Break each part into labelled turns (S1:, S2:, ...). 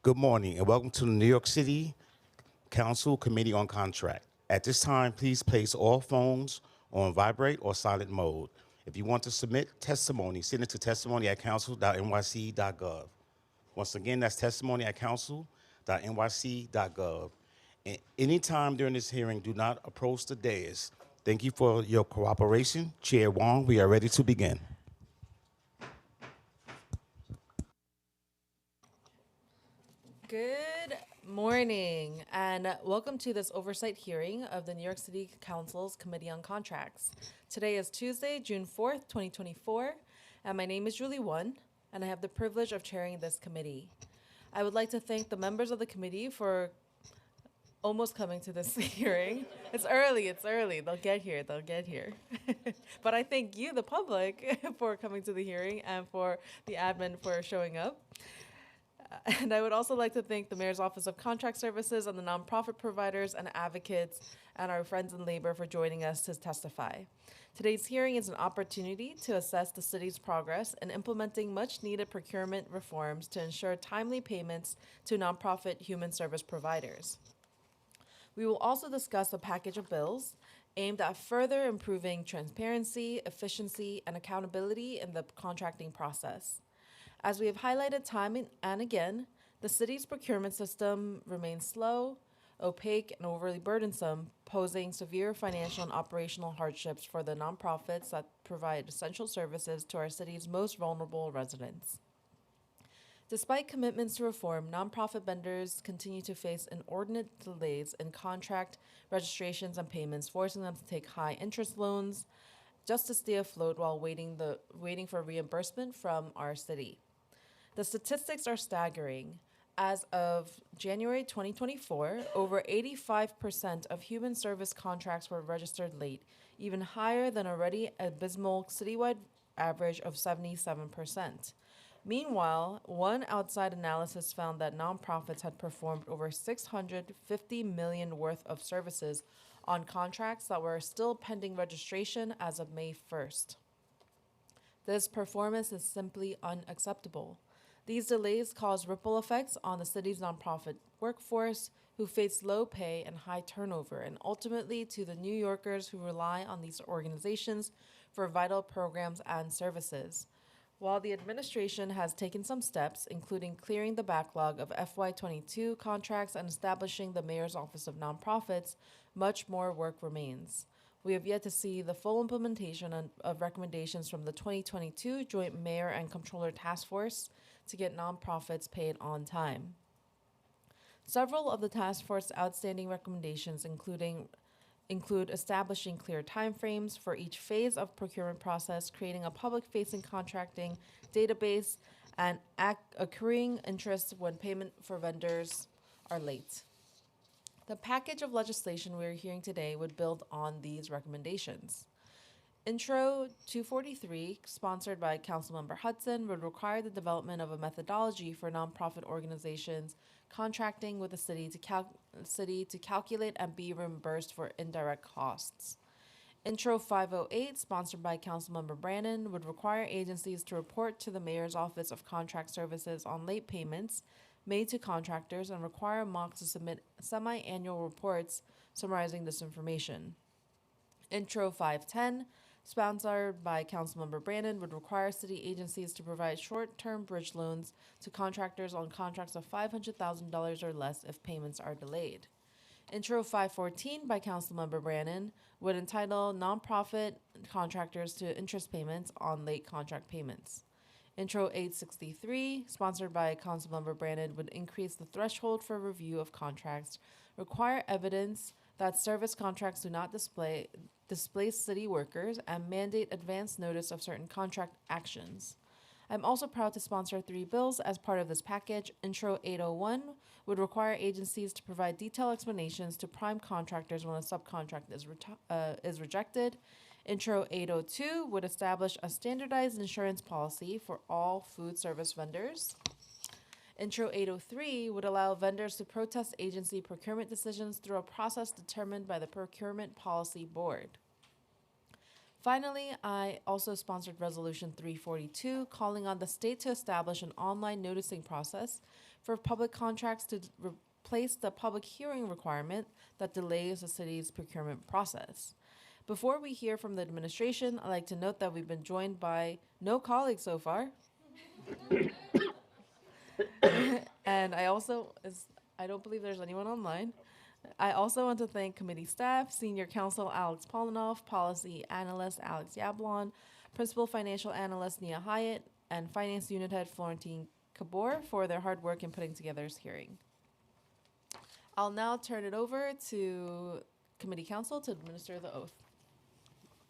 S1: Good morning and welcome to the New York City Council Committee on Contract. At this time, please place all phones on vibrate or silent mode. If you want to submit testimony, send it to testimony@council.nyc.gov. Once again, that's testimony@council.nyc.gov. And anytime during this hearing, do not approach the dais. Thank you for your cooperation. Chair Wong, we are ready to begin.
S2: Good morning and welcome to this oversight hearing of the New York City Council's Committee on Contracts. Today is Tuesday, June 4th, 2024, and my name is Julie Won, and I have the privilege of chairing this committee. I would like to thank the members of the committee for almost coming to this hearing. It's early. They'll get here. But I thank you, the public, for coming to the hearing and for the admin for showing up. And I would also like to thank the Mayor's Office of Contract Services and the nonprofit providers and advocates and our friends in labor for joining us to testify. Today's hearing is an opportunity to assess the city's progress in implementing much-needed procurement reforms to ensure timely payments to nonprofit human service providers. We will also discuss a package of bills aimed at further improving transparency, efficiency, and accountability in the contracting process. As we have highlighted time and again, the city's procurement system remains slow, opaque, and overly burdensome, posing severe financial and operational hardships for the nonprofits that provide essential services to our city's most vulnerable residents. Despite commitments to reform, nonprofit vendors continue to face inordinate delays in contract registrations and payments, forcing them to take high interest loans just to stay afloat while waiting for reimbursement from our city. The statistics are staggering. As of January 2024, over 85% of human service contracts were registered late, even higher than already abysmal citywide average of 77%. Meanwhile, one outside analysis found that nonprofits had performed over $650 million worth of services on contracts that were still pending registration as of May 1st. This performance is simply unacceptable. These delays cause ripple effects on the city's nonprofit workforce, who face low pay and high turnover, and ultimately to the New Yorkers who rely on these organizations for vital programs and services. While the administration has taken some steps, including clearing the backlog of FY22 contracts and establishing the Mayor's Office of Nonprofits, much more work remains. We have yet to see the full implementation of recommendations from the 2022 Joint Mayor and Comptroller Task Force to get nonprofits paid on time. Several of the task force's outstanding recommendations include establishing clear timeframes for each phase of procurement process, creating a public-facing contracting database, and accruing interest when payment for vendors are late. The package of legislation we are hearing today would build on these recommendations. Intro 243, sponsored by Councilmember Hudson, would require the development of a methodology for nonprofit organizations contracting with the city to calculate and be reimbursed for indirect costs. Intro 508, sponsored by Councilmember Brannan, would require agencies to report to the Mayor's Office of Contract Services on late payments made to contractors and require MOCs to submit semi-annual reports summarizing this information. Intro 510, sponsored by Councilmember Brannan, would require city agencies to provide short-term bridge loans to contractors on contracts of $500,000 or less if payments are delayed. Intro 514 by Councilmember Brannan would entitle nonprofit contractors to interest payments on late contract payments. Intro 863, sponsored by Councilmember Brannan, would increase the threshold for review of contracts, require evidence that service contracts do not displace city workers, and mandate advance notice of certain contract actions. I'm also proud to sponsor 3 bills as part of this package. Intro 801 would require agencies to provide detailed explanations to prime contractors when a subcontract is rejected. Intro 802 would establish a standardized insurance policy for all food service vendors. Intro 803 would allow vendors to protest agency procurement decisions through a process determined by the Procurement Policy Board. Finally, I also sponsored Resolution 342, calling on the state to establish an online noticing process for public contracts to replace the public hearing requirement that delays the city's procurement process. Before we hear from the administration, I'd like to note that we've been joined by no colleagues so far. And I don't believe there's anyone online. I also want to thank committee staff, senior counsel Alex Polinoff, policy analyst Alex Yablon, principal financial analyst Nia Hyatt, and finance unit head Florentine Cabor for their hard work in putting together this hearing. I'll now turn it over to committee counsel to administer the oath.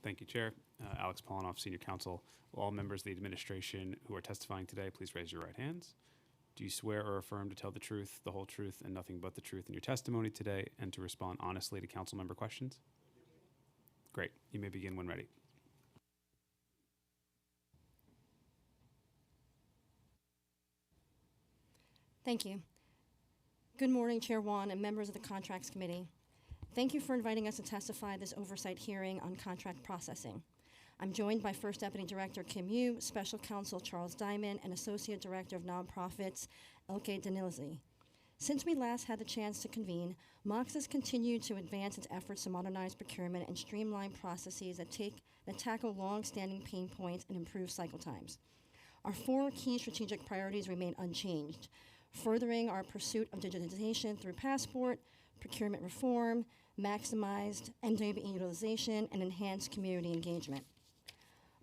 S3: Thank you, Chair. Alex Polinoff, Senior Counsel. Will all members of the administration who are testifying today please raise your right hands? Do you swear or affirm to tell the truth, the whole truth, and nothing but the truth in your testimony today, and to respond honestly to council member questions? Great. You may begin when ready.
S4: Thank you. Good morning, Chair Wan and members of the Contracts Committee. Thank you for inviting us to testify at this oversight hearing on contract processing. I'm joined by First Deputy Director Kim Yu, Special Counsel Charles Diamond, and Associate Director of Nonprofits Elke Danilzi. Since we last had the chance to convene, MOX has continued to advance its efforts to modernize procurement and streamline processes that tackle long-standing pain points and improve cycle times. Our 4 key strategic priorities remain unchanged: furthering our pursuit of digitization through Passport, procurement reform, maximized MWBE utilization, and enhanced community engagement.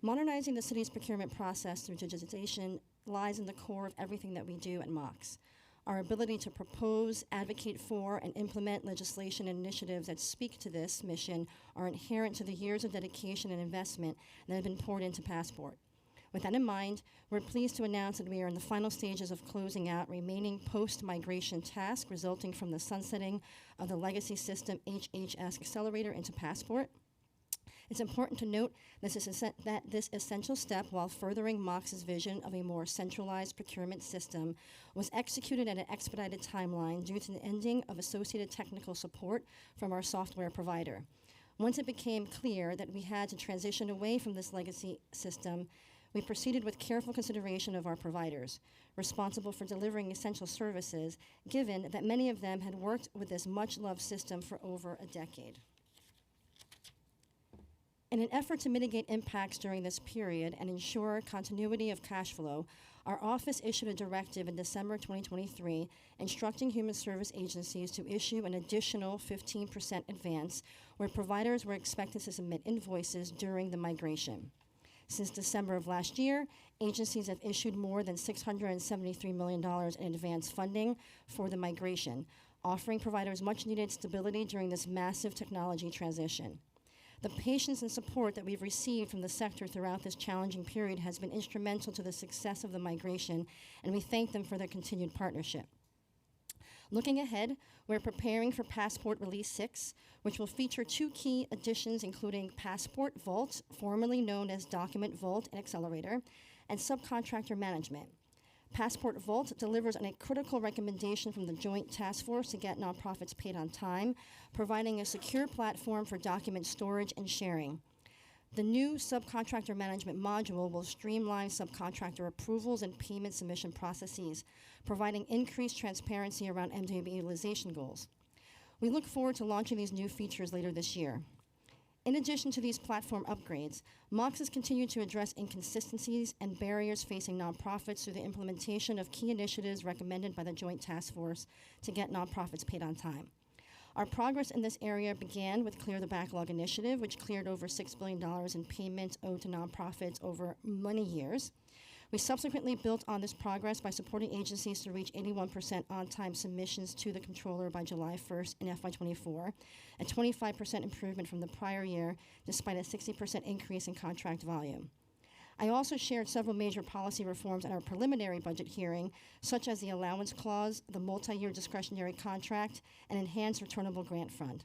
S4: Modernizing the city's procurement process through digitization lies in the core of everything that we do at MOX. Our ability to propose, advocate for, and implement legislation and initiatives that speak to this mission are inherent to the years of dedication and investment that have been poured into Passport. With that in mind, we're pleased to announce that we are in the final stages of closing out remaining post-migration tasks resulting from the sunsetting of the legacy system HHS Accelerator into Passport. It's important to note that this essential step, while furthering MOX's vision of a more centralized procurement system, was executed at an expedited timeline due to the ending of associated technical support from our software provider. Once it became clear that we had to transition away from this legacy system, we proceeded with careful consideration of our providers, responsible for delivering essential services, given that many of them had worked with this much-loved system for over a decade. In an effort to mitigate impacts during this period and ensure continuity of cash flow, our office issued a directive in December 2023 instructing human service agencies to issue an additional 15% advance where providers were expected to submit invoices during the migration. Since December of last year, agencies have issued more than $673 million in advance funding for the migration, offering providers much-needed stability during this massive technology transition. The patience and support that we've received from the sector throughout this challenging period has been instrumental to the success of the migration, and we thank them for their continued partnership. Looking ahead, we're preparing for Passport Release 6, which will feature 2 key additions, including Passport Vault, formerly known as Document Vault and Accelerator, and subcontractor management. Passport Vault delivers on a critical recommendation from the Joint Task Force to get nonprofits paid on time, providing a secure platform for document storage and sharing. The new subcontractor management module will streamline subcontractor approvals and payment submission processes, providing increased transparency around MWBE utilization goals. We look forward to launching these new features later this year. In addition to these platform upgrades, MOX has continued to address inconsistencies and barriers facing nonprofits through the implementation of key initiatives recommended by the Joint Task Force to get nonprofits paid on time. Our progress in this area began with Clear the Backlog initiative, which cleared over $6 billion in payments owed to nonprofits over many years. We subsequently built on this progress by supporting agencies to reach 81% on-time submissions to the controller by July 1st in FY24, a 25% improvement from the prior year, despite a 60% increase in contract volume. I also shared several major policy reforms at our preliminary budget hearing, such as the allowance clause, the multi-year discretionary contract, and enhanced returnable grant fund.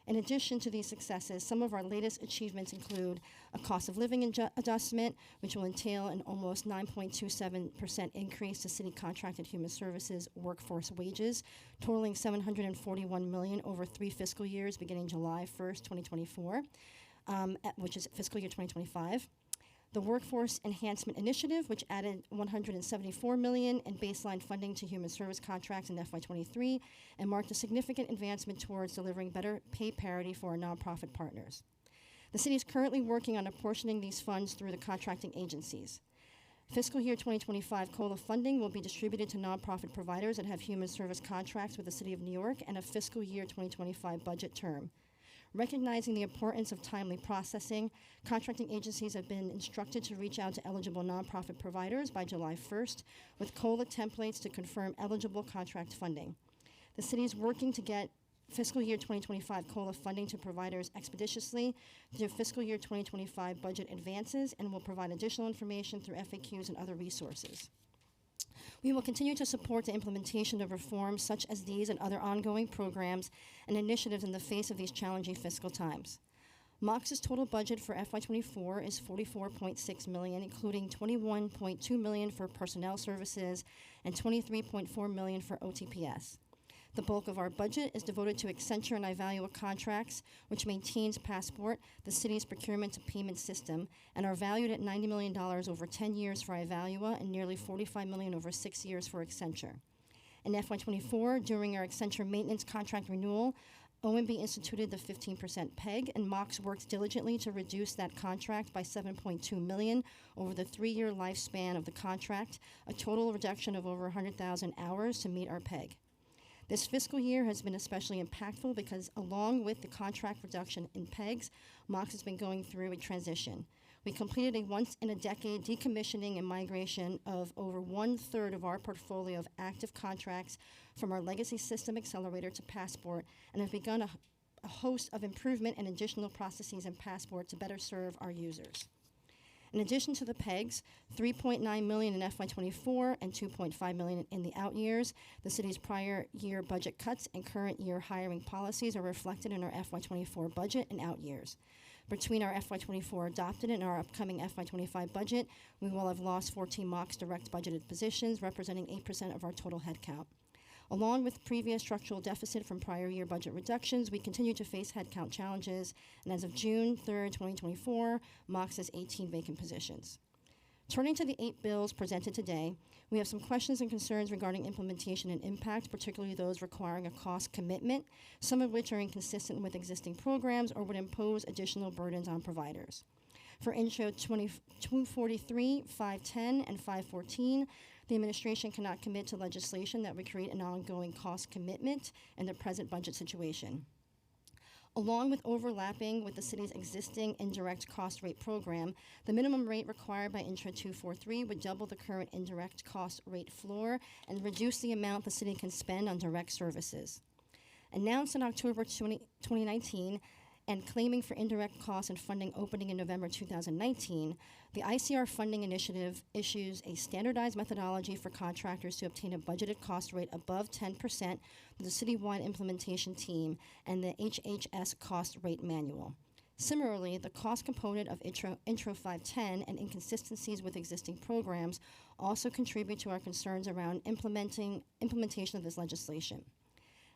S4: In addition to these successes, some of our latest achievements include a cost of living adjustment, which will entail an almost 9.27% increase to city contracted human services workforce wages, totaling $741 million over 3 fiscal years beginning July 1st, 2024, which is fiscal year 2025. the Workforce Enhancement Initiative, which added $174 million in baseline funding to human service contracts in FY23 and marked a significant advancement towards delivering better pay parity for our nonprofit partners. The city is currently working on apportioning these funds through the contracting agencies. Fiscal year 2025 COLA funding will be distributed to nonprofit providers that have human service contracts with the City of New York and a fiscal year 2025 budget term. Recognizing the importance of timely processing, contracting agencies have been instructed to reach out to eligible nonprofit providers by July 1st with COLA templates to confirm eligible contract funding. The city is working to get fiscal year 2025 COLA funding to providers expeditiously through fiscal year 2025 budget advances and will provide additional information through FAQs and other resources. We will continue to support the implementation of reforms such as these and other ongoing programs and initiatives in the face of these challenging fiscal times. MOX's total budget for FY24 is $44.6 million, including $21.2 million for personnel services and $23.4 million for OTPS. The bulk of our budget is devoted to Accenture and Ivalua contracts, which maintains Passport, the city's procurement to payment system, and are valued at $90 million over 10 years for Ivalua and nearly $45 million over 6 years for Accenture. In FY24, during our Accenture maintenance contract renewal, OMB instituted the 15% PEG, and MOX worked diligently to reduce that contract by $7.2 million over the 3-year lifespan of the contract, a total reduction of over 100,000 hours to meet our PEG. This fiscal year has been especially impactful because along with the contract reduction in PEGs, MOX has been going through a transition. We completed a once-in-a-decade decommissioning and migration of over 1/3 of our portfolio of active contracts from our legacy system accelerator to Passport and have begun a host of improvement and additional processes in Passport to better serve our users. In addition to the PEGs, $3.9 million in FY24 and $2.5 million in the out years, the city's prior year budget cuts and current year hiring policies are reflected in our FY24 budget and out years. Between our FY24 adopted and our upcoming FY25 budget, we will have lost 14 MOX direct budgeted positions, representing 8% of our total headcount. Along with previous structural deficit from prior year budget reductions, we continue to face headcount challenges, and as of June 3rd, 2024, MOX has 18 vacant positions. Turning to the 8 bills presented today, we have some questions and concerns regarding implementation and impact, particularly those requiring a cost commitment, some of which are inconsistent with existing programs or would impose additional burdens on providers. For Intro 243, 510, and 514, the administration cannot commit to legislation that would create an ongoing cost commitment in the present budget situation. Along with overlapping with the city's existing indirect cost rate program, the minimum rate required by Intro 243 would double the current indirect cost rate floor and reduce the amount the city can spend on direct services. Announced in October 2019, and claiming for indirect costs and funding opening in November 2019, the ICR Funding Initiative issues a standardized methodology for contractors to obtain a budgeted cost rate above 10% through the citywide implementation team and the HHS cost rate manual. Similarly, the cost component of Intro 510 and inconsistencies with existing programs also contribute to our concerns around implementation of this legislation.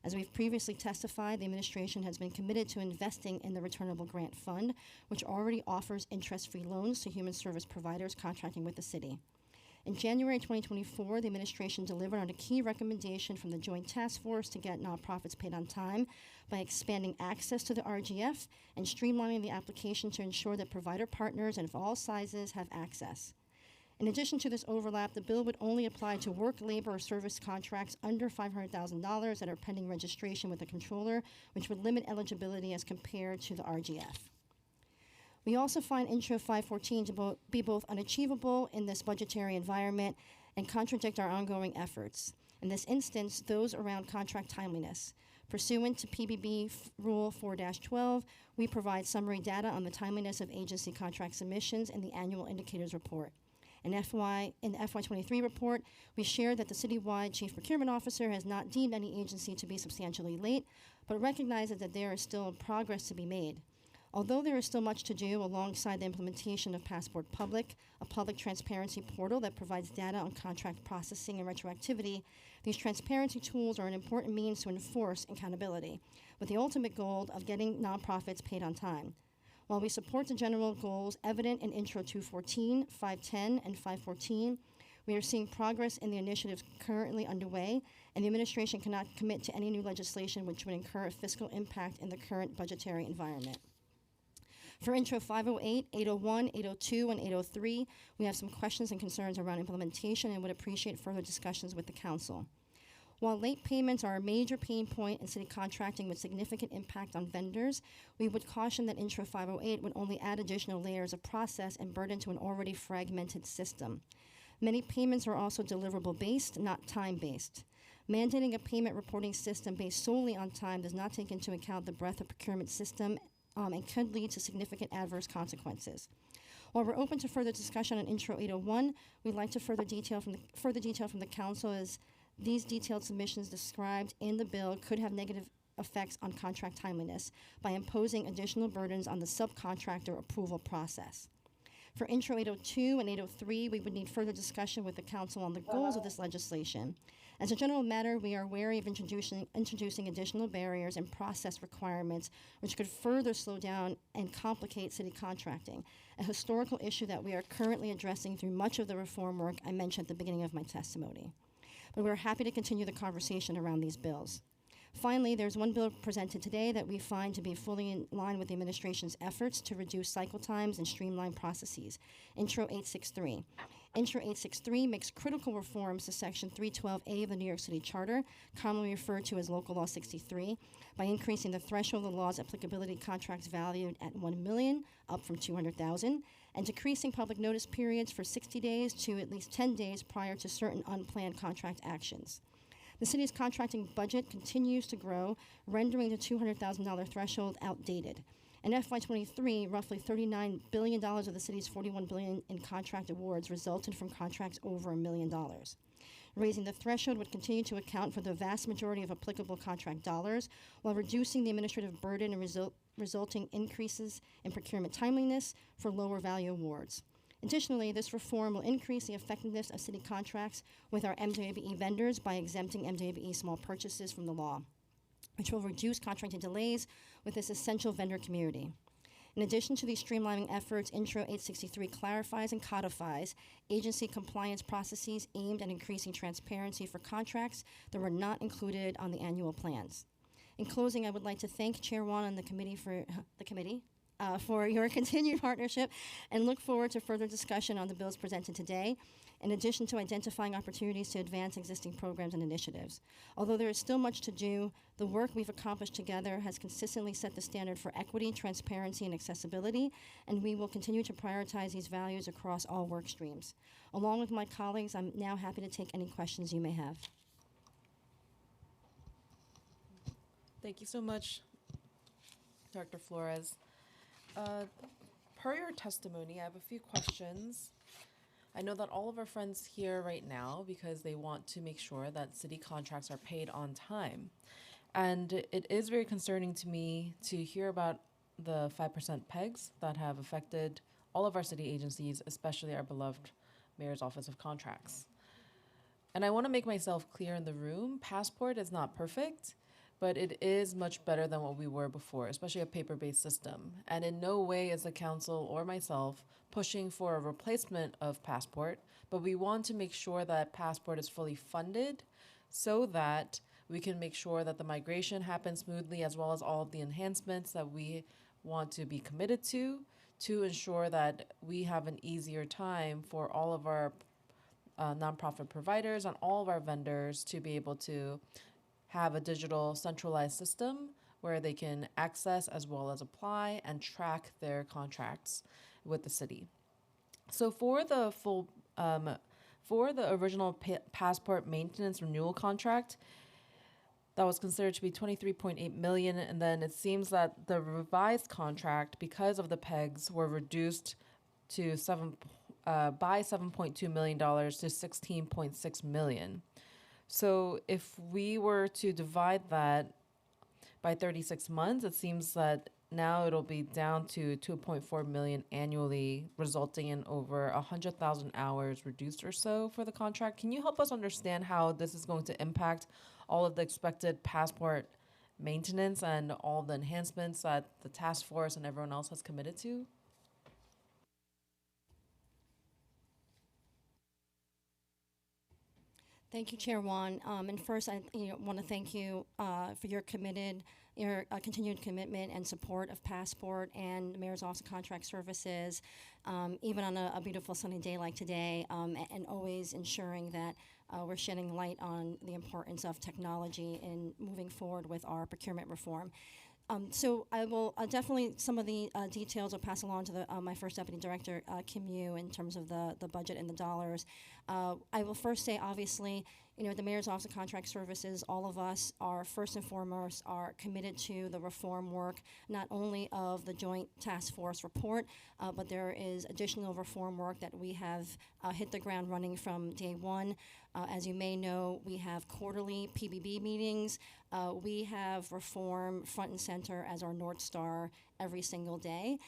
S4: As we've previously testified, the administration has been committed to investing in the Returnable Grant Fund, which already offers interest-free loans to human service providers contracting with the city. In January 2024, the administration delivered on a key recommendation from the Joint Task Force to get nonprofits paid on time by expanding access to the RGF and streamlining the application to ensure that provider partners and of all sizes have access. In addition to this overlap, the bill would only apply to work, labor, or service contracts under $500,000 that are pending registration with the controller, which would limit eligibility as compared to the RGF. We also find Intro 514 to be both unachievable in this budgetary environment and contradict our ongoing efforts. In this instance, those around contract timeliness. Pursuant to PBB Rule 4-12, we provide summary data on the timeliness of agency contract submissions in the annual indicators report. In the FY23 report, we shared that the citywide chief procurement officer has not deemed any agency to be substantially late, but recognizes that there is still progress to be made. Although there is still much to do alongside the implementation of Passport Public, a public transparency portal that provides data on contract processing and retroactivity, these transparency tools are an important means to enforce accountability, with the ultimate goal of getting nonprofits paid on time. While we support the general goals evident in Intro 214, 510, and 514, we are seeing progress in the initiatives currently underway, and the administration cannot commit to any new legislation which would incur a fiscal impact in the current budgetary environment. For Intro 508, 801, 802, and 803, we have some questions and concerns around implementation and would appreciate further discussions with the Council. While late payments are a major pain point in city contracting with significant impact on vendors, we would caution that Intro 508 would only add additional layers of process and burden to an already fragmented system. Many payments are also deliverable-based, not time-based. Mandating a payment reporting system based solely on time does not take into account the breadth of procurement system and could lead to significant adverse consequences. While we're open to further discussion on Intro 801, we'd like to further detail from the Council as these detailed submissions described in the bill could have negative effects on contract timeliness by imposing additional burdens on the subcontractor approval process. For Intro 802 and 803, we would need further discussion with the Council on the goals of this legislation. As a general matter, we are wary of introducing additional barriers and process requirements which could further slow down and complicate city contracting, a historical issue that we are currently addressing through much of the reform work I mentioned at the beginning of my testimony. But we're happy to continue the conversation around these bills. Finally, there's one bill presented today that we find to be fully in line with the administration's efforts to reduce cycle times and streamline processes, Intro 863. Intro 863 makes critical reforms to Section 312A of the New York City Charter, commonly referred to as Local Law 63, by increasing the threshold of the law's applicability contracts valued at $1 million, up from $200,000, and decreasing public notice periods for 60 days to at least 10 days prior to certain unplanned contract actions. The city's contracting budget continues to grow, rendering the $200,000 threshold outdated. In FY23, roughly $39 billion of the city's $41 billion in contract awards resulted from contracts over $1 million. Raising the threshold would continue to account for the vast majority of applicable contract dollars, while reducing the administrative burden and resulting increases in procurement timeliness for lower value awards. Additionally, this reform will increase the effectiveness of city contracts with our MJBE vendors by exempting MJBE small purchases from the law, which will reduce contracting delays with this essential vendor community. In addition to these streamlining efforts, Intro 863 clarifies and codifies agency compliance processes aimed at increasing transparency for contracts that were not included on the annual plans. In closing, I would like to thank Chair Wan and the committee for your continued partnership and look forward to further discussion on the bills presented today, in addition to identifying opportunities to advance existing programs and initiatives. Although there is still much to do, the work we've accomplished together has consistently set the standard for equity, transparency, and accessibility, and we will continue to prioritize these values across all work streams. Along with my colleagues, I'm now happy to take any questions you may have.
S2: Thank you so much, Dr. Flores. Per your testimony, I have a few questions. I know that all of our friends here right now because they want to make sure that city contracts are paid on time. And it is very concerning to me to hear about the 5% pegs that have affected all of our city agencies, especially our beloved Mayor's Office of Contracts. And I want to make myself clear in the room, Passport is not perfect, but it is much better than what we were before, especially a paper-based system. And in no way is the council or myself pushing for a replacement of Passport, but we want to make sure that Passport is fully funded so that we can make sure that the migration happens smoothly, as well as all of the enhancements that we want to be committed to ensure that we have an easier time for all of our nonprofit providers and all of our vendors to be able to have a digital centralized system where they can access as well as apply and track their contracts with the city. So for the original Passport maintenance renewal contract, that was considered to be $23.8 million, and then it seems that the revised contract, because of the pegs, were reduced to by $7.2 million to $16.6 million. So if we were to divide that by 36 months, it seems that now it'll be down to $2.4 million annually, resulting in over 100,000 hours reduced or so for the contract. Can you help us understand how this is going to impact all of the expected Passport maintenance and all the enhancements that the task force and everyone else has committed to?
S4: Thank you, Chair Wan. And first, I want to thank you for your continued commitment and support of Passport and the Mayor's Office of Contract Services, even on a beautiful sunny day like today, and always ensuring that we're shedding light on the importance of technology in moving forward with our procurement reform. So I will definitely, some of the details I'll pass along to my first Deputy Director, Kim Yu, in terms of the budget and the dollars. I will first say, obviously, the Mayor's Office of Contract Services, all of us are first and foremost are committed to the reform work, not only of the Joint Task Force report, but there is additional reform work that we have hit the ground running from day one. As you may know, we have quarterly PBB meetings. We have reform front and center as our North Star every single day.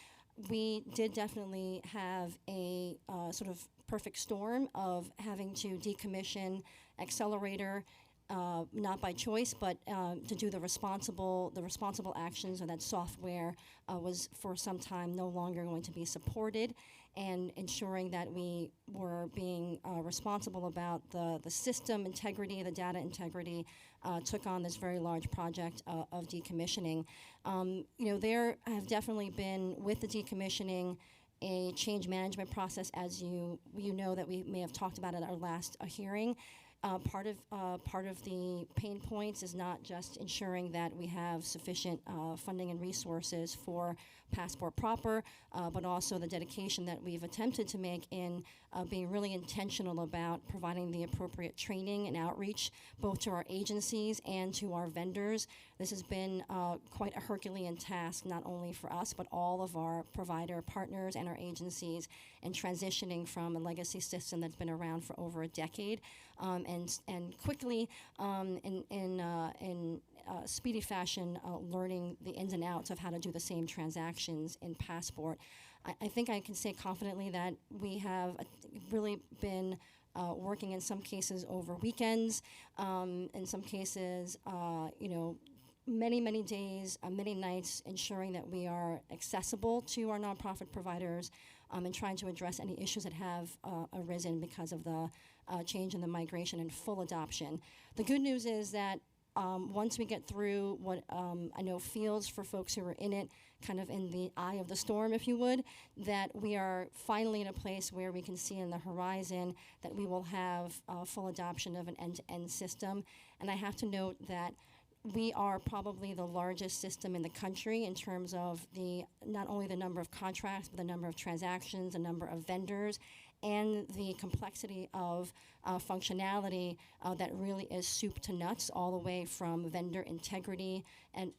S4: We did definitely have a sort of perfect storm of having to decommission Accelerator, not by choice, but to do the responsible actions, or that software was for some time no longer going to be supported, and ensuring that we were being responsible about the system integrity, the data integrity, took on this very large project of decommissioning. There have definitely been, with the decommissioning, a change management process, as you know, that we may have talked about at our last hearing. Part of the pain points is not just ensuring that we have sufficient funding and resources for Passport proper, but also the dedication that we've attempted to make in being really intentional about providing the appropriate training and outreach, both to our agencies and to our vendors. This has been quite a Herculean task, not only for us, but all of our provider partners and our agencies, in transitioning from a legacy system that's been around for over a decade, and quickly, in speedy fashion, learning the ins and outs of how to do the same transactions in Passport. I think I can say confidently that we have really been working in some cases over weekends, in some cases, many days, many nights, ensuring that we are accessible to our nonprofit providers, and trying to address any issues that have arisen because of the change in the migration and full adoption. The good news is that once we get through what I know feels, for folks who are in it, kind of in the eye of the storm, if you would, that we are finally in a place where we can see in the horizon that we will have full adoption of an end-to-end system. And I have to note that we are probably the largest system in the country in terms of not only the number of contracts, but the number of transactions, the number of vendors, and the complexity of functionality that really is soup to nuts, all the way from vendor integrity and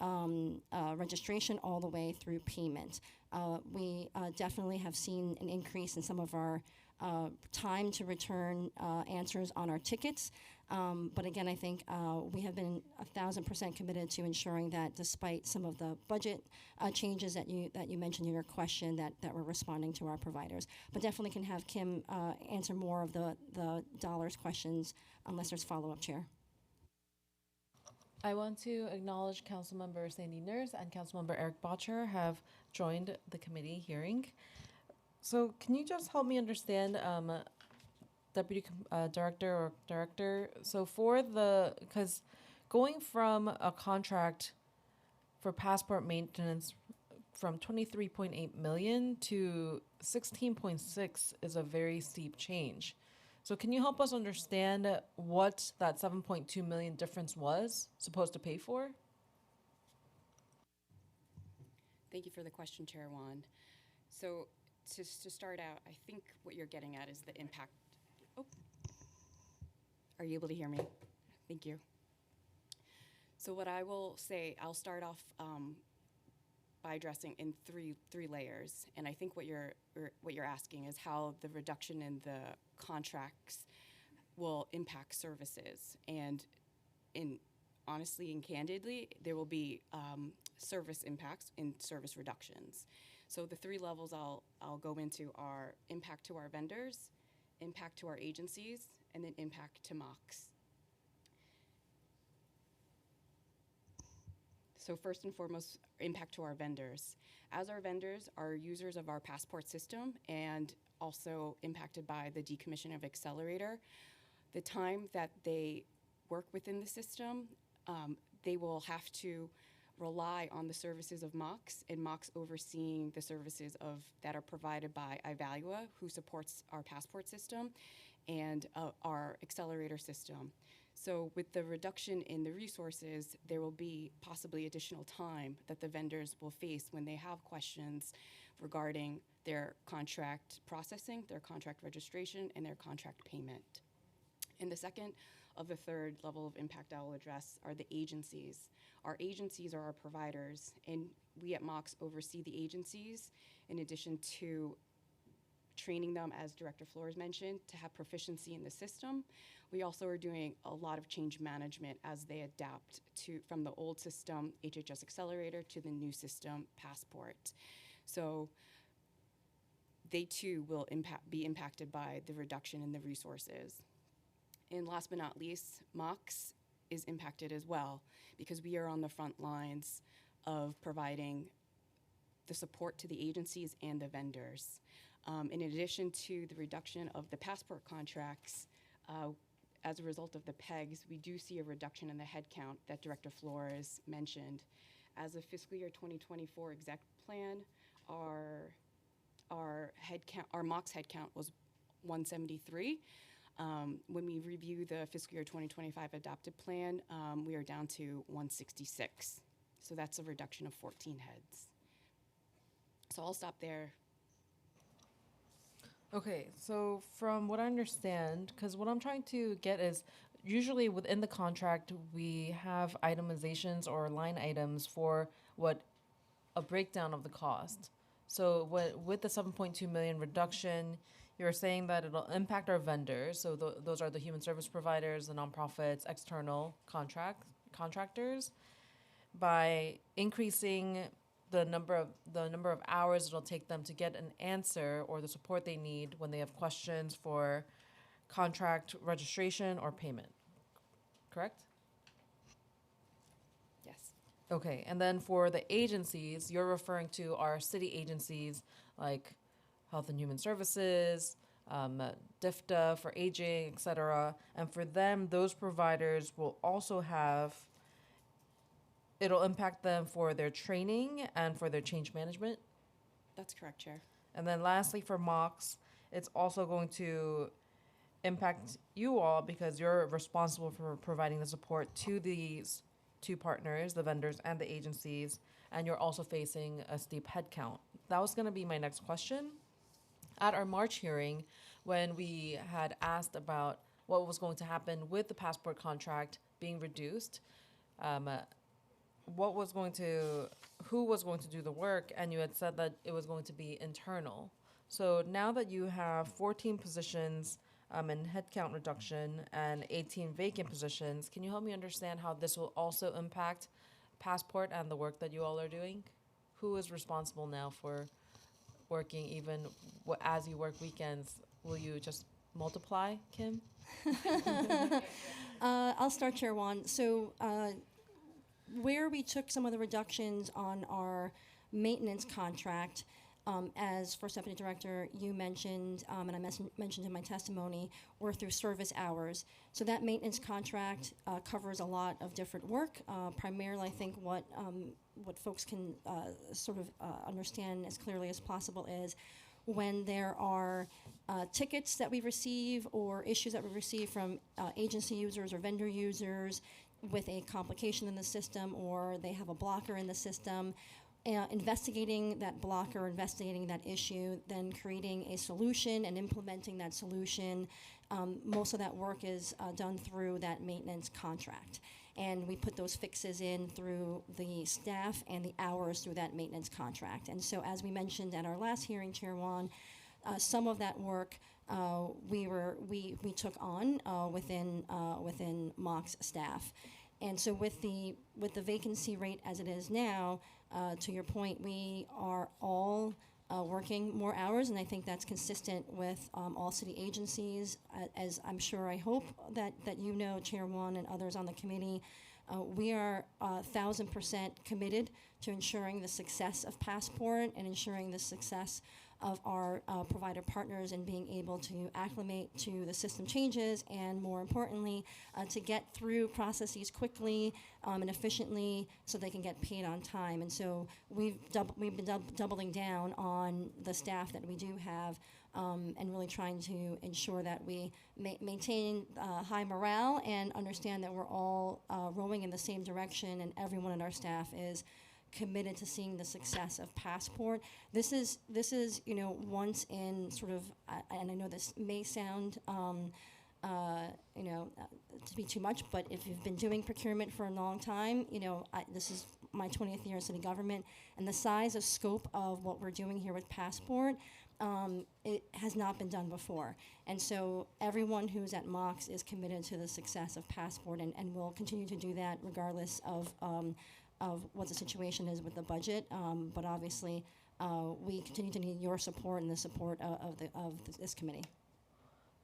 S4: registration all the way through payment. We definitely have seen an increase in some of our time to return answers on our tickets. But again, I think we have been 1,000% committed to ensuring that, despite some of the budget changes that you mentioned in your question, that we're responding to our providers. But definitely can have Kim answer more of the dollars questions, unless there's follow-up, Chair.
S2: I want to acknowledge Councilmember Sandy Nurse and Councilmember Eric Botcher have joined the committee hearing. So can you just help me understand, Deputy Director, so because going from a contract for Passport maintenance from 23.8 million to 16.6 is a very steep change. So can you help us understand what that 7.2 million difference was supposed to pay for?
S5: Thank you for the question, Chair Wan. So to start out, I think what you're getting at is the impact. Oh, are you able to hear me? Thank you. So what I will say, I'll start off by addressing in three layers, and I think what you're asking is how the reduction in the contracts will impact services, and honestly and candidly, there will be service impacts and service reductions. So the three levels I'll go into are impact to our vendors, impact to our agencies, and then impact to MOCs. So first and foremost, impact to our vendors. As our vendors are users of our passport system and also impacted by the decommission of Accelerator, the time that they work within the system, they will have to rely on the services of Mox, and Mox overseeing the services that are provided by Ivalua, who supports our passport system, and our Accelerator system. So with the reduction in the resources, there will be possibly additional time that the vendors will face when they have questions regarding their contract processing, their contract registration, and their contract payment. And the second of the third level of impact I will address are the agencies. Our agencies are our providers, and we at Mox oversee the agencies in addition to training them, as Director Flores mentioned, to have proficiency in the system. We also are doing a lot of change management as they adapt from the old system, HHS Accelerator, to the new system, Passport. So they too will be impacted by the reduction in the resources. And last but not least, Mox is impacted as well because we are on the front lines of providing the support to the agencies and the vendors. In addition to the reduction of the passport contracts, as a result of the PEGs, we do see a reduction in the headcount that Director Flores mentioned. As of fiscal year 2024 exec plan, our Mox headcount was 173. When we review the fiscal year 2025 adopted plan, we are down to 166. So that's a reduction of 14 heads. So I'll stop there.
S2: Okay, so from what I understand, because what I'm trying to get is usually within the contract, we have itemizations or line items for what a breakdown of the cost. So with the 7.2 million reduction, you're saying that it'll impact our vendors. So those are the human service providers, the nonprofits, external contractors, by increasing the number of hours it'll take them to get an answer or the support they need when they have questions for contract registration or payment. Correct?
S5: Yes.
S2: Okay, and then for the agencies, you're referring to our city agencies like Health and Human Services, DFTA for aging, et cetera. And for them, those providers will also it'll impact them for their training and for their change management.
S5: That's correct, Chair.
S2: And then lastly, for Mox, it's also going to impact you all because you're responsible for providing the support to these two partners, the vendors and the agencies, and you're also facing a steep headcount. That was going to be my next question. At our March hearing, when we had asked about what was going to happen with the passport contract being reduced, who was going to do the work, and you had said that it was going to be internal. So now that you have 14 positions in headcount reduction and 18 vacant positions, can you help me understand how this will also impact Passport and the work that you all are doing? Who is responsible now for working even as you work weekends? Will you just multiply, Kim?
S4: I'll start, Chair Wan. So where we took some of the reductions on our maintenance contract, as First Deputy Director, you mentioned, and I mentioned in my testimony, were through service hours. So that maintenance contract covers a lot of different work. Primarily, I think what folks can sort of understand as clearly as possible is when there are tickets that we receive or issues that we receive from agency users or vendor users with a complication in the system, or they have a blocker in the system, investigating that blocker, investigating that issue, then creating a solution and implementing that solution. Most of that work is done through that maintenance contract. And we put those fixes in through the staff and the hours through that maintenance contract. And so as we mentioned at our last hearing, Chair Wan, some of that work we took on within Mox staff. And so with the vacancy rate as it is now, to your point, we are all working more hours, and I think that's consistent with all city agencies. As I'm sure, I hope that you know, Chair Wan and others on the committee, We are 1,000% committed to ensuring the success of Passport and ensuring the success of our provider partners and being able to acclimate to the system changes and, more importantly, to get through processes quickly and efficiently so they can get paid on time. And so we've been doubling down on the staff that we do have and really trying to ensure that we maintain high morale and understand that we're all rowing in the same direction and everyone in our staff is committed to seeing the success of Passport. This is once in sort of, and I know this may sound to be too much, but if you've been doing procurement for a long time, this is my 20th year in city government, and the size of scope of what we're doing here with Passport, it has not been done before. And so everyone who's at Mox is committed to the success of Passport and will continue to do that regardless of what the situation is with the budget. But obviously, we continue to need your support and the support of this committee.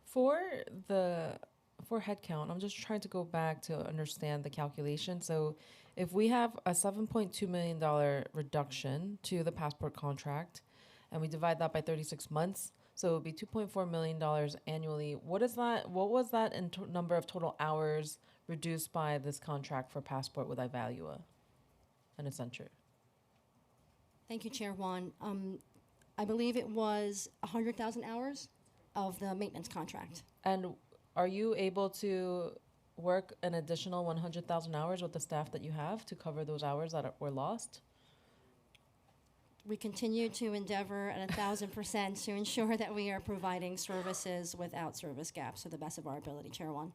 S2: For headcount, I'm just trying to go back to understand the calculation. So if we have a $7.2 million reduction to the Passport contract, and we divide that by 36 months, so it would be $2.4 million annually. What is that? What was that in number of total hours reduced by this contract for Passport with Ivalua and Accenture?
S4: Thank you, Chair Juan. I believe it was 100,000 hours of the maintenance contract.
S2: And are you able to work an additional 100,000 hours with the staff that you have to cover those hours that were lost?
S4: We continue to endeavor at 1,000% to ensure that we are providing services without service gaps to the best of our ability, Chair Juan.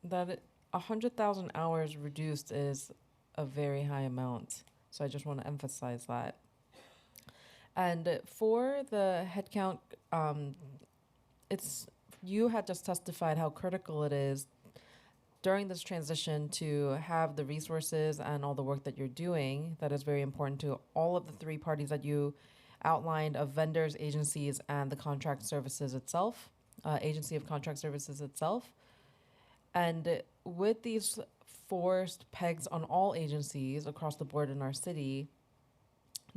S2: That 100,000 hours reduced is a very high amount. So I just want to emphasize that. And for the headcount, you had just testified how critical it is during this transition to have the resources and all the work that you're doing that is very important to all of the three parties that you outlined of vendors, agencies, and the contract services itself, agency of contract services itself. And with these forced pegs on all agencies across the board in our city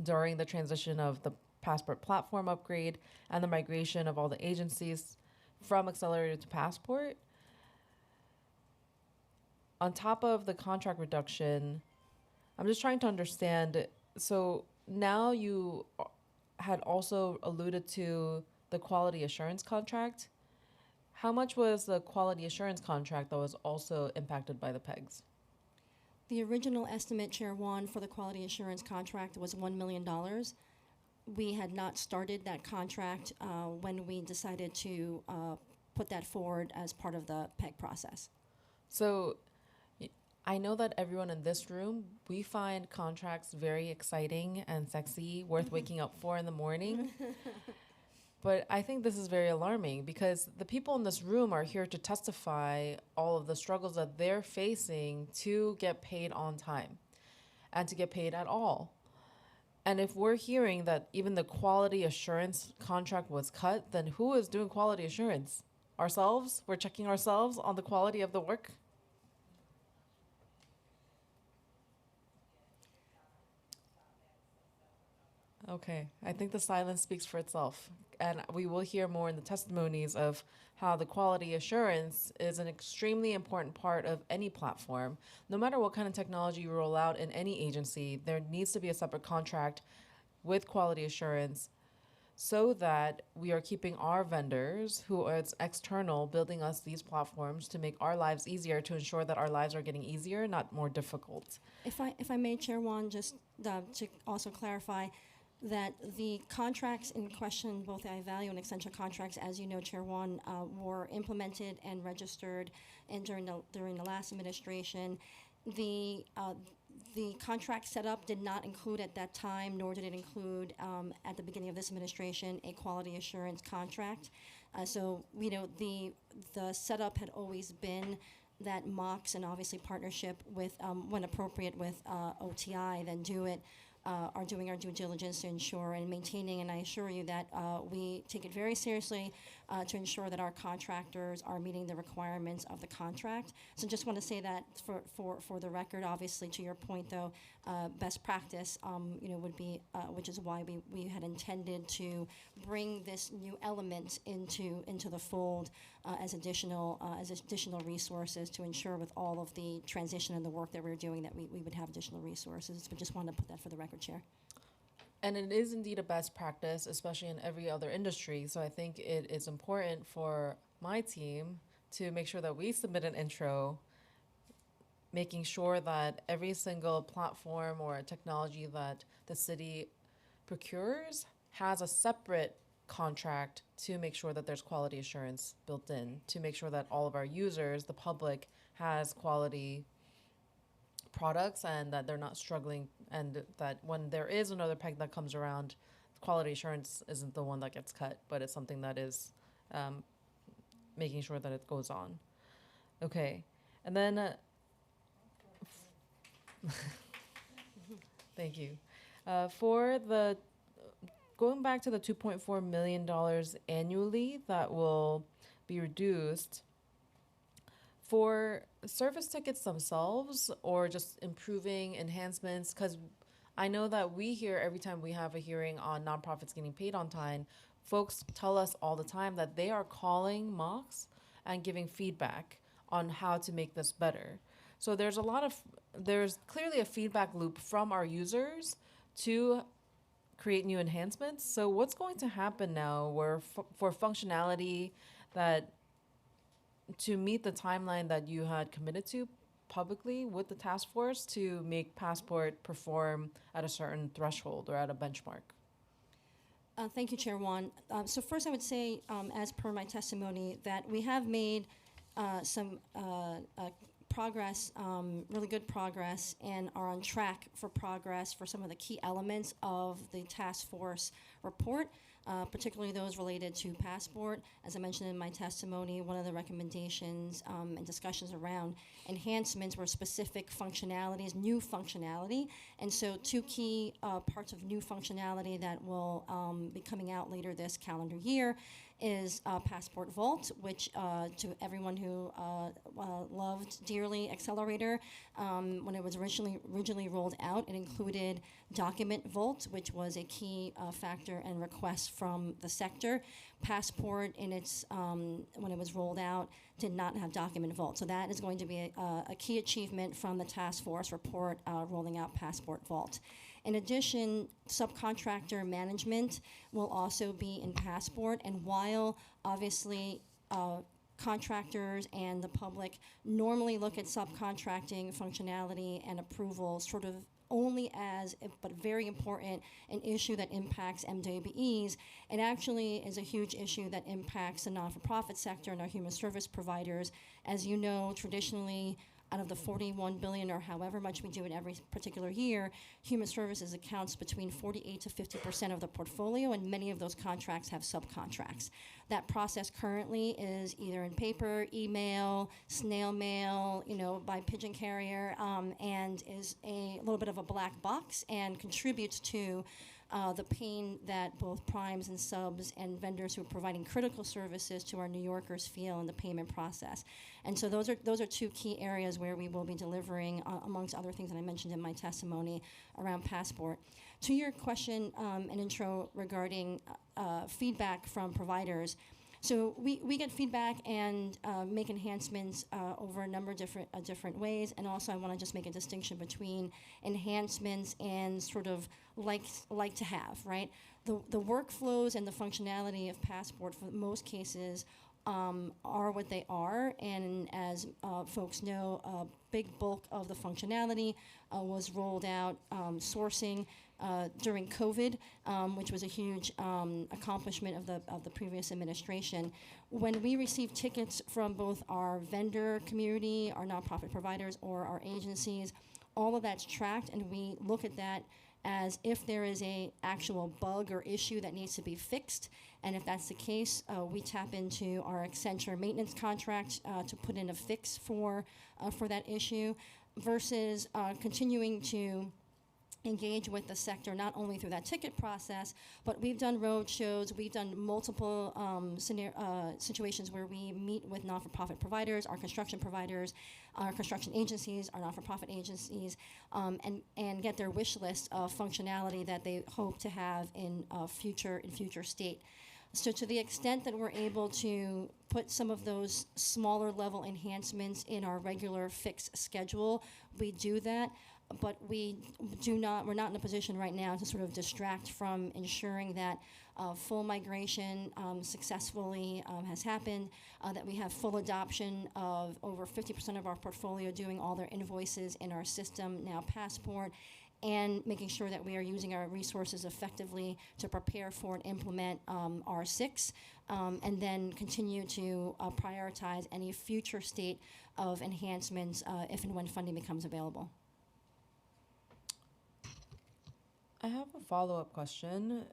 S2: during the transition of the Passport platform upgrade and the migration of all the agencies from Accelerated to Passport, on top of the contract reduction, I'm just trying to understand. So now you had also alluded to the quality assurance contract. How much was the quality assurance contract that was also impacted by the PEGs?
S4: The original estimate, Chair Juan, for the quality assurance contract was $1 million. We had not started that contract when we decided to put that forward as part of the PEG process.
S2: So I know that everyone in this room, we find contracts very exciting and sexy, worth waking up for in the morning. But I think this is very alarming because the people in this room are here to testify all of the struggles that they're facing to get paid on time and to get paid at all. And if we're hearing that even the quality assurance contract was cut, then who is doing quality assurance? Ourselves? We're checking ourselves on the quality of the work? Okay, I think the silence speaks for itself. And we will hear more in the testimonies of how the quality assurance is an extremely important part of any platform. No matter what kind of technology you roll out in any agency, there needs to be a separate contract with quality assurance so that we are keeping our vendors, who are external, building us these platforms to make our lives easier, to ensure that our lives are getting easier, not more difficult.
S4: If I may, Chair Juan, just to also clarify, that the contracts in question, both the iValue and Accenture contracts, as you know, Chair Juan, were implemented and registered during the last administration. The contract setup did not include at that time, nor did it include at the beginning of this administration, a quality assurance contract. So the setup had always been that Mox and obviously partnership with, when appropriate, with OTI, then do it. are doing our due diligence to ensure and maintaining, and I assure you that we take it very seriously to ensure that our contractors are meeting the requirements of the contract. So just want to say that for the record. Obviously, to your point, though, best practice, would be, which is why we had intended to bring this new element into the fold as additional resources to ensure with all of the transition and the work that we're doing that we would have additional resources. But just wanted to put that for the record, Chair.
S2: And it is indeed a best practice, especially in every other industry. So I think it is important for my team to make sure that we submit an intro, making sure that every single platform or technology that the city procures has a separate contract to make sure that there's quality assurance built in, to make sure that all of our users, the public, has quality products and that they're not struggling, and that when there is another peg that comes around, quality assurance isn't the one that gets cut, but it's something that is making sure that it goes on. Okay, and then thank you. For the going back to the $2.4 million annually that will be reduced for service tickets themselves, or just improving enhancements, because I know that we hear every time we have a hearing on nonprofits getting paid on time, folks tell us all the time that they are calling Mox and giving feedback on how to make this better. So there's clearly a feedback loop from our users to create new enhancements. So what's going to happen now where for functionality that to meet the timeline that you had committed to publicly with the task force to make Passport perform at a certain threshold or at a benchmark?
S4: Thank you, Chair Wan. So first I would say, as per my testimony, that we have made some progress, really good progress, and are on track for progress for some of the key elements of the task force report, particularly those related to Passport. As I mentioned in my testimony, one of the recommendations and discussions around enhancements were specific functionalities, new functionality. And so two key parts of new functionality that will be coming out later this calendar year is Passport Vault, which to everyone who loved dearly Accelerator, when it was originally rolled out, it included Document Vault, which was a key factor and request from the sector. Passport, in its when it was rolled out, did not have Document Vault. So that is going to be a key achievement from the task force report rolling out Passport Vault. In addition, subcontractor management will also be in Passport, and while obviously contractors and the public normally look at subcontracting functionality and approval sort of only as, but very important, an issue that impacts MWBEs, it actually is a huge issue that impacts the not-for-profit sector and our human service providers. As you know, traditionally, out of the $41 billion or however much we do in every particular year, human services accounts between 48 to 50% of the portfolio, and many of those contracts have subcontracts. That process currently is either in paper, email, snail mail, by pigeon carrier, and is a little bit of a black box and contributes to the pain that both primes and subs and vendors who are providing critical services to our New Yorkers feel in the payment process. And so those are two key areas where we will be delivering, amongst other things that I mentioned in my testimony around Passport. To your question and intro regarding feedback from providers, so we get feedback and make enhancements over a number of different ways. And also I want to just make a distinction between enhancements and sort of like to have, right? The workflows and the functionality of Passport for most cases are what they are. And as folks know, a big bulk of the functionality was rolled out sourcing during COVID, which was a huge accomplishment of the previous administration. When we receive tickets from both our vendor community, our nonprofit providers, or our agencies, all of that's tracked, and we look at that as if there is a actual bug or issue that needs to be fixed. And if that's the case, we tap into our Accenture maintenance contract to put in a fix for that issue, versus continuing to engage with the sector not only through that ticket process, but we've done road shows, we've done multiple situations where we meet with not-for-profit providers, our construction agencies, our not-for-profit agencies, and get their wish list of functionality that they hope to have in future state. So to the extent that we're able to put some of those smaller level enhancements in our regular fixed schedule, we do that. But we're not in a position right now to sort of distract from ensuring that full migration successfully has happened, that we have full adoption of over 50% of our portfolio doing all their invoices in our system, now Passport, and making sure that we are using our resources effectively to prepare for and implement R6, and then continue to prioritize any future state of enhancements if and when funding becomes available.
S2: I have a follow-up question.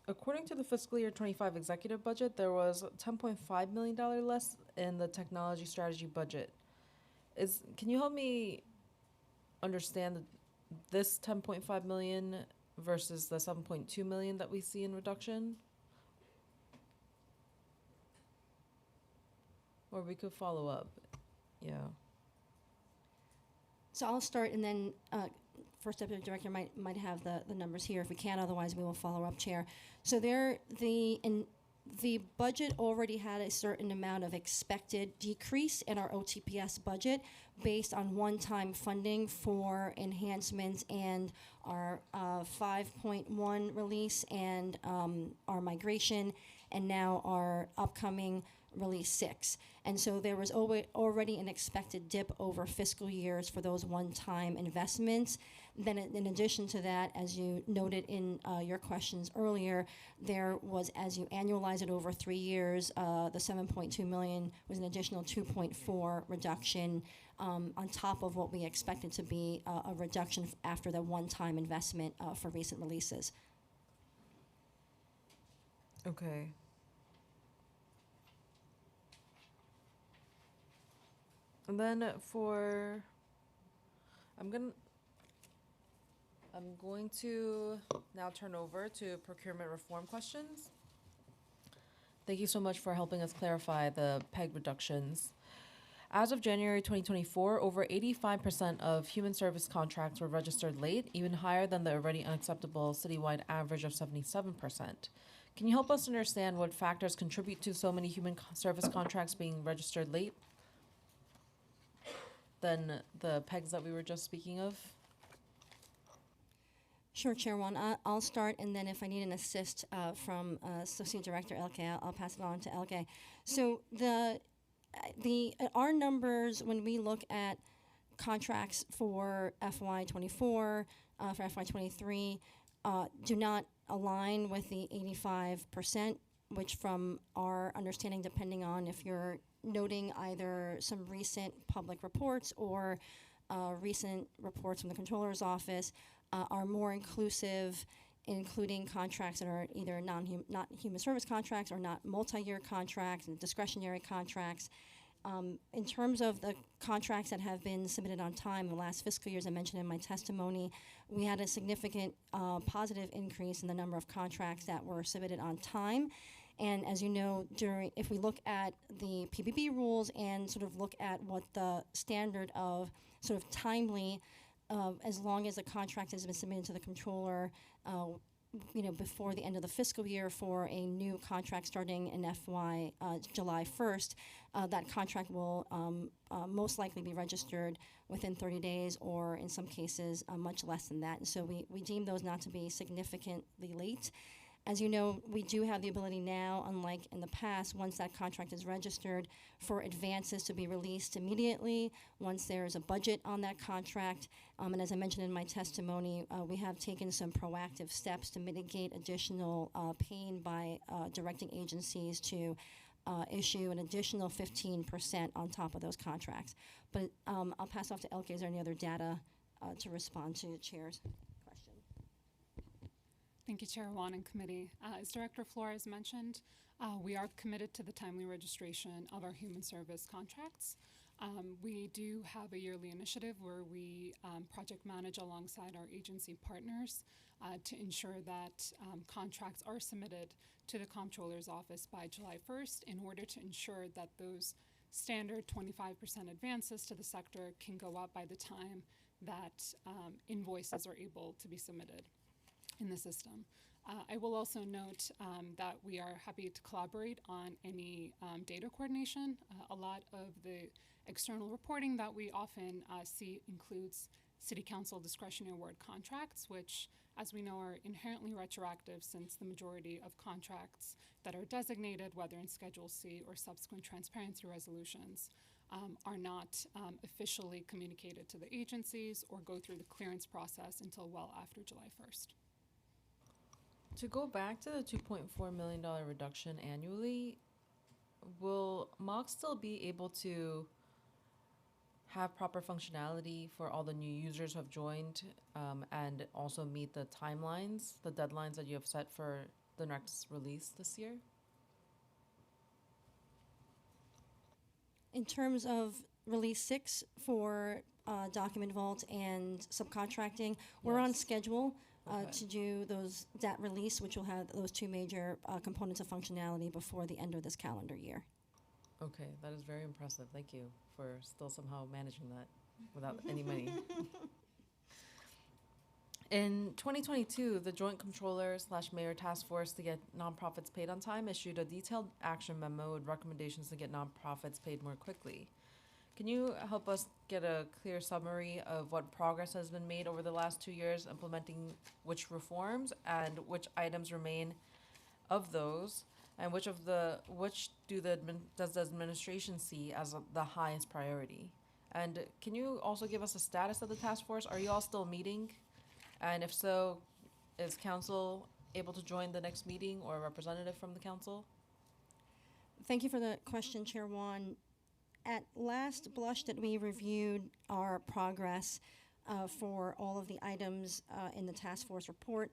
S2: According to the fiscal year 25 executive budget, there was $10.5 million less in the technology strategy budget. Can you help me understand this $10.5 million versus the $7.2 million that we see in reduction? Or we could follow up. Yeah.
S4: So I'll start, and then First Deputy Director might have the numbers here if we can. Otherwise, we will follow up, Chair. So the budget already had a certain amount of expected decrease in our OTPS budget based on one-time funding for enhancements and our 5.1 release and our migration, and now our upcoming release 6. And so there was already an expected dip over fiscal years for those one-time investments. Then in addition to that, as you noted in your questions earlier, there was, as you annualize it over 3 years, the $7.2 million was an additional 2.4 reduction on top of what we expected to be a reduction after the one-time investment for recent releases.
S2: Okay. And then I'm going to now turn over to procurement reform questions. Thank you so much for helping us clarify the PEG reductions. As of January 2024, over 85% of human service contracts were registered late, even higher than the already unacceptable citywide average of 77%. Can you help us understand what factors contribute to so many human service contracts being registered late than the PEGs that we were just speaking of?
S4: Sure, Chair Wan. I'll start, and then if I need an assist from Associate Director Elke, I'll pass it on to Elke. So our numbers, when we look at contracts for FY24, for FY23, do not align with the 85%, which from our understanding, depending on if you're noting either some recent public reports or recent reports from the Controller's Office, are more inclusive, including contracts that are either not human service contracts or not multi-year contracts and discretionary contracts. In terms of the contracts that have been submitted on time in the last fiscal year, as I mentioned in my testimony, we had a significant positive increase in the number of contracts that were submitted on time. And as you know, if we look at the PBB rules and sort of look at what the standard of sort of timely, as long as a contract has been submitted to the controller, before the end of the fiscal year for a new contract starting in FY July 1st, that contract will most likely be registered within 30 days, or in some cases much less than that. And so we deem those not to be significantly late. As you know, we do have the ability now, unlike in the past, once that contract is registered, for advances to be released immediately once there is a budget on that contract. And as I mentioned in my testimony, we have taken some proactive steps to mitigate additional pain by directing agencies to issue an additional 15% on top of those contracts. But I'll pass off to Elke. Is there any other data to respond to the Chair's question?
S6: Thank you, Chair Wan and Committee. As Director Flores mentioned, we are committed to the timely registration of our human service contracts. We do have a yearly initiative where we project manage alongside our agency partners to ensure that contracts are submitted to the Comptroller's Office by July 1st in order to ensure that those standard 25% advances to the sector can go up by the time that invoices are able to be submitted in the system. I will also note that we are happy to collaborate on any data coordination. A lot of the external reporting that we often see includes City Council discretionary award contracts, which, as we know, are inherently retroactive since the majority of contracts that are designated, whether in Schedule C or subsequent transparency resolutions, are not officially communicated to the agencies or go through the clearance process until well after July 1st.
S2: To go back to the $2.4 million reduction annually, will MOC still be able to have proper functionality for all the new users who have joined and also meet the timelines, the deadlines that you have set for the next release this year?
S4: In terms of release 6 for Document Vault and subcontracting, we're on
S2: Yes.
S4: schedule
S2: Okay.
S4: to do that release, which will have those two major components of functionality before the end of this calendar year.
S2: Okay, that is very impressive. Thank you for still somehow managing that without any money. In 2022, the Joint Controller/Mayor Task Force to get nonprofits paid on time issued a detailed action memo with recommendations to get nonprofits paid more quickly. Can you help us get a clear summary of what progress has been made over the last 2 years implementing which reforms and which items remain of those, and which does the administration see as the highest priority? And can you also give us a status of the task force? Are you all still meeting? And if so, is council able to join the next meeting or a representative from the council?
S4: Thank you for the question, Chair Wan. At last blush that we reviewed our progress for all of the items in the task force report,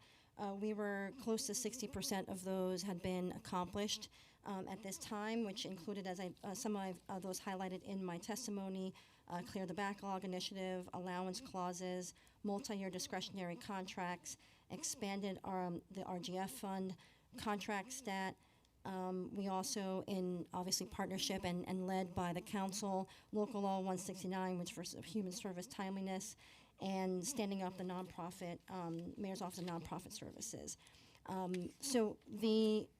S4: we were close to 60% of those had been accomplished at this time, which included, as some of those highlighted in my testimony, clear the backlog initiative, allowance clauses, multi-year discretionary contracts, expanded the RGF fund, contract stat. We also, in obviously partnership and led by the council, Local Law 169, which for human service timeliness, and standing up the nonprofit, Mayor's Office of Nonprofit Services. So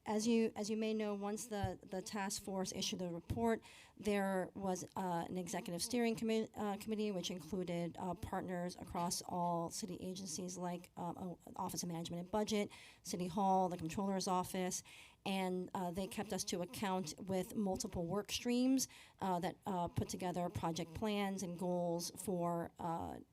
S4: as you may know, once the task force issued the report, there was an executive steering committee which included partners across all city agencies like Office of Management and Budget, City Hall, the Comptroller's Office, and they kept us to account with multiple work streams that put together project plans and goals for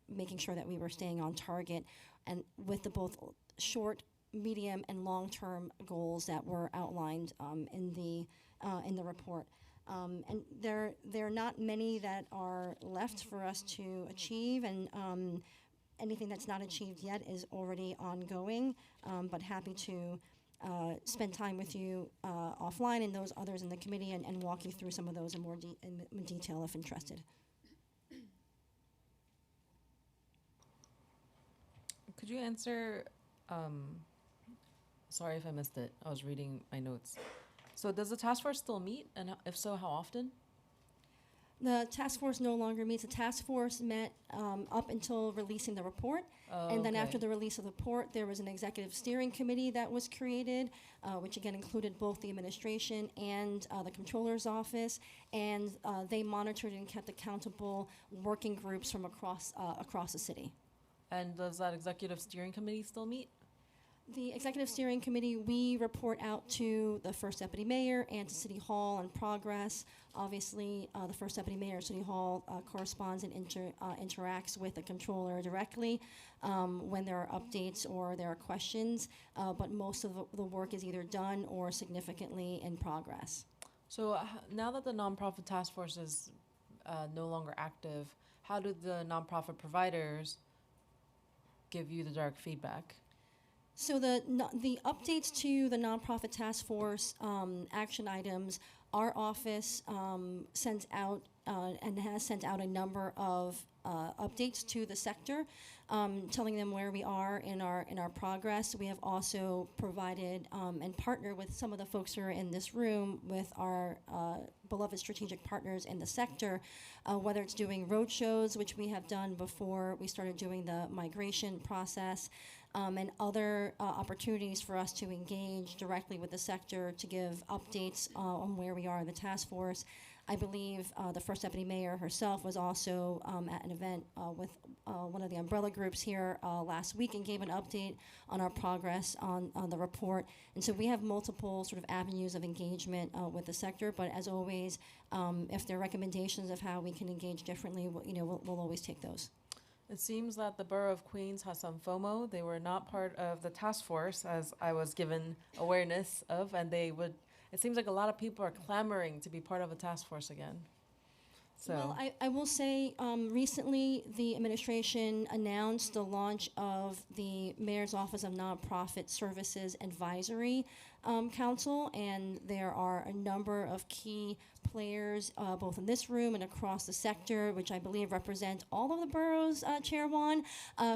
S4: making sure that we were staying on target, and with the both short, medium, and long-term goals that were outlined in the report. And there are not many that are left for us to achieve, and anything that's not achieved yet is already ongoing, but happy to spend time with you offline and those others in the committee and walk you through some of those in more in detail if interested.
S2: Could you answer, sorry if I missed it, I was reading my notes. So does the task force still meet, and if so, how often?
S4: The task force no longer meets. The task force met up until releasing the report. And then after the release of the report, there was an executive steering committee that was created, which again included both the administration and the Comptroller's Office. And they monitored and kept accountable working groups from across the city.
S2: And does that executive steering committee still meet?
S4: The executive steering committee, we report out to the first deputy mayor and to City Hall on progress. Obviously, the first deputy mayor of City Hall corresponds and interacts with the controller directly when there are updates or there are questions, but most of the work is either done or significantly in progress.
S2: So now that the nonprofit task force is no longer active, how do the nonprofit providers give you the direct feedback?
S4: So the updates to the nonprofit task force action items our office sends out and has sent out a number of updates to the sector, telling them where we are in our progress. We have also provided and partnered with some of the folks who are in this room with our beloved strategic partners in the sector, whether it's doing roadshows, which we have done before we started doing the migration process, and other opportunities for us to engage directly with the sector to give updates on where we are in the task force. I believe the First Deputy Mayor herself was also at an event with one of the umbrella groups here last week and gave an update on our progress on the report. And so we have multiple sort of avenues of engagement with the sector, but as always, if there are recommendations of how we can engage differently, we'll always take those.
S2: It seems that the Borough of Queens has some FOMO. They were not part of the task force, as I was given awareness of, and they would. It seems like a lot of people are clamoring to be part of a task force again. So.
S4: Well, I will say recently the administration announced the launch of the Mayor's Office of Nonprofit Services Advisory Council, and there are a number of key players both in this room and across the sector, which I believe represent all of the boroughs, Chair Juan,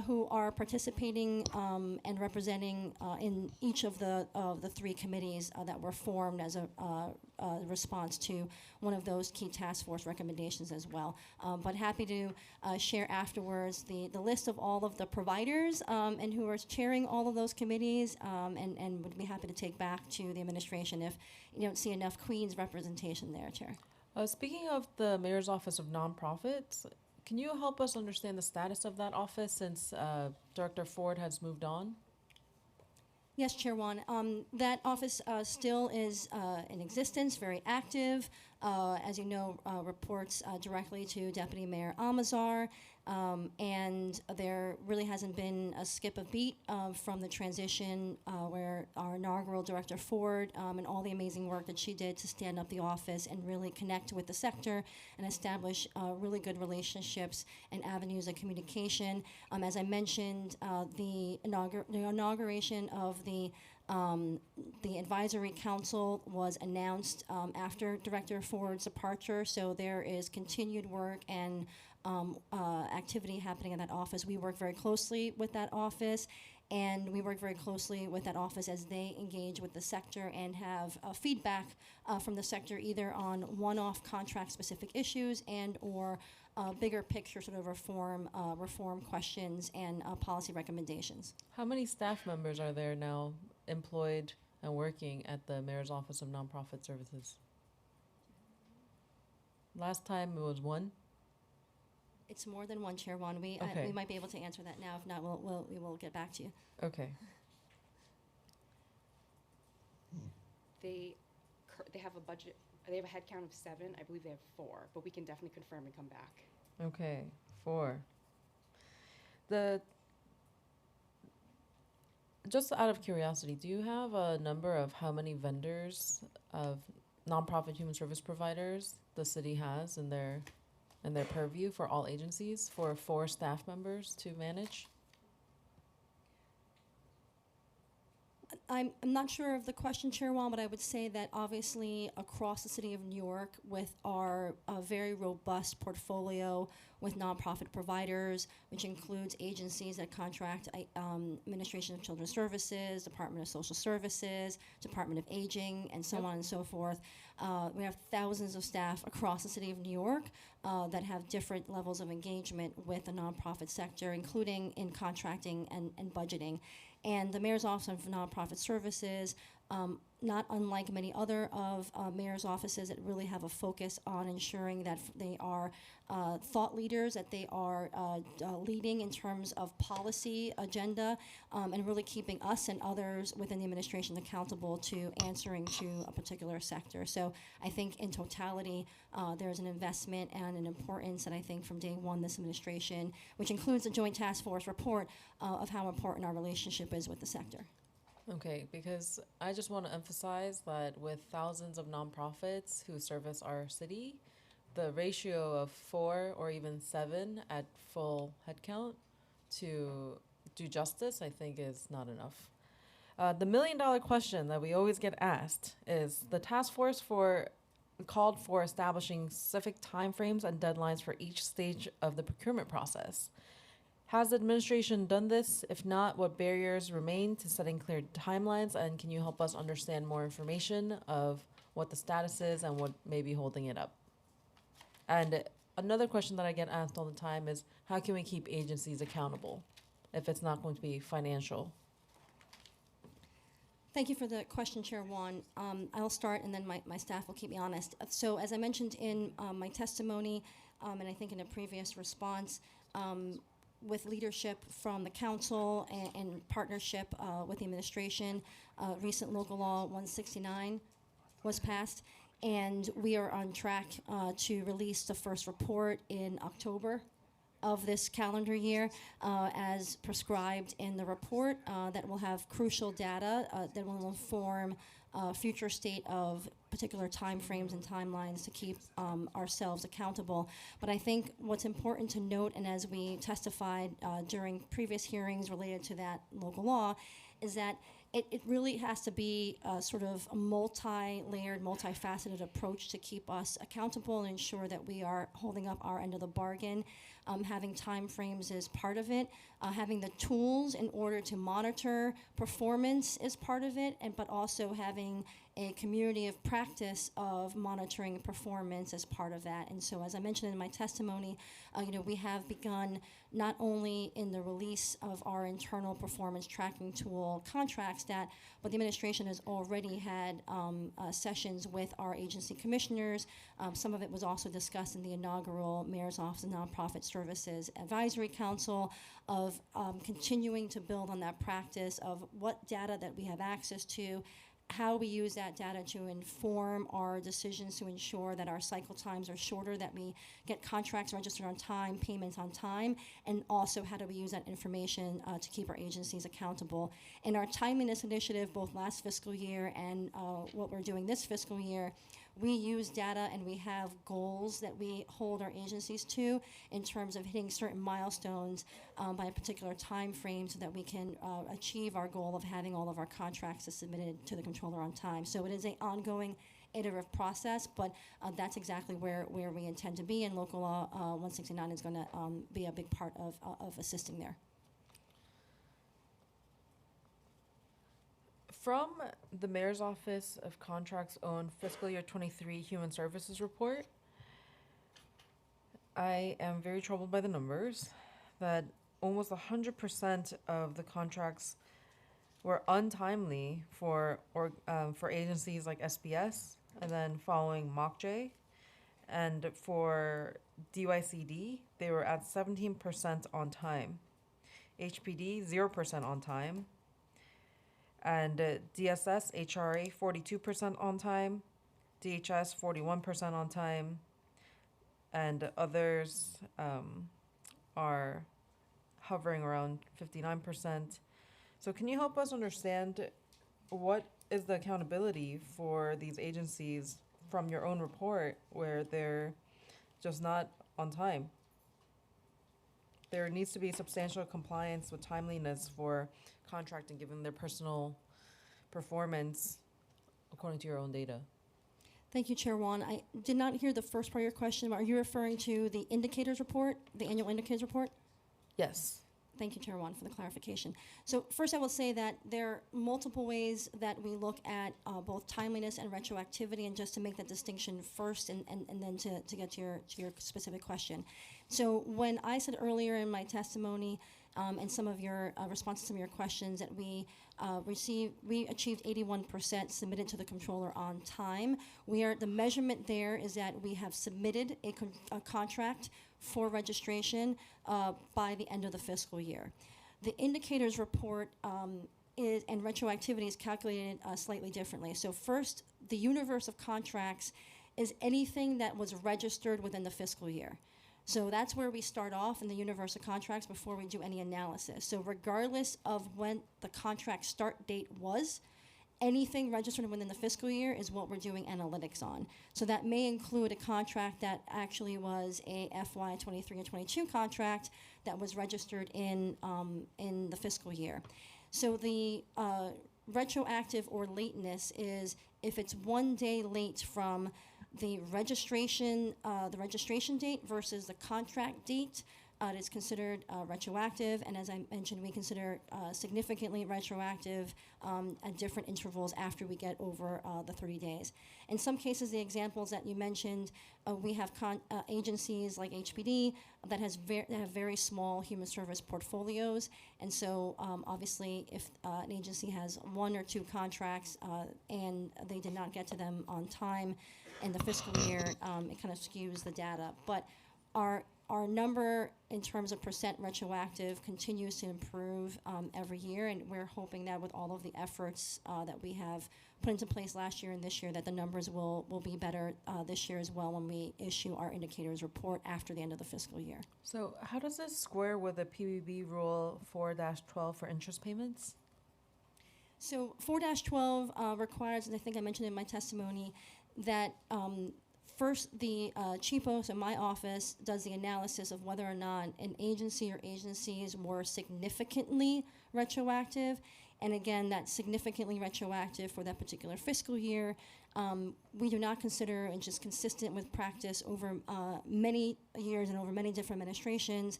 S4: who are participating and representing in each of the three committees that were formed as a response to one of those key task force recommendations as well. But happy to share afterwards the list of all of the providers and who are chairing all of those committees, and would be happy to take back to the administration if you don't see enough Queens representation there, Chair.
S2: Speaking of the Mayor's Office of Nonprofits, can you help us understand the status of that office since Director Ford has moved on?
S4: Yes, Chair Juan. That office still is in existence, very active. As you know, reports directly to Deputy Mayor Almazar, and there really hasn't been a skip of beat from the transition where our inaugural Director Ford and all the amazing work that she did to stand up the office and really connect with the sector and establish really good relationships and avenues of communication. As I mentioned, the inauguration of the advisory council was announced after Director Ford's departure, so there is continued work and activity happening in that office. We work very closely with that office, and we work very closely with that office as they engage with the sector and have feedback from the sector either on one-off contract-specific issues and or bigger picture sort of reform questions and policy recommendations.
S2: How many staff members are there now employed and working at the Mayor's Office of Nonprofit Services? Last time it was one.
S4: It's more than one, Chair Juan. We might be able to answer that now. If not, we will get back to you.
S2: Okay.
S5: They have a budget. They have a head count of 7. I believe they have 4, but we can definitely confirm and come back.
S2: Okay, 4. Just out of curiosity, do you have a number of how many vendors of nonprofit human service providers the city has in their purview for all agencies for 4 staff members to manage?
S4: I'm not sure of the question, Chair Juan, but I would say that obviously across the city of New York, with our very robust portfolio with nonprofit providers, which includes agencies that contract Administration of Children's Services, Department of Social Services, Department of Aging, and so on and so forth. We have thousands of staff across the city of New York that have different levels of engagement with the nonprofit sector, including in contracting and budgeting. And the Mayor's Office of Nonprofit Services, not unlike many other of mayor's offices that really have a focus on ensuring that they are thought leaders, that they are leading in terms of policy agenda, and really keeping us and others within the administration accountable to answering to a particular sector. So I think in totality, there's an investment and an importance that I think from day one this administration, which includes the Joint Task Force report of how important our relationship is with the sector.
S2: Okay, because I just want to emphasize that with thousands of nonprofits who service our city, the ratio of 4 or even 7 at full headcount to do justice, I think, is not enough. The $1 million question that we always get asked is the task force for called for establishing specific timeframes and deadlines for each stage of the procurement process. Has the administration done this? If not, what barriers remain to setting clear timelines? And can you help us understand more information of what the status is and what may be holding it up? And another question that I get asked all the time is, how can we keep agencies accountable if it's not going to be financial?
S4: Thank you for the question, Chair Wan. I'll start, and then my staff will keep me honest. So as I mentioned in my testimony, and I think in a previous response, with leadership from the council and partnership with the administration, recent local law 169 was passed, and we are on track to release the first report in October of this calendar year, as prescribed in the report, that will have crucial data that will inform future state of particular timeframes and timelines to keep ourselves accountable. But I think what's important to note, and as we testified during previous hearings related to that local law, is that it really has to be sort of a multi-layered, multifaceted approach to keep us accountable and ensure that we are holding up our end of the bargain. Having timeframes is part of it. Having the tools in order to monitor performance is part of it, but also having a community of practice of monitoring performance as part of that. And so, as I mentioned in my testimony, we have begun not only in the release of our internal performance tracking tool contracts but the administration has already had sessions with our agency commissioners. Some of it was also discussed in the inaugural Mayor's Office of Nonprofit Services Advisory Council of continuing to build on that practice of what data that we have access to, how we use that data to inform our decisions to ensure that our cycle times are shorter, that we get contracts registered on time, payments on time, and also how do we use that information to keep our agencies accountable. In our timeliness initiative, both last fiscal year and what we're doing this fiscal year, we use data and we have goals that we hold our agencies to in terms of hitting certain milestones by a particular time frame so that we can achieve our goal of having all of our contracts submitted to the controller on time. So it is an ongoing iterative process, but that's exactly where we intend to be, and local law 169 is going to be a big part of assisting there.
S2: From the Mayor's Office of Contracts' own fiscal year 23 Human Services report, I am very troubled by the numbers that almost 100% of the contracts were untimely for agencies like SBS, and then following MOCJ, and for DYCD, they were at 17% on time. HPD, 0% on time. And DSS, HRA, 42% on time. DHS, 41% on time. And others are hovering around 59%. So can you help us understand what is the accountability for these agencies from your own report where they're just not on time? There needs to be substantial compliance with timeliness for contracting given their personal performance according to your own data.
S4: Thank you, Chair Wan. I did not hear the first part of your question. Are you referring to the indicators report, the annual indicators report?
S2: Yes.
S4: Thank you, Chair Wan, for the clarification. So first I will say that there are multiple ways that we look at both timeliness and retroactivity, and just to make that distinction first and then to get to your specific question. So when I said earlier in my testimony and some of your responses to some of your questions that we achieved 81% submitted to the controller on time. The measurement there is that we have submitted a contract for registration by the end of the fiscal year. The indicators report and retroactivity is calculated slightly differently. So first, the universe of contracts is anything that was registered within the fiscal year. So that's where we start off in the universe of contracts before we do any analysis. So regardless of when the contract start date was, anything registered within the fiscal year is what we're doing analytics on. So that may include a contract that actually was a FY 23 or 22 contract that was registered in the fiscal year. So the retroactive or lateness is if it's 1 day late from the registration date versus the contract date. It is considered retroactive, and as I mentioned, we consider significantly retroactive at different intervals after we get over the 30 days. In some cases, the examples that you mentioned, we have agencies like HPD that have very small human service portfolios, and so obviously, if an agency has one or two contracts and they did not get to them on time in the fiscal year, it kind of skews the data. But our number in terms of percent retroactive continues to improve every year, and we're hoping that with all of the efforts that we have put into place last year and this year, that the numbers will be better this year as well when we issue our indicators report after the end of the fiscal year.
S2: So how does this square with the PBB Rule 4-12 for interest payments?
S4: So 4-12 requires, and I think I mentioned in my testimony, that first, the CHIPO, so my office, does the analysis of whether or not an agency or agencies were significantly retroactive. And again, that's significantly retroactive for that particular fiscal year. We do not consider, and just consistent with practice over many years and over many different administrations,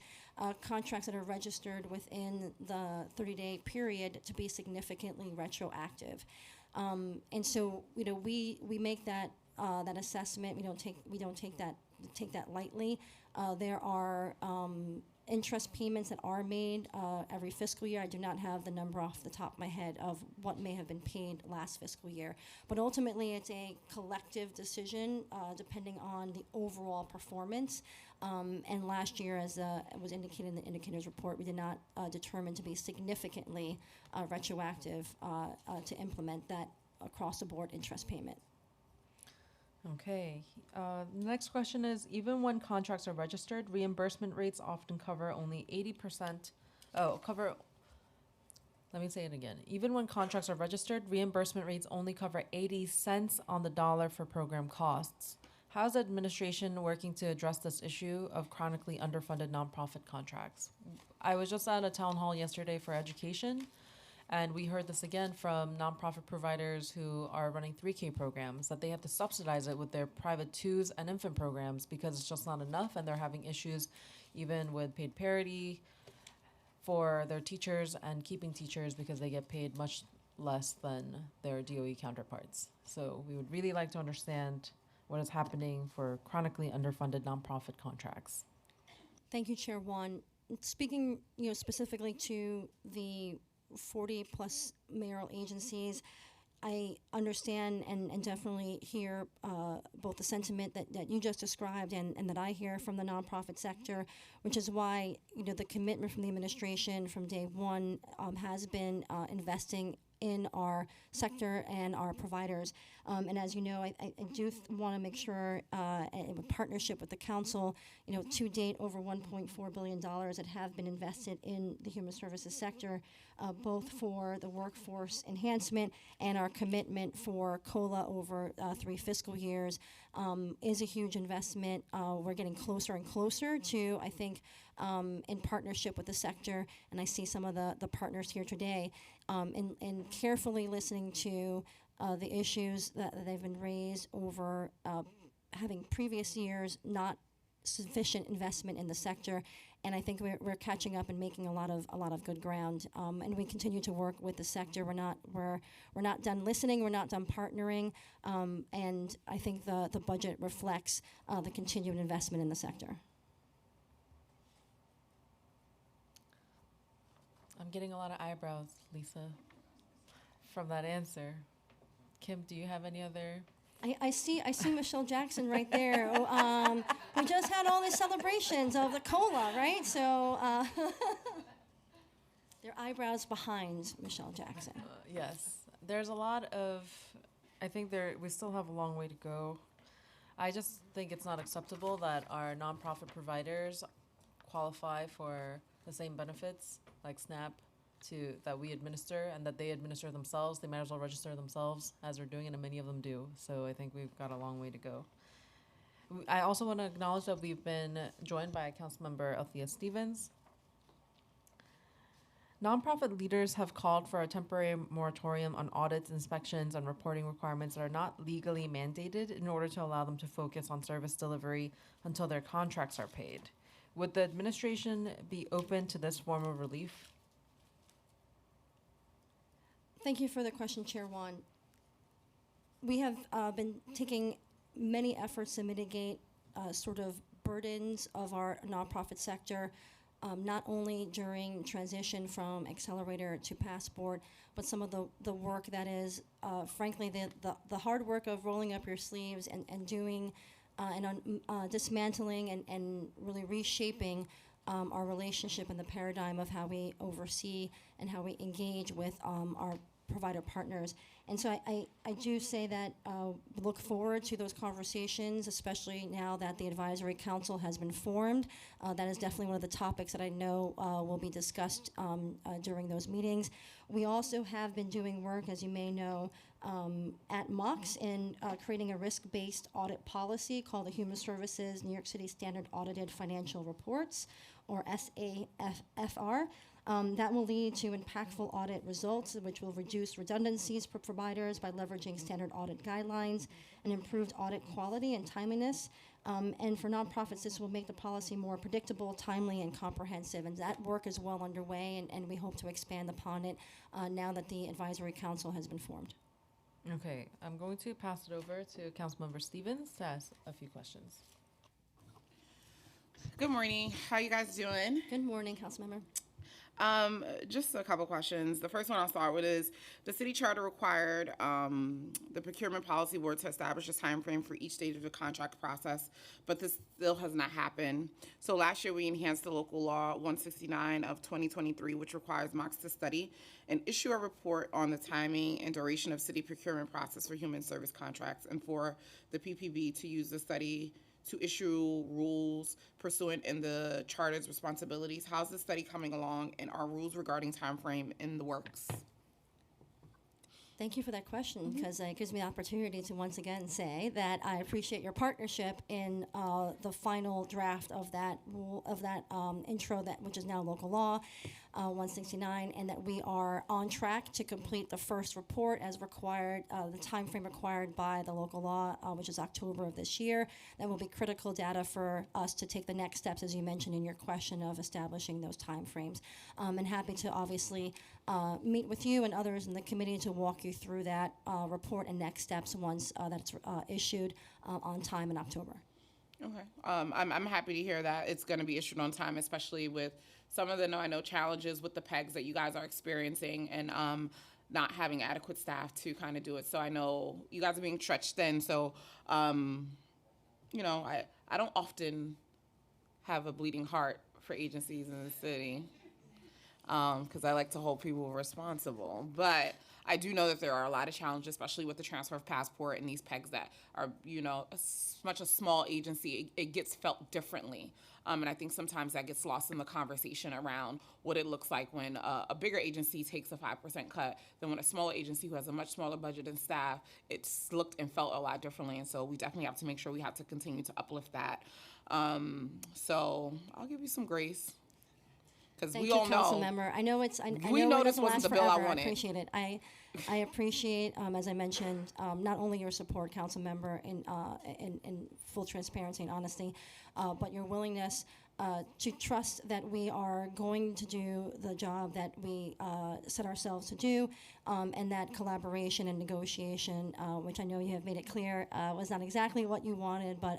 S4: contracts that are registered within the 30-day period to be significantly retroactive. And so, we make that assessment. We don't take that lightly. There are interest payments that are made every fiscal year. I do not have the number off the top of my head of what may have been paid last fiscal year, but ultimately it's a collective decision depending on the overall performance. And last year, as was indicated in the indicators report, we did not determine to be significantly retroactive to implement that across-the-board interest payment.
S2: Okay. The next question is, even when contracts are registered, reimbursement rates often cover only 80%. Let me say it again. Even when contracts are registered, reimbursement rates only cover 80 cents on the dollar for program costs. How is the administration working to address this issue of chronically underfunded nonprofit contracts? I was just at a town hall yesterday for education, and we heard this again from nonprofit providers who are running 3K programs, that they have to subsidize it with their private twos and infant programs because it's just not enough, and they're having issues even with paid parity for their teachers and keeping teachers because they get paid much less than their DOE counterparts. So we would really like to understand what is happening for chronically underfunded nonprofit contracts.
S4: Thank you, Chair Wan. Speaking, specifically to the 40-plus mayoral agencies, I understand and definitely hear both the sentiment that you just described and that I hear from the nonprofit sector, which is why the commitment from the administration from day one has been investing in our sector and our providers. And as you know, I do want to make sure, in partnership with the council, to date, over $1.4 billion that have been invested in the human services sector, both for the workforce enhancement and our commitment for COLA over 3 fiscal years, is a huge investment. We're getting closer and closer to, I think, in partnership with the sector, and I see some of the partners here today, in carefully listening to the issues that they've been raised over having previous years not sufficient investment in the sector, and I think we're catching up and making a lot of good ground. And we continue to work with the sector. We're not done listening. We're not done partnering. And I think the budget reflects the continued investment in the sector.
S2: I'm getting a lot of eyebrows, Lisa, from that answer. Kim, do you have any other?
S4: I see Michelle Jackson right there. We just had all these celebrations of the COLA, right? So their eyebrows behind Michelle Jackson.
S2: Yes, there's a lot of, I think we still have a long way to go. I just think it's not acceptable that our nonprofit providers qualify for the same benefits like SNAP that we administer and that they administer themselves. They might as well register themselves as they're doing it, and many of them do. So I think we've got a long way to go. I also want to acknowledge that we've been joined by Councilmember Althea Stevens. Nonprofit leaders have called for a temporary moratorium on audits, inspections, and reporting requirements that are not legally mandated in order to allow them to focus on service delivery until their contracts are paid. Would the administration be open to this form of relief?
S4: Thank you for the question, Chair Wan. We have been taking many efforts to mitigate sort of burdens of our nonprofit sector, not only during transition from Accelerator to Passport, but some of the work that is, frankly, the hard work of rolling up your sleeves and doing dismantling and really reshaping our relationship and the paradigm of how we oversee and how we engage with our provider partners. And so I do say that look forward to those conversations, especially now that the advisory council has been formed. That is definitely one of the topics that I know will be discussed during those meetings. We also have been doing work, as you may know, at MOX in creating a risk-based audit policy called the Human Services New York City Standard Audited Financial Reports, or SAFR. That will lead to impactful audit results, which will reduce redundancies for providers by leveraging standard audit guidelines and improved audit quality and timeliness. And for nonprofits, this will make the policy more predictable, timely, and comprehensive. And that work is well underway, and we hope to expand upon it now that the advisory council has been formed.
S2: Okay, I'm going to pass it over to Councilmember Stevens to ask a few questions.
S7: Good morning. How you guys doing?
S4: Good morning, Councilmember.
S7: Just a couple questions. The first one I'll start with is the city charter required the procurement policy board to establish a time frame for each stage of the contract process, but this still has not happened. So last year we enhanced the local law 169 of 2023, which requires MOX to study and issue a report on the timing and duration of city procurement process for human service contracts, and for the PPB to use the study to issue rules pursuant in the charter's responsibilities. How's the study coming along, and are rules regarding time frame in the works?
S4: Thank you for that question, because it gives me the opportunity to once again say that I appreciate your partnership in the final draft of that rule, of that intro, that which is now local law 169, and that we are on track to complete the first report as required, the time frame required by the local law, which is October of this year. That will be critical data for us to take the next steps, as you mentioned in your question, of establishing those time frames. And happy to obviously meet with you and others in the committee to walk you through that report and next steps once that's issued on time in October.
S7: Okay. I'm happy to hear that it's going to be issued on time, especially with some of the I know challenges with the PEGs that you guys are experiencing, and not having adequate staff to kind of do it. So I know you guys are being stretched thin. So, you know, I don't often have a bleeding heart for agencies in the city, because I like to hold people responsible. But I do know that there are a lot of challenges, especially with the transfer of Passport and these PEGs that are, you know, much a small agency, it gets felt differently. And I think sometimes that gets lost in the conversation around what it looks like when a bigger agency takes a 5% cut than when a smaller agency who has a much smaller budget and staff, it's looked and felt a lot differently. And so we definitely have to make sure we have to continue to uplift that. So I'll give you some grace. Because we all know.
S4: Council member. I know it's. I
S7: we
S4: know
S7: know
S4: it
S7: this
S4: doesn't
S7: wasn't
S4: last
S7: the bill I
S4: forever.
S7: wanted.
S4: I appreciate it. I appreciate, as I mentioned, not only your support, council member, in full transparency and honesty, but your willingness to trust that we are going to do the job that we set ourselves to do, and that collaboration and negotiation, which I know you have made it clear was not exactly what you wanted, but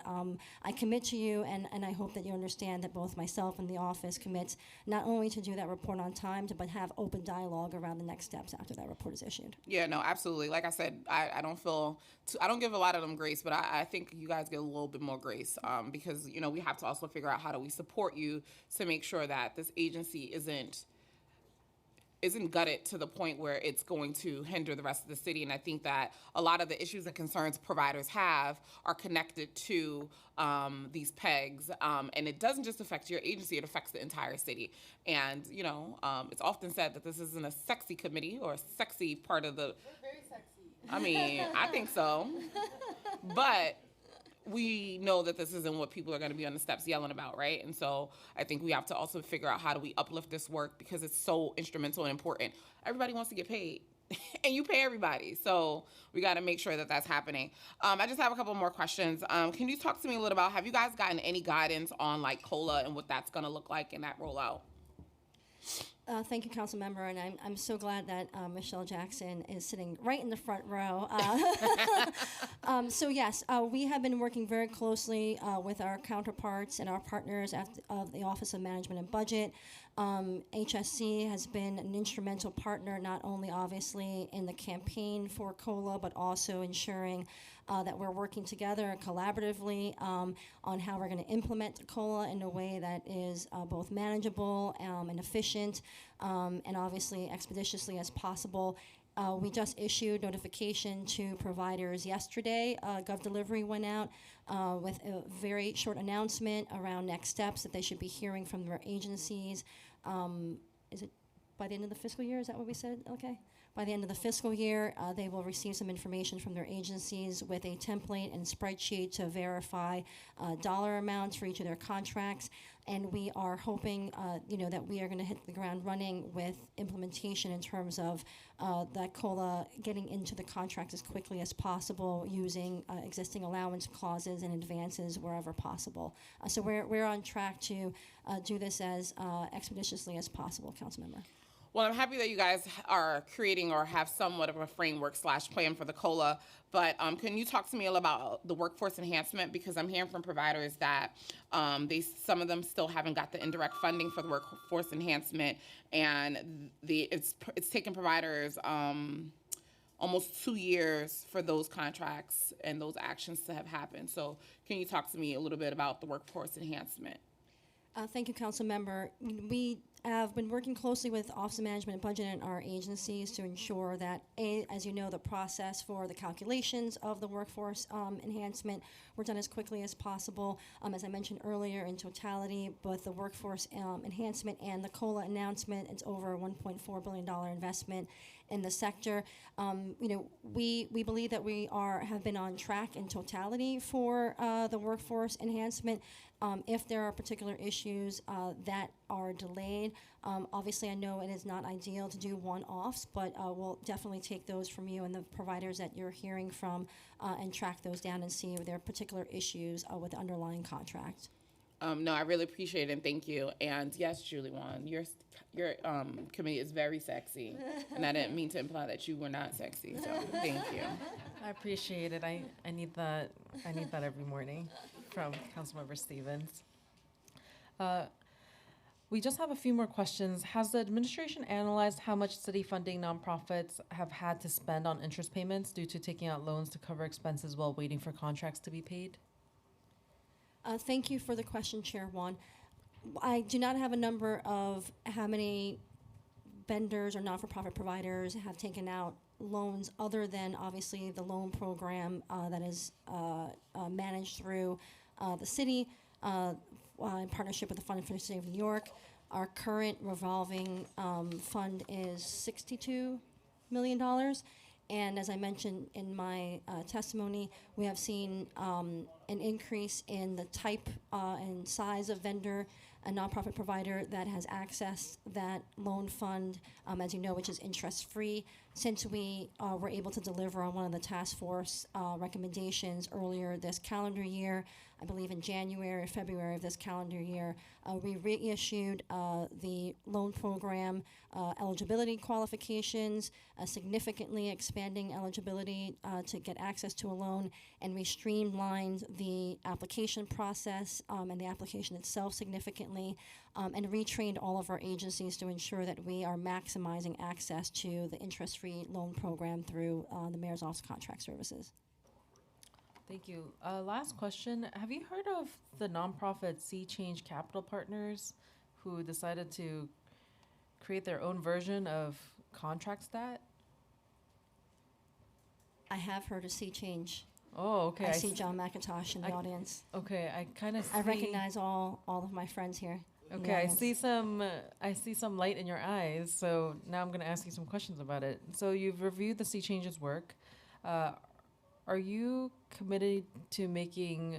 S4: I commit to you, and I hope that you understand that both myself and the office commits not only to do that report on time, but have open dialogue around the next steps after that report is issued.
S7: Yeah, no, absolutely. Like I said, I don't feel, I don't give a lot of them grace, but I think you guys get a little bit more grace, because, you know, we have to also figure out how do we support you to make sure that this agency isn't gutted to the point where it's going to hinder the rest of the city. And I think that a lot of the issues and concerns providers have are connected to these PEGs. And it doesn't just affect your agency, it affects the entire city. And, you know, it's often said that this isn't a sexy committee or a sexy part of the... We're very sexy. I mean, I think so. But we know that this isn't what people are going to be on the steps yelling about, right? And so I think we have to also figure out how do we uplift this work because it's so instrumental and important. Everybody wants to get paid. And you pay everybody, so we got to make sure that that's happening. I just have a couple more questions. Can you talk to me a little about, have you guys gotten any guidance on like COLA and what that's going to look like in that rollout?
S4: Thank you, Council Member, and I'm so glad that Michelle Jackson is sitting right in the front row. So yes, we have been working very closely with our counterparts and our partners of the Office of Management and Budget. HSC has been an instrumental partner, not only obviously in the campaign for COLA, but also ensuring that we're working together collaboratively on how we're going to implement COLA in a way that is both manageable and efficient and obviously expeditiously as possible. We just issued notification to providers yesterday. GovDelivery went out with a very short announcement around next steps that they should be hearing from their agencies. Is it by the end of the fiscal year? Is that what we said? Okay. By the end of the fiscal year, they will receive some information from their agencies with a template and spreadsheet to verify dollar amounts for each of their contracts. And we are hoping, that we are going to hit the ground running with implementation in terms of that COLA getting into the contract as quickly as possible using existing allowance clauses and advances wherever possible. So we're on track to do this as expeditiously as possible, Councilmember.
S7: Well, I'm happy that you guys are creating or have somewhat of a framework / plan for the COLA, but can you talk to me a little about the workforce enhancement? Because I'm hearing from providers that some of them still haven't got the indirect funding for the workforce enhancement, and it's taken providers almost 2 years for those contracts and those actions to have happened. So can you talk to me a little bit about the workforce enhancement?
S4: Thank you, Council Member. We have been working closely with Office of Management and Budget and our agencies to ensure that, as you know, the process for the calculations of the workforce enhancement were done as quickly as possible. As I mentioned earlier, in totality, both the workforce enhancement and the COLA announcement, it's over a $1.4 billion investment in the sector. We believe that we have been on track in totality for the workforce enhancement. If there are particular issues that are delayed, obviously I know it is not ideal to do one-offs, but we'll definitely take those from you and the providers that you're hearing from and track those down and see if there are particular issues with the underlying contract.
S7: No, I really appreciate it, and thank you. And yes, Julie Wan, your committee is very sexy, and I didn't mean to imply that you were not sexy. So thank you.
S2: I appreciate it. I need that. I need that every morning from Councilmember Stevens. We just have a few more questions. Has the administration analyzed how much city funding nonprofits have had to spend on interest payments due to taking out loans to cover expenses while waiting for contracts to be paid?
S4: Thank you for the question, Chair Wan. I do not have a number of how many vendors or not-for-profit providers have taken out loans other than obviously the loan program that is managed through the city in partnership with the Fund for the City of New York. Our current revolving fund is $62 million. And as I mentioned in my testimony, we have seen an increase in the type and size of vendor, a nonprofit provider that has accessed that loan fund, as you know, which is interest-free. Since we were able to deliver on one of the task force recommendations earlier this calendar year, I believe in January or February of this calendar year, we reissued the loan program eligibility qualifications, significantly expanding eligibility to get access to a loan, and we streamlined the application process and the application itself significantly, and retrained all of our agencies to ensure that we are maximizing access to the interest-free loan program through the Mayor's Office of Contract Services.
S2: Thank you. Last question. Have you heard of the nonprofit Sea Change Capital Partners who decided to create their own version of ContractStat?
S4: I have heard of Sea Change.
S2: Oh, okay.
S4: I see John McIntosh in the audience.
S2: Okay, I kind of
S4: I recognize all of my friends here. in the
S2: Okay, I
S4: audience.
S2: see some light in your eyes. So now I'm going to ask you some questions about it. So you've reviewed the Sea Change's work. are you committed to making,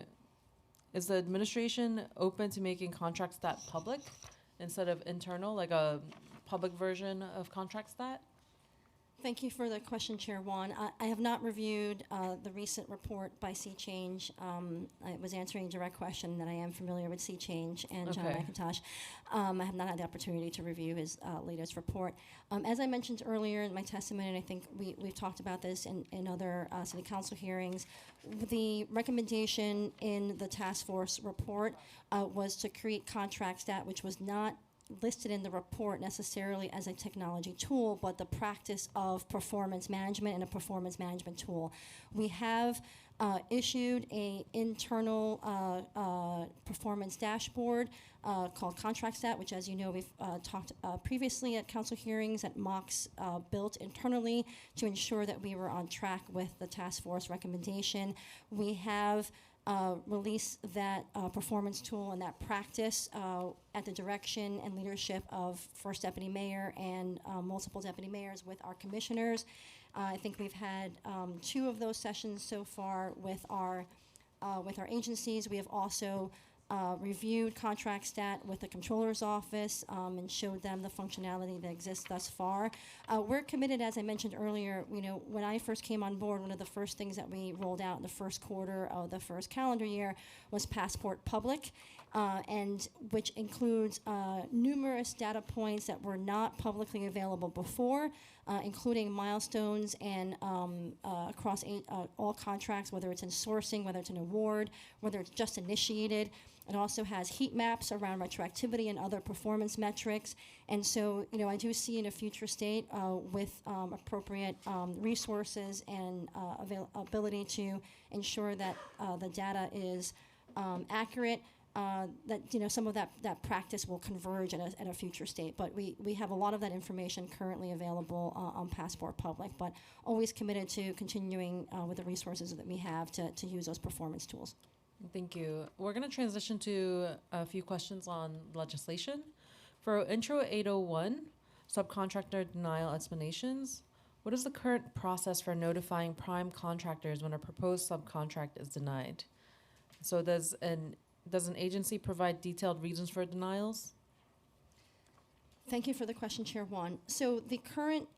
S2: is the administration open to making contract stat public instead of internal, like a public version of contract stat?
S4: Thank you for the question, Chair Wan. I have not reviewed the recent report by Sea Change. I was answering a direct question that I am familiar with Sea Change and John
S2: Okay.
S4: McIntosh. I have not had the opportunity to review his latest report. As I mentioned earlier in my testimony, and I think we've talked about this in other City Council hearings, the recommendation in the task force report was to create contract stat, which was not listed in the report necessarily as a technology tool, but the practice of performance management and a performance management tool. We have issued a internal performance dashboard called Contract Stat, which, as you know, we've talked previously at council hearings that MOX built internally to ensure that we were on track with the task force recommendation. We have release that performance tool and that practice at the direction and leadership of First Deputy Mayor and multiple Deputy Mayors with our commissioners. I think we've had 2 of those sessions so far with our agencies. We have also reviewed contract stat with the Comptroller's Office and showed them the functionality that exists thus far. We're committed, as I mentioned earlier, when I first came on board, one of the first things that we rolled out in the first quarter of the first calendar year was Passport Public, and which includes numerous data points that were not publicly available before, including milestones and across all contracts, whether it's in sourcing, whether it's an award, whether it's just initiated. It also has heat maps around retroactivity and other performance metrics. And so, I do see in a future state with appropriate resources and ability to ensure that the data is accurate, that some of that practice will converge at a future state. But we have a lot of that information currently available on Passport Public, but always committed to continuing with the resources that we have to use those performance tools.
S2: Thank you. We're going to transition to a few questions on legislation. For Intro 801, subcontractor denial explanations, what is the current process for notifying prime contractors when a proposed subcontract is denied? So does an agency provide detailed reasons for denials?
S4: Thank you for the question, Chair Wan. So the current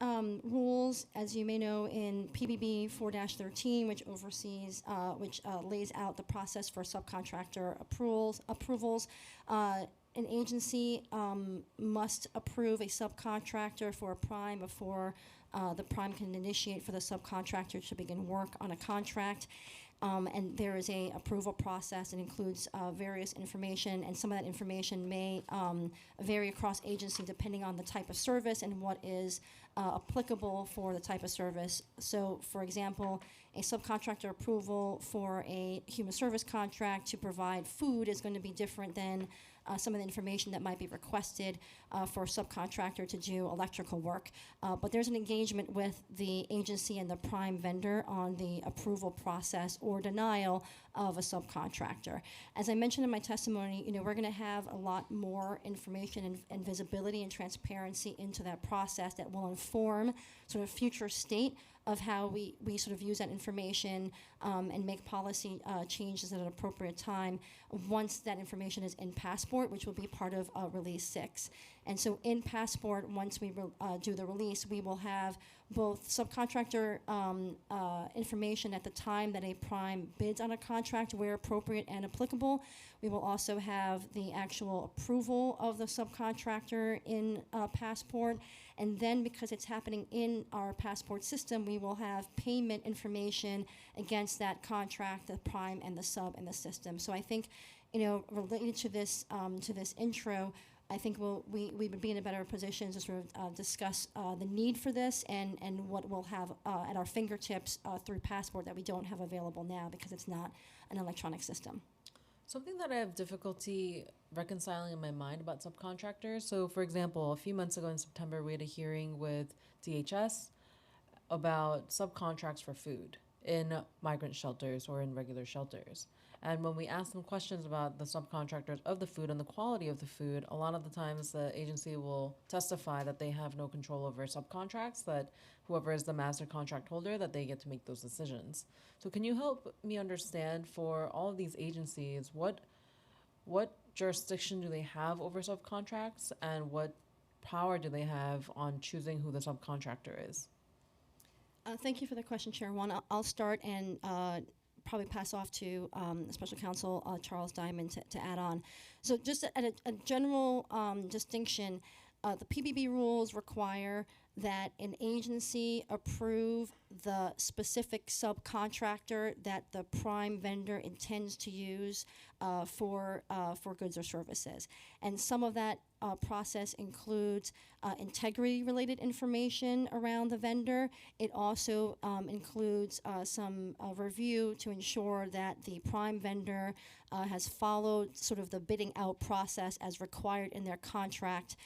S4: rules, as you may know, in PBB 4-13, which oversees, lays out the process for subcontractor approvals, an agency must approve a subcontractor for a prime before the prime can initiate for the subcontractor to begin work on a contract. And there is a approval process. It includes various information, and some of that information may vary across agency depending on the type of service and what is applicable for the type of service. So, for example, a subcontractor approval for a human service contract to provide food is going to be different than some of the information that might be requested for a subcontractor to do electrical work. But there's an engagement with the agency and the prime vendor on the approval process or denial of a subcontractor. As I mentioned in my testimony, we're going to have a lot more information and visibility and transparency into that process that will inform sort of future state of how we sort of use that information and make policy changes at an appropriate time once that information is in Passport, which will be part of Release 6. And so in Passport, once we do the release, we will have both subcontractor information at the time that a prime bids on a contract where appropriate and applicable. We will also have the actual approval of the subcontractor in Passport. And then, because it's happening in our Passport system, we will have payment information against that contract, the prime and the sub in the system. So I think, related to this intro, I think we would be in a better position to sort of discuss the need for this and what we'll have at our fingertips through Passport that we don't have available now because it's not an electronic system.
S2: Something that I have difficulty reconciling in my mind about subcontractors. So, for example, a few months ago in September, we had a hearing with DHS about subcontracts for food in migrant shelters or in regular shelters. And when we ask them questions about the subcontractors of the food and the quality of the food, a lot of the times the agency will testify that they have no control over subcontracts, that whoever is the master contract holder, that they get to make those decisions. So can you help me understand, for all of these agencies, what jurisdiction do they have over subcontracts, and what power do they have on choosing who the subcontractor is?
S4: Thank you for the question, Chair One. I'll start and probably pass off to Special Counsel Charles Diamond to add on. So just at a general distinction, the PBB rules require that an agency approve the specific subcontractor that the prime vendor intends to use for goods or services. And some of that process includes integrity-related information around the vendor. It also includes some review to ensure that the prime vendor has followed sort of the bidding out process as required in their contract,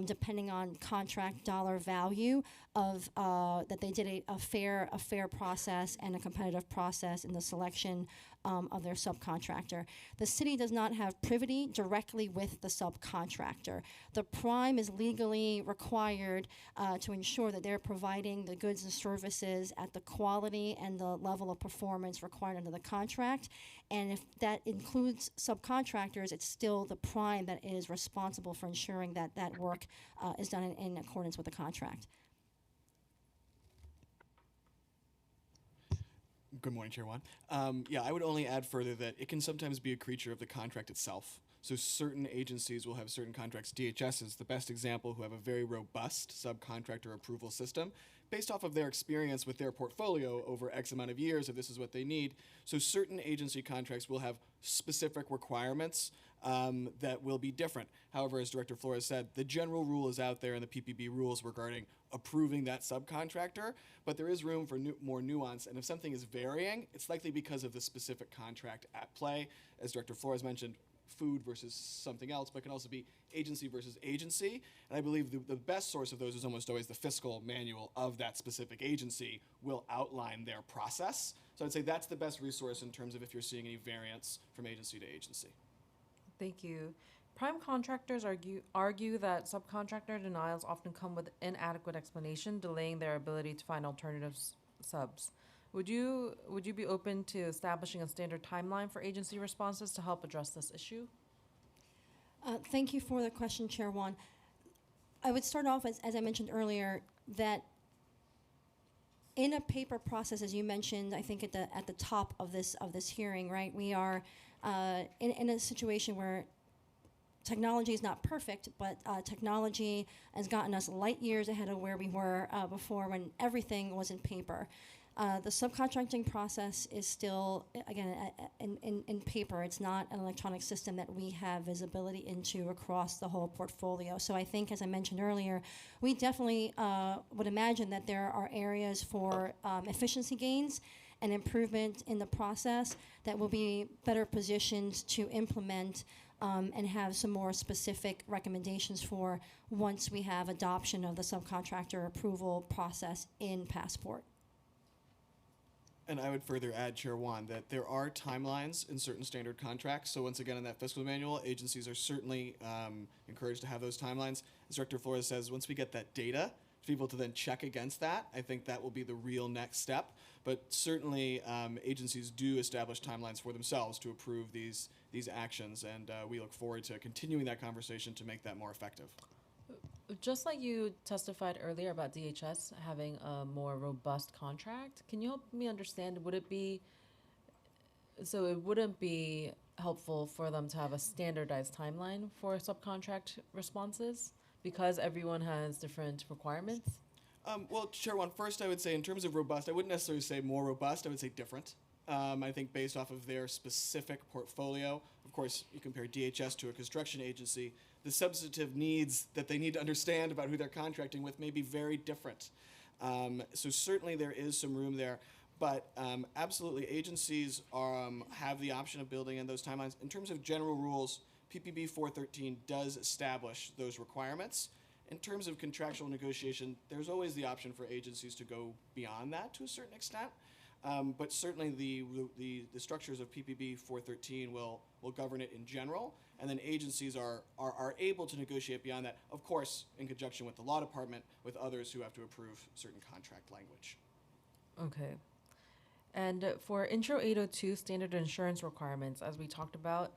S4: depending on contract dollar value of that they did a fair process and a competitive process in the selection of their subcontractor. The city does not have privity directly with the subcontractor. The prime is legally required to ensure that they're providing the goods and services at the quality and the level of performance required under the contract. And if that includes subcontractors, it's still the prime that is responsible for ensuring that that work is done in accordance with the contract.
S8: Good morning, Chair Juan. Yeah, I would only add further that it can sometimes be a creature of the contract itself. So certain agencies will have certain contracts. DHS is the best example, who have a very robust subcontractor approval system based off of their experience with their portfolio over X amount of years, if this is what they need. So certain agency contracts will have specific requirements that will be different. However, as Director Flores said, the general rule is out there in the PPB rules regarding approving that subcontractor, but there is room for more nuance, and if something is varying, it's likely because of the specific contract at play. As Director Flores mentioned, food versus something else, but it can also be agency versus agency, and I believe the best source of those is almost always the fiscal manual of that specific agency will outline their process. So I'd say that's the best resource in terms of if you're seeing any variance from agency to agency.
S2: Thank you. Prime contractors argue that subcontractor denials often come with inadequate explanation, delaying their ability to find alternative subs. Would you be open to establishing a standard timeline for agency responses to help address this issue?
S4: Thank you for the question, Chair Juan. I would start off, as I mentioned earlier, that in a paper process, as you mentioned, I think at the top of this hearing, right? We are in a situation where technology is not perfect, but technology has gotten us light years ahead of where we were before, when everything was in paper. The subcontracting process is still, again, in paper. It's not an electronic system that we have visibility into across the whole portfolio. So I think, as I mentioned earlier, we definitely would imagine that there are areas for efficiency gains and improvement in the process that will be better positioned to implement and have some more specific recommendations for once we have adoption of the subcontractor approval process in Passport.
S8: And I would further add, Chair Juan, that there are timelines in certain standard contracts. So once again, in that fiscal manual, agencies are certainly encouraged to have those timelines. As Director Flores says, once we get that data, to be able to then check against that, I think that will be the real next step. But certainly, agencies do establish timelines for themselves to approve these actions, and we look forward to continuing that conversation to make that more effective.
S2: Just like you testified earlier about DHS having a more robust contract, can you help me understand, it wouldn't be helpful for them to have a standardized timeline for subcontract responses because everyone has different requirements?
S8: Well, Chair Juan, first I would say in terms of robust, I wouldn't necessarily say more robust, I would say different. I think based off of their specific portfolio, of course, you compare DHS to a construction agency, the substantive needs that they need to understand about who they're contracting with may be very different. So certainly there is some room there, but absolutely agencies have the option of building in those timelines. In terms of general rules, PPB 413 does establish those requirements. In terms of contractual negotiation, there's always the option for agencies to go beyond that to a certain extent. But certainly the structures of PPB 413 will govern it in general, and then agencies are able to negotiate beyond that, of course, in conjunction with the law department, with others who have to approve certain contract language.
S2: Okay. And for Intro 802 standard insurance requirements, as we talked about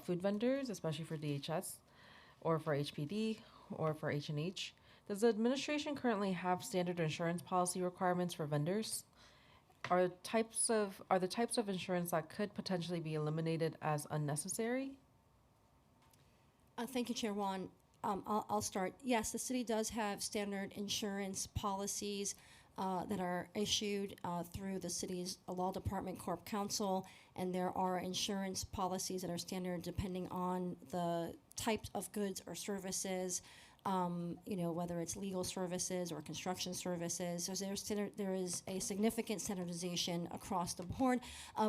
S2: food vendors, especially for DHS or for HPD or for H&H, does the administration currently have standard insurance policy requirements for vendors? Are the types of insurance that could potentially be eliminated as unnecessary?
S4: Thank you, Chair Wan. I'll start. Yes, the city does have standard insurance policies that are issued through the city's law department, Corp Counsel, and there are insurance policies that are standard depending on the types of goods or services, whether it's legal services or construction services. So there is a significant standardization across the board,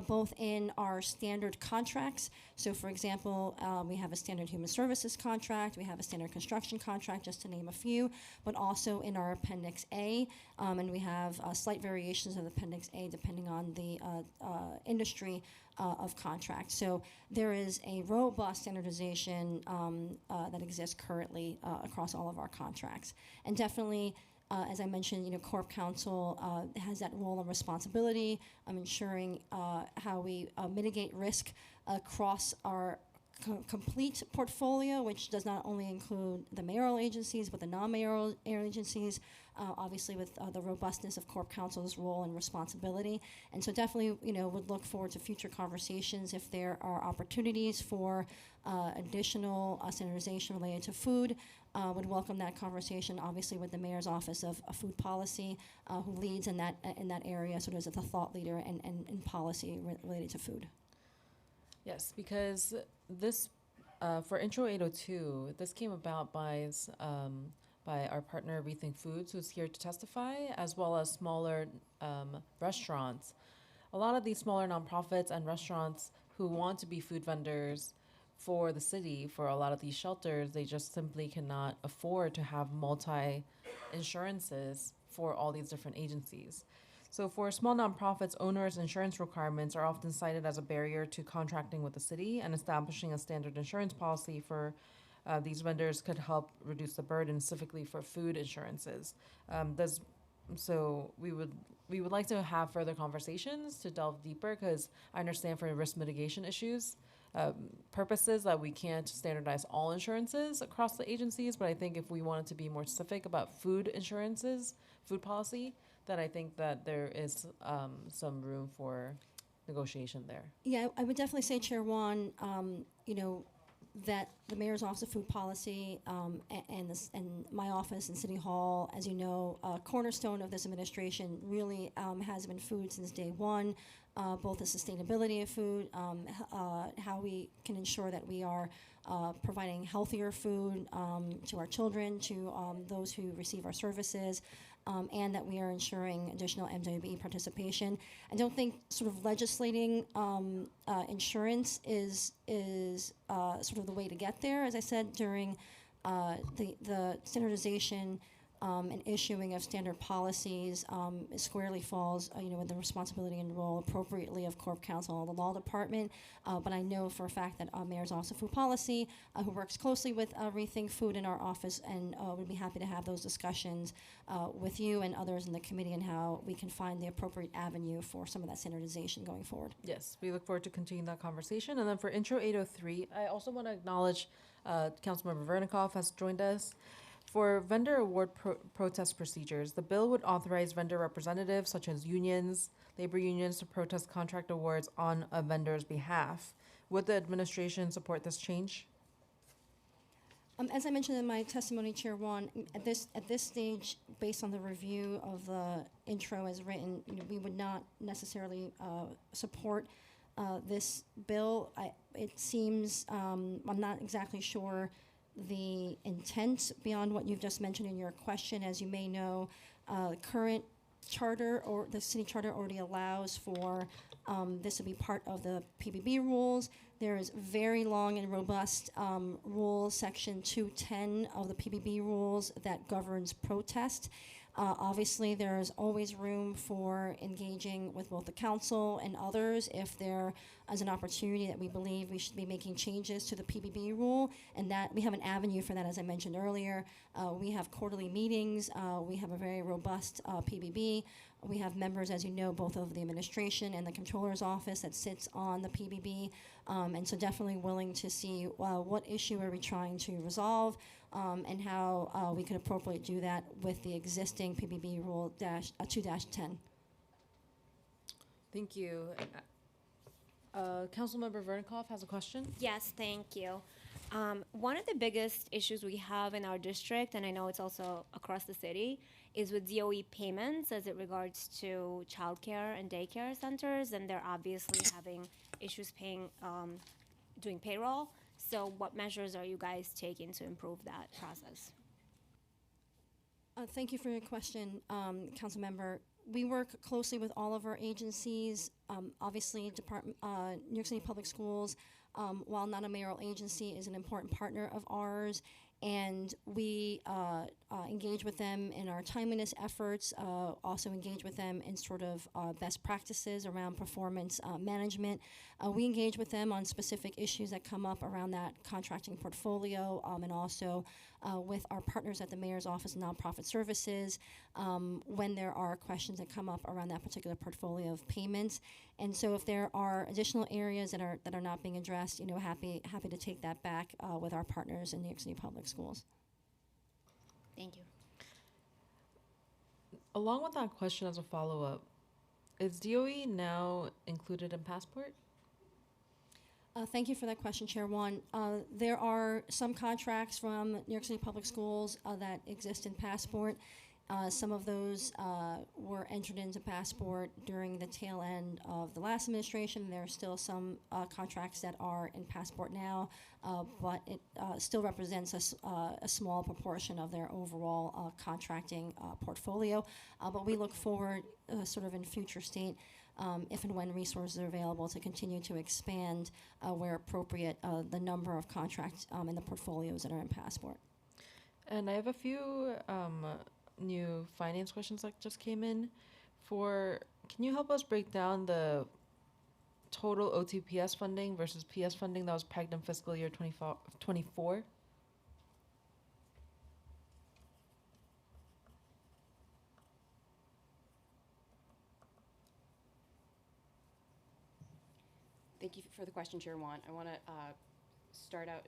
S4: both in our standard contracts. So, for example, we have a standard human services contract, we have a standard construction contract, just to name a few, but also in our Appendix A, and we have slight variations of Appendix A depending on the industry of contracts. So there is a robust standardization that exists currently across all of our contracts. And definitely, as I mentioned, Corp Counsel has that role and responsibility of ensuring how we mitigate risk across our complete portfolio, which does not only include the mayoral agencies, but the non-mayoral agencies, obviously with the robustness of Corp Counsel's role and responsibility. And so definitely, would look forward to future conversations if there are opportunities for additional standardization related to food. Would welcome that conversation, obviously, with the Mayor's Office of Food Policy, who leads in that area, sort of as a thought leader in policy related to food.
S2: Yes, because this, for Intro 802, this came about by our partner Rethink Foods, who's here to testify, as well as smaller restaurants. A lot of these smaller nonprofits and restaurants who want to be food vendors for the city, for a lot of these shelters, they just simply cannot afford to have multi-insurances for all these different agencies. So for small nonprofits, owners' insurance requirements are often cited as a barrier to contracting with the city, and establishing a standard insurance policy for these vendors could help reduce the burden, specifically for food insurances. So we would like to have further conversations to delve deeper, because I understand for risk mitigation issues purposes that we can't standardize all insurances across the agencies, but I think if we wanted to be more specific about food insurances, food policy, then I think that there is some room for negotiation there.
S4: Yeah, I would definitely say, Chair Wan, that the Mayor's Office of Food Policy and my office in City Hall, as you know, a cornerstone of this administration really has been food since day one, both the sustainability of food, how we can ensure that we are providing healthier food to our children, to those who receive our services, and that we are ensuring additional MWBE participation. I don't think sort of legislating insurance is sort of the way to get there. As I said, during the standardization and issuing of standard policies, it squarely falls, with the responsibility and role appropriately of Corp Counsel and the Law Department. But I know for a fact that Mayor's Office of Food Policy, who works closely with Rethink Food in our office, and would be happy to have those discussions with you and others in the committee, and how we can find the appropriate avenue for some of that standardization going forward.
S2: Yes, we look forward to continuing that conversation. And then for Intro 803, I also want to acknowledge Councilmember Vernikoff has joined us. For vendor award protest procedures, the bill would authorize vendor representatives, such as unions, labor unions, to protest contract awards on a vendor's behalf. Would the administration support this change?
S4: As I mentioned in my testimony, Chair Wan, at this stage, based on the review of the intro as written, we would not necessarily support this bill. It seems, I'm not exactly sure the intent beyond what you've just mentioned in your question. As you may know, current charter, or the city charter, already allows for this to be part of the PBB rules. There is very long and robust rule, section 210 of the PBB rules, that governs protest. Obviously, there's always room for engaging with both the council and others if there is an opportunity that we believe we should be making changes to the PBB rule, and that we have an avenue for that, as I mentioned earlier. We have quarterly meetings. We have a very robust PBB. We have members, as you know, both of the administration and the controller's office that sits on the PBB, and so definitely willing to see what issue are we trying to resolve, and how we could appropriately do that with the existing PBB rule 2-10.
S2: Thank you. Councilmember Vernikoff has a question.
S9: Yes, thank you. One of the biggest issues we have in our district, and I know it's also across the city, is with DOE payments as it regards to childcare and daycare centers, and they're obviously having issues paying, doing payroll. So what measures are you guys taking to improve that process?
S4: Thank you for your question, Council Member. We work closely with all of our agencies. Obviously, New York City Public Schools, while not a mayoral agency, is an important partner of ours, and we engage with them in our timeliness efforts, also engage with them in sort of best practices around performance management. We engage with them on specific issues that come up around that contracting portfolio, and also with our partners at the Mayor's Office of Nonprofit Services when there are questions that come up around that particular portfolio of payments. And so if there are additional areas that are not being addressed, happy to take that back with our partners in New York City Public Schools.
S9: Thank you.
S2: Along with that question, as a follow-up, is DOE now included in Passport?
S4: Thank you for that question, Chair Wan. There are some contracts from New York City Public Schools that exist in Passport. Some of those were entered into Passport during the tail end of the last administration. There are still some contracts that are in Passport now, but it still represents a small proportion of their overall contracting portfolio. But we look forward, sort of in future state, if and when resources are available, to continue to expand, where appropriate, the number of contracts in the portfolios that are in Passport.
S2: And I have a few new finance questions that just came in. Can you help us break down the total OTPS funding versus PS funding that was pegged in fiscal year 24?
S5: Thank you for the question, Chair Wan. I want to start out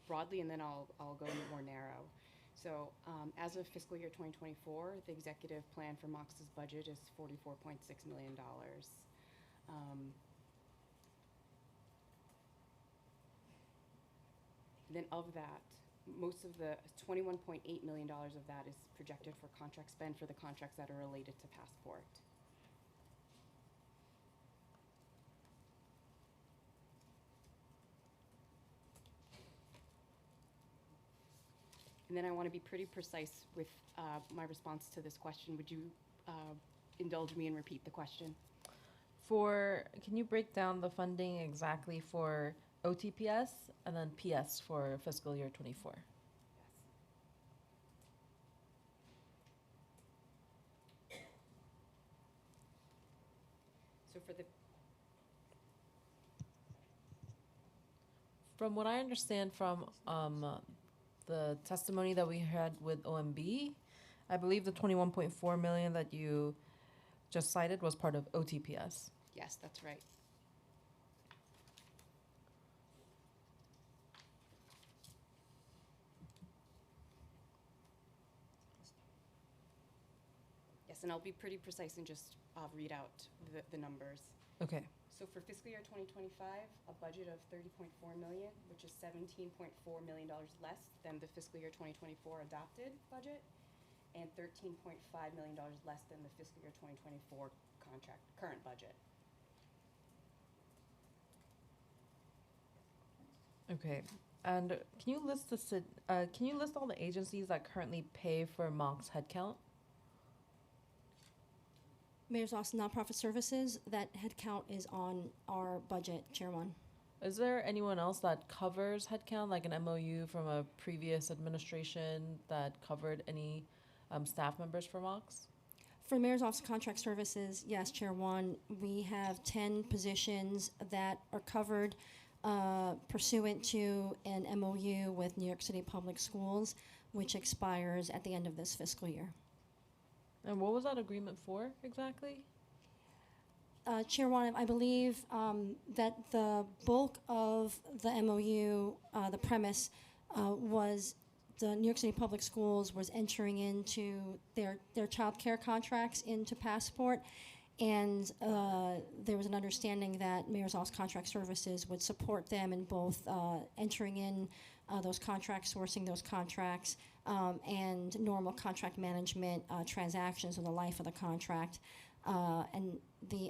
S5: broadly, and then I'll go more narrow. So as of fiscal year 2024, the executive plan for MOX's budget is $44.6 million. Then of that, most of the $21.8 million of that is projected for contract spend for the contracts that are related to Passport. And then I want to be pretty precise with my response to this question. Would you indulge me and repeat the question?
S2: Can you break down the funding exactly for OTPS and then PS for fiscal year 24?
S5: So for the
S2: From what I understand from the testimony that we had with OMB, I believe the 21.4 million that you just cited was part of OTPS.
S5: yes, that's right. Yes, and I'll be pretty precise and just read out the numbers.
S2: Okay.
S5: So for fiscal year 2025, a budget of $30.4 million, which is $17.4 million less than the fiscal year 2024 adopted budget, and $13.5 million less than the fiscal year 2024 current budget.
S2: Okay. And can you list all the agencies that currently pay for MOX headcount?
S4: Mayor's Office of Nonprofit Services, that headcount is on our budget, Chair Wan.
S2: Is there anyone else that covers headcount, like an MOU from a previous administration that covered any staff members for MOX?
S4: For Mayor's Office of Contract Services, yes, Chair Wan, we have 10 positions that are covered pursuant to an MOU with New York City Public Schools, which expires at the end of this fiscal year.
S2: And what was that agreement for exactly?
S4: Chair Wan, I believe that the bulk of the MOU, the premise, was the New York City Public Schools was entering into their child care contracts into Passport, and there was an understanding that Mayor's Office Contract Services would support them in both entering in those contracts, sourcing those contracts, and normal contract management transactions in the life of the contract. And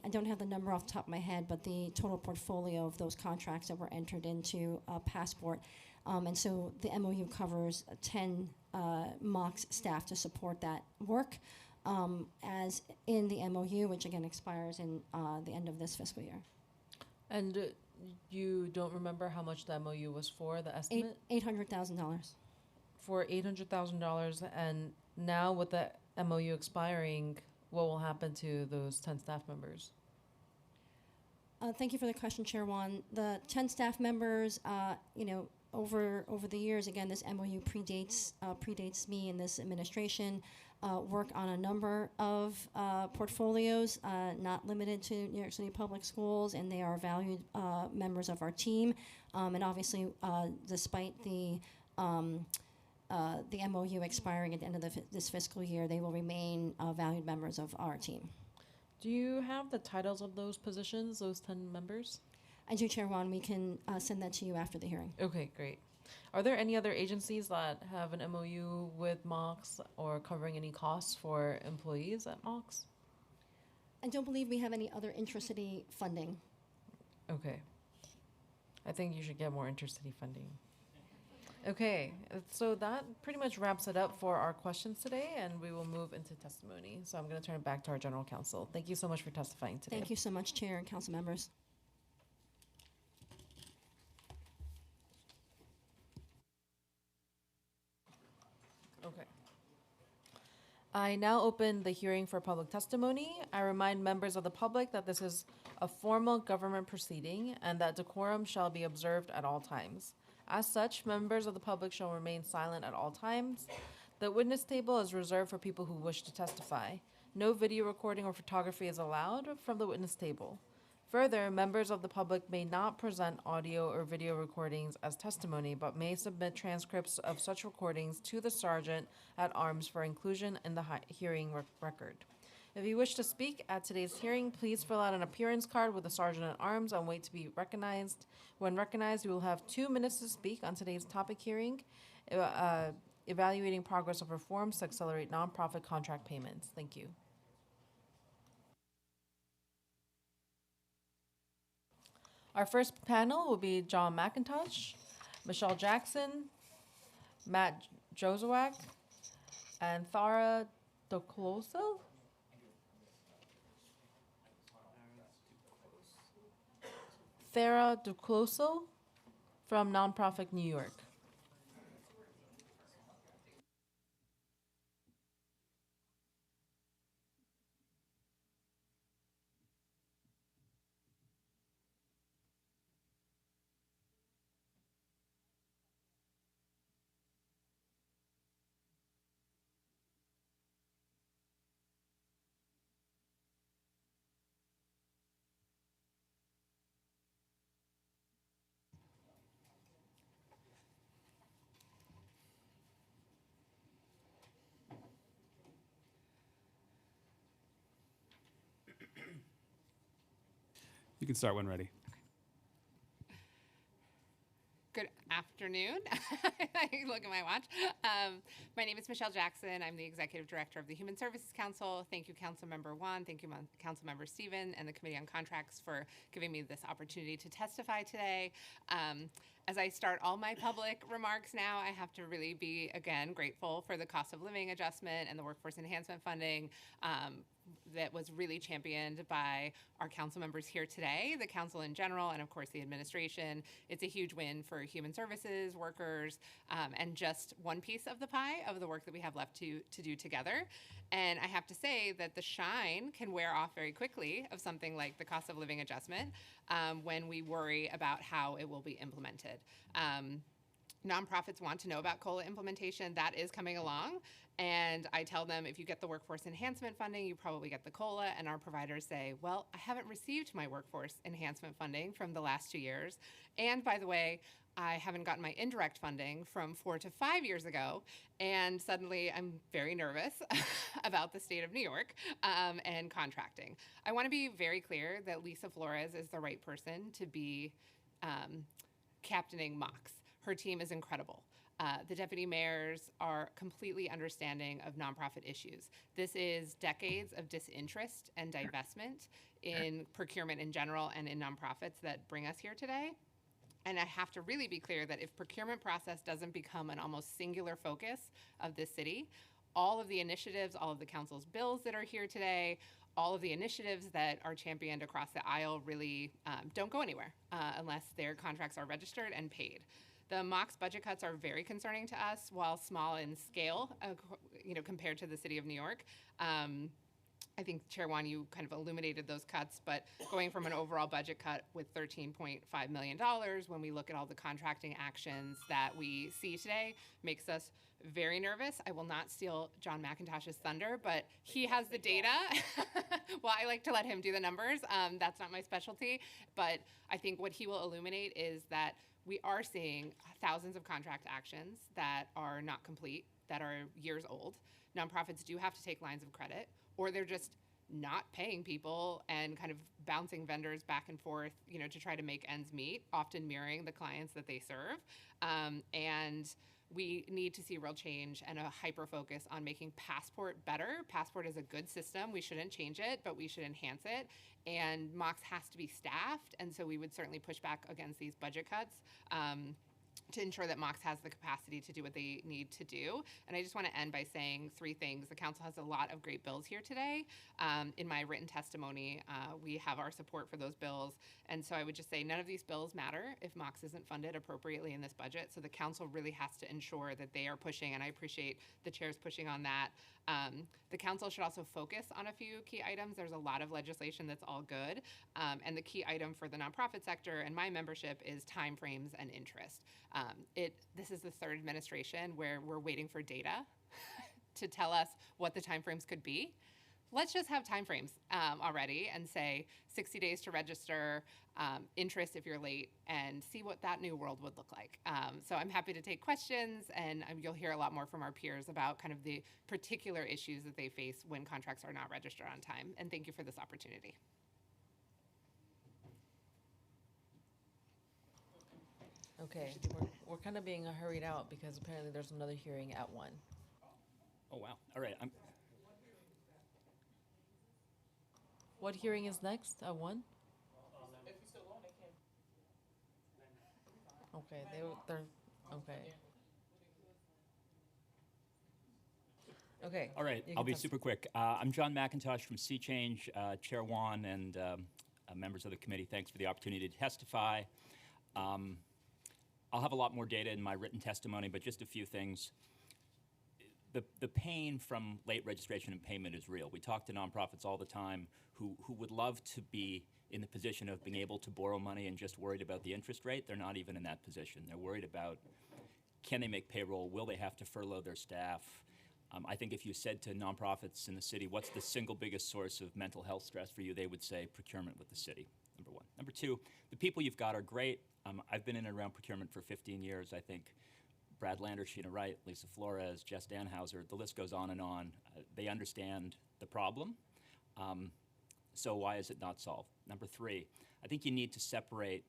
S4: I don't have the number off the top of my head, but the total portfolio of those contracts that were entered into Passport. And so the MOU covers 10 MOX staff to support that work, as in the MOU, which again expires in the end of this fiscal year.
S2: And you don't remember how much the MOU was for, the estimate?
S4: $800,000.
S2: For $800,000, and now with the MOU expiring, what will happen to those 10 staff members?
S4: Thank you for the question, Chair Wan. The 10 staff members, over the years, again, this MOU predates me and this administration. Work on a number of portfolios, not limited to New York City Public Schools, and they are valued members of our team. And obviously, despite the MOU expiring at the end of this fiscal year, they will remain valued members of our team.
S2: Do you have the titles of those positions, those 10 members?
S4: I do, Chair Wan. We can send that to you after the hearing.
S2: Okay, great. Are there any other agencies that have an MOU with MOX or covering any costs for employees at MOX?
S4: I don't believe we have any other intracity funding.
S2: Okay. I think you should get more intercity funding. Okay, so that pretty much wraps it up for our questions today, and we will move into testimony. So I'm going to turn it back to our general counsel. Thank you so much for testifying today.
S4: Thank you so much, Chair and council members.
S2: Okay. I now open the hearing for public testimony. I remind members of the public that this is a formal government proceeding and that decorum shall be observed at all times. As such, members of the public shall remain silent at all times. The witness table is reserved for people who wish to testify. No video recording or photography is allowed from the witness table. Further, members of the public may not present audio or video recordings as testimony, but may submit transcripts of such recordings to the sergeant at arms for inclusion in the hearing record. If you wish to speak at today's hearing, please fill out an appearance card with the sergeant at arms and wait to be recognized. When recognized, you will have 2 minutes to speak on today's topic hearing, evaluating progress of reforms to accelerate nonprofit contract payments. Thank you. Our first panel will be John McIntosh, Michelle Jackson, Matt Jozwiak, and Thara Ducloso. Thara Ducloso from Nonprofit New York.
S3: You can start when ready.
S10: Good afternoon. I look at my watch. My name is Michelle Jackson. I'm the Executive Director of the Human Services Council. Thank you, Councilmember Wan. Thank you, Councilmember Stephen and the Committee on Contracts for giving me this opportunity to testify today. As I start all my public remarks now, I have to really be, again, grateful for the cost of living adjustment and the workforce enhancement funding that was really championed by our council members here today, the council in general, and of course the administration. It's a huge win for human services. businesses, workers, and just one piece of the pie of the work that we have left to do together. And I have to say that the shine can wear off very quickly of something like the cost of living adjustment when we worry about how it will be implemented. Nonprofits want to know about COLA implementation. That is coming along. And I tell them, if you get the workforce enhancement funding, you probably get the COLA. And our providers say, well, I haven't received my workforce enhancement funding from the last 2 years. And by the way, I haven't gotten my indirect funding from 4 to 5 years ago. And suddenly I'm very nervous about the state of New York and contracting. I want to be very clear that Lisa Flores is the right person to be captaining MOX. Her team is incredible. The deputy mayors are completely understanding of nonprofit issues. This is decades of disinterest and divestment in procurement in general and in nonprofits that bring us here today. And I have to really be clear that if procurement process doesn't become an almost singular focus of this city, all of the initiatives, all of the council's bills that are here today, all of the initiatives that are championed across the aisle really don't go anywhere unless their contracts are registered and paid. The MOX budget cuts are very concerning to us, while small in scale, compared to the city of New York. I think, Chair Wan, you kind of illuminated those cuts, but going from an overall budget cut with $13.5 million, when we look at all the contracting actions that we see today, makes us very nervous. I will not steal John McIntosh's thunder, but he has the data. Well, I like to let him do the numbers. That's not my specialty. But I think what he will illuminate is that we are seeing thousands of contract actions that are not complete, that are years old. Nonprofits do have to take lines of credit, or they're just not paying people and kind of bouncing vendors back and forth, to try to make ends meet, often mirroring the clients that they serve. And we need to see real change and a hyper focus on making Passport better. Passport is a good system. We shouldn't change it, but we should enhance it. And MOX has to be staffed. And so we would certainly push back against these budget cuts to ensure that MOX has the capacity to do what they need to do. And I just want to end by saying 3 things. The council has a lot of great bills here today. In my written testimony, we have our support for those bills. And so I would just say none of these bills matter if MOX isn't funded appropriately in this budget. So the council really has to ensure that they are pushing, and I appreciate the chairs pushing on that. The council should also focus on a few key items. There's a lot of legislation that's all good. And the key item for the nonprofit sector and my membership is timeframes and interest. This is the 3rd administration where we're waiting for data to tell us what the timeframes could be. Let's just have timeframes already and say 60 days to register, interest if you're late, and see what that new world would look like. So I'm happy to take questions, and you'll hear a lot more from our peers about kind of the particular issues that they face when contracts are not registered on time. And thank you for this opportunity.
S2: Okay, we're kind of being hurried out because apparently there's another hearing at 1.
S11: Oh, wow. All right.
S2: What hearing is next at 1? Okay, they're okay. Okay.
S11: All right.
S2: you
S11: I'll
S2: can
S11: be
S2: test-
S11: super quick. I'm John McIntosh from Sea Change, Chair Wan, and members of the committee. Thanks for the opportunity to testify. I'll have a lot more data in my written testimony, but just a few things. The pain from late registration and payment is real. We talk to nonprofits all the time who would love to be in the position of being able to borrow money and just worried about the interest rate. They're not even in that position. They're worried about, can they make payroll? Will they have to furlough their staff? I think if you said to nonprofits in the city, what's the single biggest source of mental health stress for you, they would say procurement with the city, number 1. Number 2, the people you've got are great. I've been in and around procurement for 15 years. I think Brad Lander, Sheena Wright, Lisa Flores, Jess Danhauser, the list goes on and on. They understand the problem. So why is it not solved? Number 3, I think you need to separate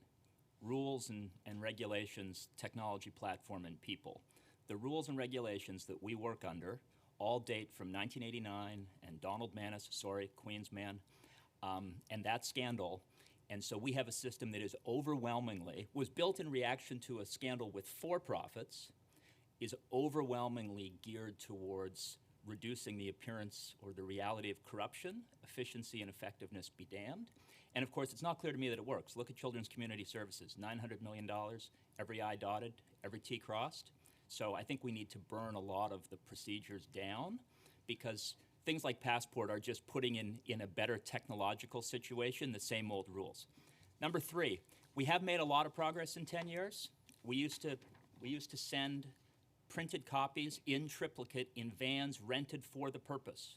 S11: rules and regulations, technology platform, and people. The rules and regulations that we work under all date from 1989 and Donald Maness, Queens man, and that scandal. And so we have a system that is was built in reaction to a scandal with for-profits, is overwhelmingly geared towards reducing the appearance or the reality of corruption, efficiency and effectiveness be damned. And of course, it's not clear to me that it works. Look at Children's Community Services, $900 million, every I dotted, every T crossed. So I think we need to burn a lot of the procedures down, because things like Passport are just putting in a better technological situation the same old rules. Number 3, we have made a lot of progress in 10 years. We used to send printed copies in triplicate in vans rented for the purpose.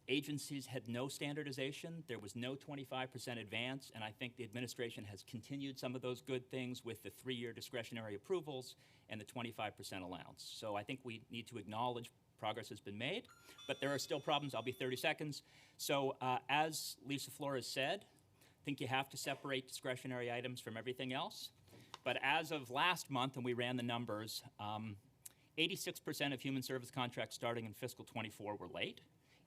S11: Agencies had no standardization. There was no 25% advance, and I think the administration has continued some of those good things with the 3-year discretionary approvals and the 25% allowance. So I think we need to acknowledge progress has been made, but there are still problems. I'll be 30 seconds. So as Lisa Flores said, I think you have to separate discretionary items from everything else. But as of last month, and we ran the numbers, 86% of human service contracts starting in fiscal '24 were late.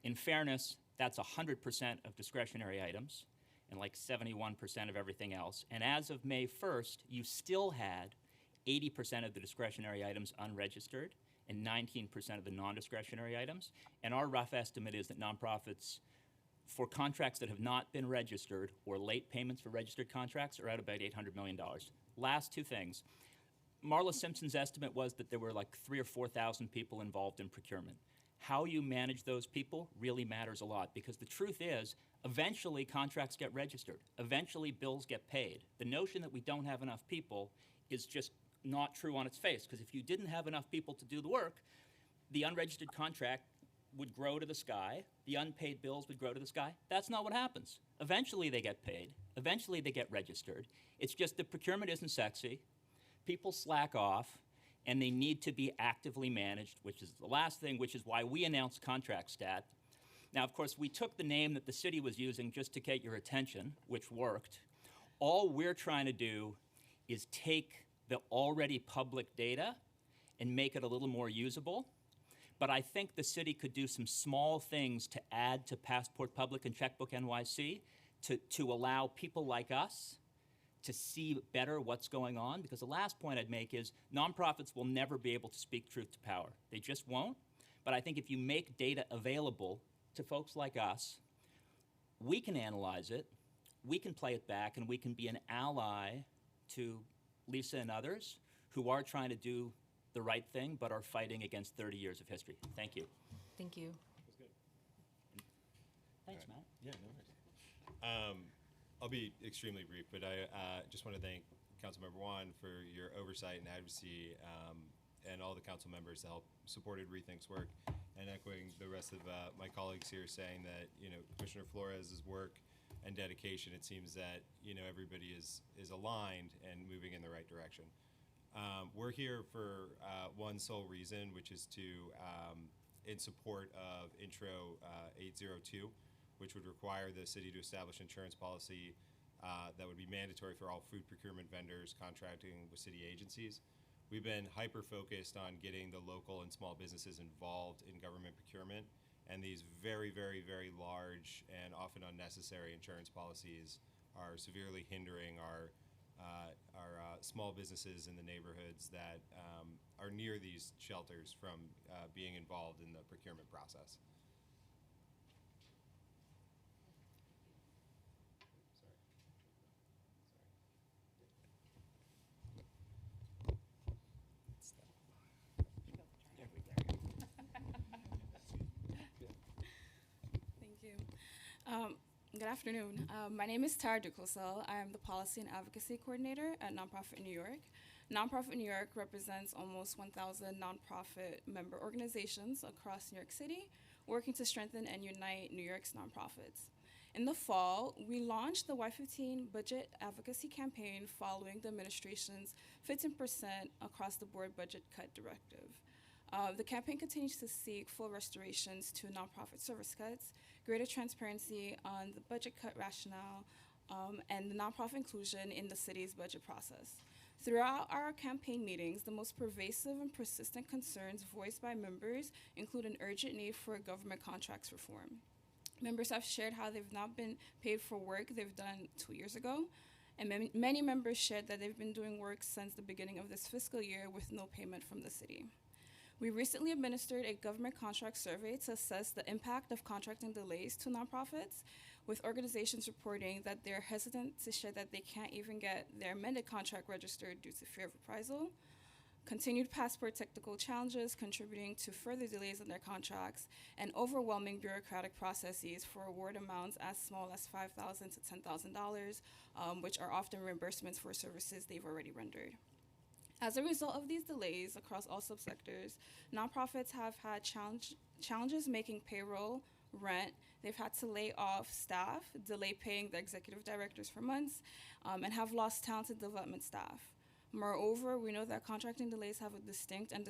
S11: In fairness, that's 100% of discretionary items and like 71% of everything else. And as of May 1st, you still had 80% of the discretionary items unregistered and 19% of the non-discretionary items. And our rough estimate is that nonprofits, for contracts that have not been registered or late payments for registered contracts, are at about $800 million. Last 2 things. Marla Simpson's estimate was that there were like 3,000 or 4,000 people involved in procurement. How you manage those people really matters a lot, because the truth is, eventually contracts get registered. Eventually bills get paid. The notion that we don't have enough people is just not true on its face, because if you didn't have enough people to do the work, the unregistered contract would grow to the sky, the unpaid bills would grow to the sky. That's not what happens. Eventually they get paid. Eventually they get registered. It's just that procurement isn't sexy. People slack off, and they need to be actively managed, which is the last thing, which is why we announced Contract Stat. Now, of course, we took the name that the city was using just to get your attention, which worked. All we're trying to do is take the already public data and make it a little more usable. But I think the city could do some small things to add to Passport Public and Checkbook NYC to allow people like us to see better what's going on, because the last point I'd make is nonprofits will never be able to speak truth to power. They just won't. But I think if you make data available to folks like us, we can analyze it, we can play it back, and we can be an ally to Lisa and others who are trying to do the right thing but are fighting against 30 years of history. Thank you.
S2: Thank you.
S11: Thanks, Matt.
S12: Yeah, no worries. I'll be extremely brief, but I just want to thank Councilmember Juan for your oversight and advocacy, and all the council members that helped supported Rethink's work, and echoing the rest of my colleagues here saying that, Commissioner Flores' work and dedication, it seems that, everybody is aligned and moving in the right direction. We're here for one sole reason, which is to, in support of Intro 802, which would require the city to establish insurance policy that would be mandatory for all food procurement vendors contracting with city agencies. We've been hyper-focused on getting the local and small businesses involved in government procurement, and these very, very, very large and often unnecessary insurance policies are severely hindering our small businesses in the neighborhoods that are near these shelters from being involved in the procurement process.
S13: Thank you. Good afternoon. My name is Tara Ducosel. I am the Policy and Advocacy Coordinator at Nonprofit New York. Nonprofit New York represents almost 1,000 nonprofit member organizations across New York City, working to strengthen and unite New York's nonprofits. In the fall, we launched the Y15 Budget Advocacy Campaign following the administration's 15% across-the-board budget cut directive. The campaign continues to seek full restorations to nonprofit service cuts, greater transparency on the budget cut rationale, and the nonprofit inclusion in the city's budget process. Throughout our campaign meetings, the most pervasive and persistent concerns voiced by members include an urgent need for government contracts reform. Members have shared how they've not been paid for work they've done 2 years ago, and many members shared that they've been doing work since the beginning of this fiscal year with no payment from the city. We recently administered a government contract survey to assess the impact of contracting delays to nonprofits. with organizations reporting that they're hesitant to share that they can't even get their amended contract registered due to fear of reprisal. Continued passport technical challenges contributing to further delays in their contracts, and overwhelming bureaucratic processes for award amounts as small as $5,000 to $10,000, which are often reimbursements for services they've already rendered. As a result of these delays across all subsectors, nonprofits have had challenges making payroll, rent. They've had to lay off staff, delay paying their executive directors for months, and have lost talented development staff. Moreover, we know that contracting delays have a distinct and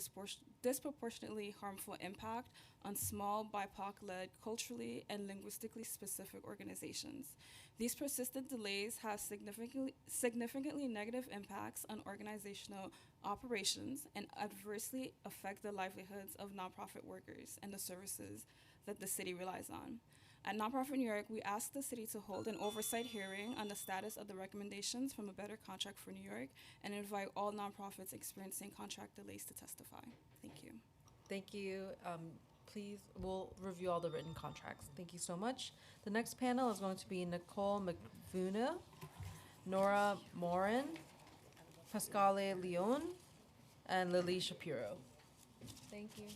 S13: disproportionately harmful impact on small, BIPOC-led, culturally and linguistically specific organizations. These persistent delays have significantly negative impacts on organizational operations and adversely affect the livelihoods of nonprofit workers and the services that the city relies on. At Nonprofit New York, we asked the city to hold an oversight hearing on the status of the recommendations from A Better Contract for New York and invite all nonprofits experiencing contract delays to testify. Thank you.
S2: Thank you. Please, we'll review all the written contracts. Thank you so much. The next panel is going to be Nicole McVuna, Nora Morin, Pascale Leon, and Lily Shapiro. Thank you.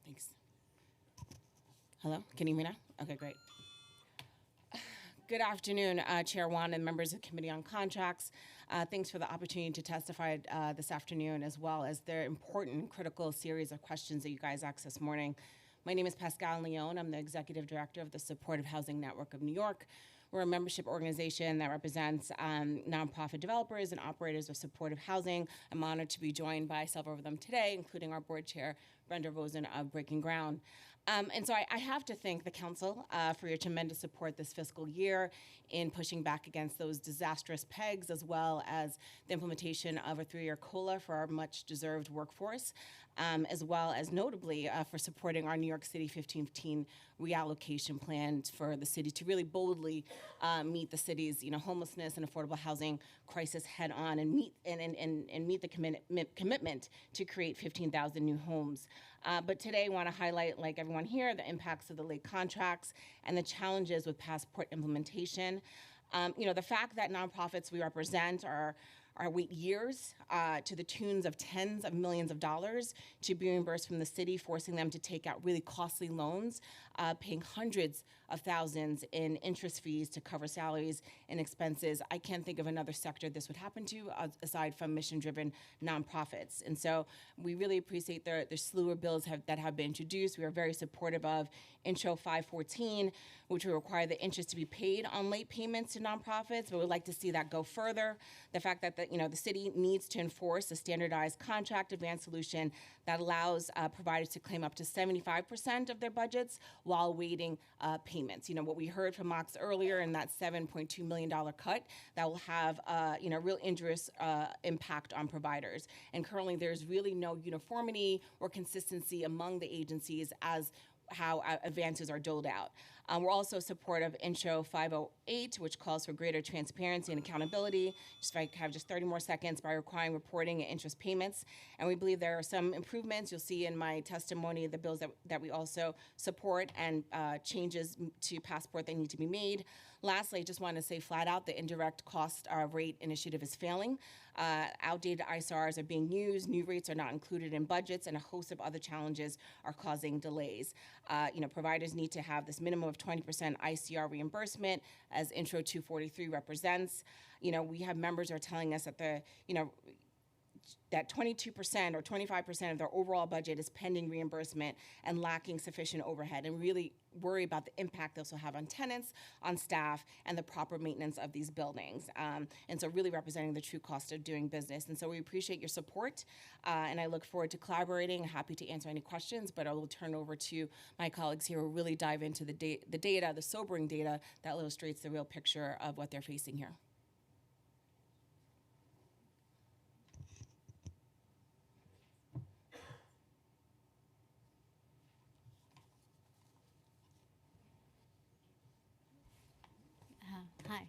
S14: Thanks. Hello, can you hear me now? Okay, great. Good afternoon, Chair Wan and members of the Committee on Contracts. Thanks for the opportunity to testify this afternoon, as well as their important, critical series of questions that you guys asked this morning. My name is Pascale Leon. I'm the Executive Director of the Supportive Housing Network of New York. We're a membership organization that represents nonprofit developers and operators of supportive housing. I'm honored to be joined by several of them today, including our board chair, Brenda Rosen of Breaking Ground. And so I have to thank the council for your tremendous support this fiscal year in pushing back against those disastrous pegs, as well as the implementation of a 3-year COLA for our much-deserved workforce, as well as notably for supporting our New York City 1515 reallocation plan for the city to really boldly meet the city's homelessness and affordable housing crisis head on and meet the commitment to create 15,000 new homes. But today I want to highlight, like everyone here, the impacts of the late contracts and the challenges with passport implementation. The fact that nonprofits we represent are wait years to the tunes of tens of millions of dollars to be reimbursed from the city, forcing them to take out really costly loans, paying hundreds of thousands in interest fees to cover salaries and expenses. I can't think of another sector this would happen to aside from mission-driven nonprofits. And so we really appreciate the slew of bills that have been introduced. We are very supportive of Intro 514, which will require the interest to be paid on late payments to nonprofits, but we'd like to see that go further. The fact that the city needs to enforce a standardized contract advance solution that allows providers to claim up to 75% of their budgets while awaiting payments. What we heard from Mox earlier in that $7.2 million cut, that will have real injurious impact on providers. And currently there's really no uniformity or consistency among the agencies as how advances are doled out. We're also supportive of Intro 508, which calls for greater transparency and accountability, just if I have just 30 more seconds, by requiring reporting and interest payments. And we believe there are some improvements. You'll see in my testimony the bills that we also support and changes to passport that need to be made. Lastly, I just want to say flat out the indirect cost rate initiative is failing. Outdated ISRs are being used, new rates are not included in budgets, and a host of other challenges are causing delays. Providers need to have this minimum of 20% ICR reimbursement, as Intro 243 represents. We have members who are telling us that that 22% or 25% of their overall budget is pending reimbursement and lacking sufficient overhead, and really worry about the impact this will have on tenants, on staff, and the proper maintenance of these buildings. And so really representing the true cost of doing business. And so we appreciate your support, and I look forward to collaborating. Happy to answer any questions, but I will turn over to my colleagues here who will really dive into the data, the sobering data that illustrates the real picture of what they're facing here.
S15: Hi.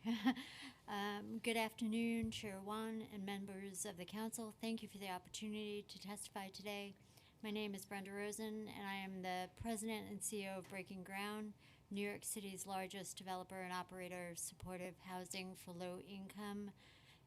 S15: Good afternoon, Chair Wan and members of the council. Thank you for the opportunity to testify today. My name is Brenda Rosen, and I am the president and CEO of Breaking Ground, New York City's largest developer and operator of supportive housing for low-income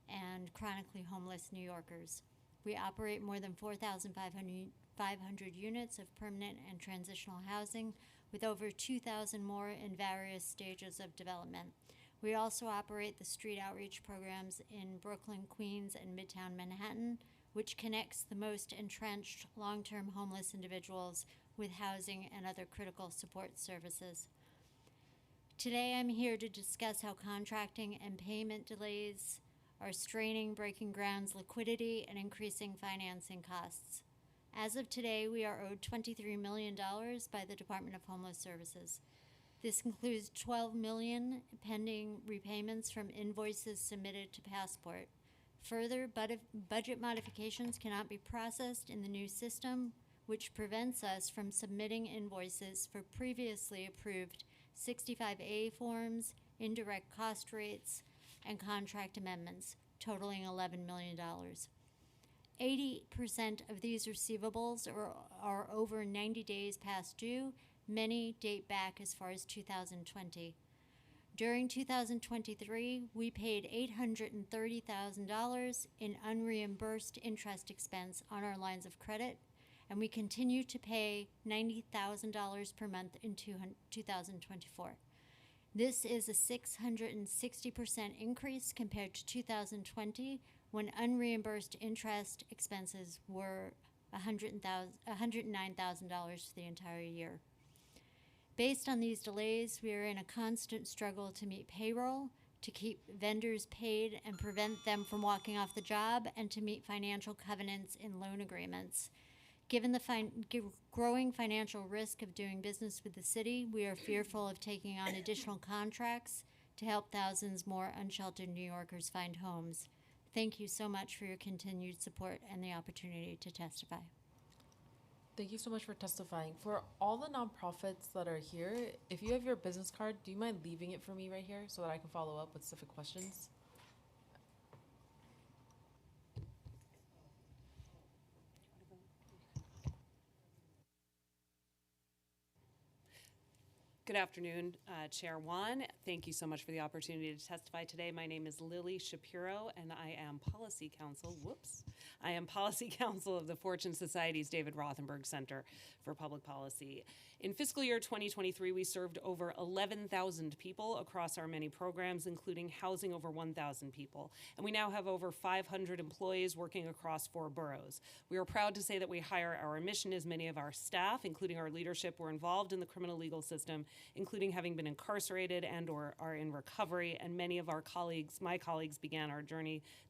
S15: and chronically homeless New Yorkers. We operate more than 4,500 units of permanent and transitional housing, with over 2,000 more in various stages of development. We also operate the street outreach programs in Brooklyn, Queens, and Midtown Manhattan, which connects the most entrenched long-term homeless individuals with housing and other critical support services. Today, I'm here to discuss how contracting and payment delays are straining Breaking Ground's liquidity and increasing financing costs. As of today, we are owed $23 million by the Department of Homeless Services. This includes $12 million pending repayments from invoices submitted to Passport. Further, budget modifications cannot be processed in the new system, which prevents us from submitting invoices for previously approved 65A forms, indirect cost rates, and contract amendments, totaling $11 million. 80% of these receivables are over 90 days past due. Many date back as far as 2020. During 2023, we paid $830,000 in unreimbursed interest expense on our lines of credit, and we continue to pay $90,000 per month in 2024. This is a 660% increase compared to 2020, when unreimbursed interest expenses were $109,000 for the entire year. Based on these delays, we are in a constant struggle to meet payroll, to keep vendors paid and prevent them from walking off the job, and to meet financial covenants in loan agreements. Given the growing financial risk of doing business with the city, we are fearful of taking on additional contracts to help thousands more unsheltered New Yorkers find homes. Thank you so much for your continued support and the opportunity to testify.
S2: Thank you so much for testifying. For all the nonprofits that are here, if you have your business card, do you mind leaving it for me right here so that I can follow up with specific questions?
S16: Good afternoon, Chair Wan. Thank you so much for the opportunity to testify today. My name is Lily Shapiro, and I am policy counsel. I am policy counsel of the Fortune Society's David Rothenberg Center for Public Policy. In fiscal year 2023, we served over 11,000 people across our many programs, including housing over 1,000 people. And we now have over 500 employees working across 4 boroughs. We are proud to say that we hire our mission, as many of our staff, including our leadership, were involved in the criminal legal system, including having been incarcerated and or are in recovery, and many of our colleagues, my colleagues, began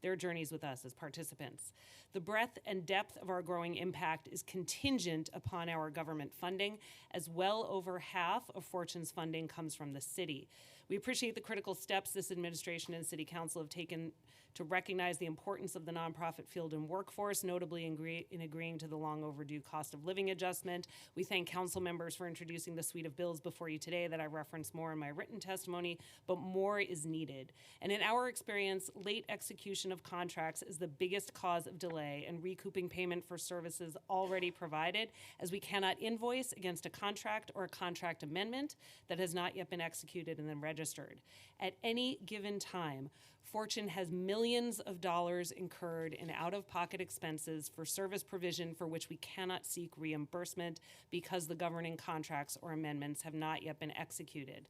S16: their journeys with us as participants. The breadth and depth of our growing impact is contingent upon our government funding, as well over half of Fortune's funding comes from the city. We appreciate the critical steps this administration and City Council have taken to recognize the importance of the nonprofit field and workforce, notably in agreeing to the long overdue cost of living adjustment. We thank council members for introducing the suite of bills before you today that I referenced more in my written testimony, but more is needed. And in our experience, late execution of contracts is the biggest cause of delay in recouping payment for services already provided, as we cannot invoice against a contract or a contract amendment that has not yet been executed and then ready registered. At any given time, Fortune has millions of dollars incurred in out-of-pocket expenses for service provision for which we cannot seek reimbursement because the governing contracts or amendments have not yet been executed.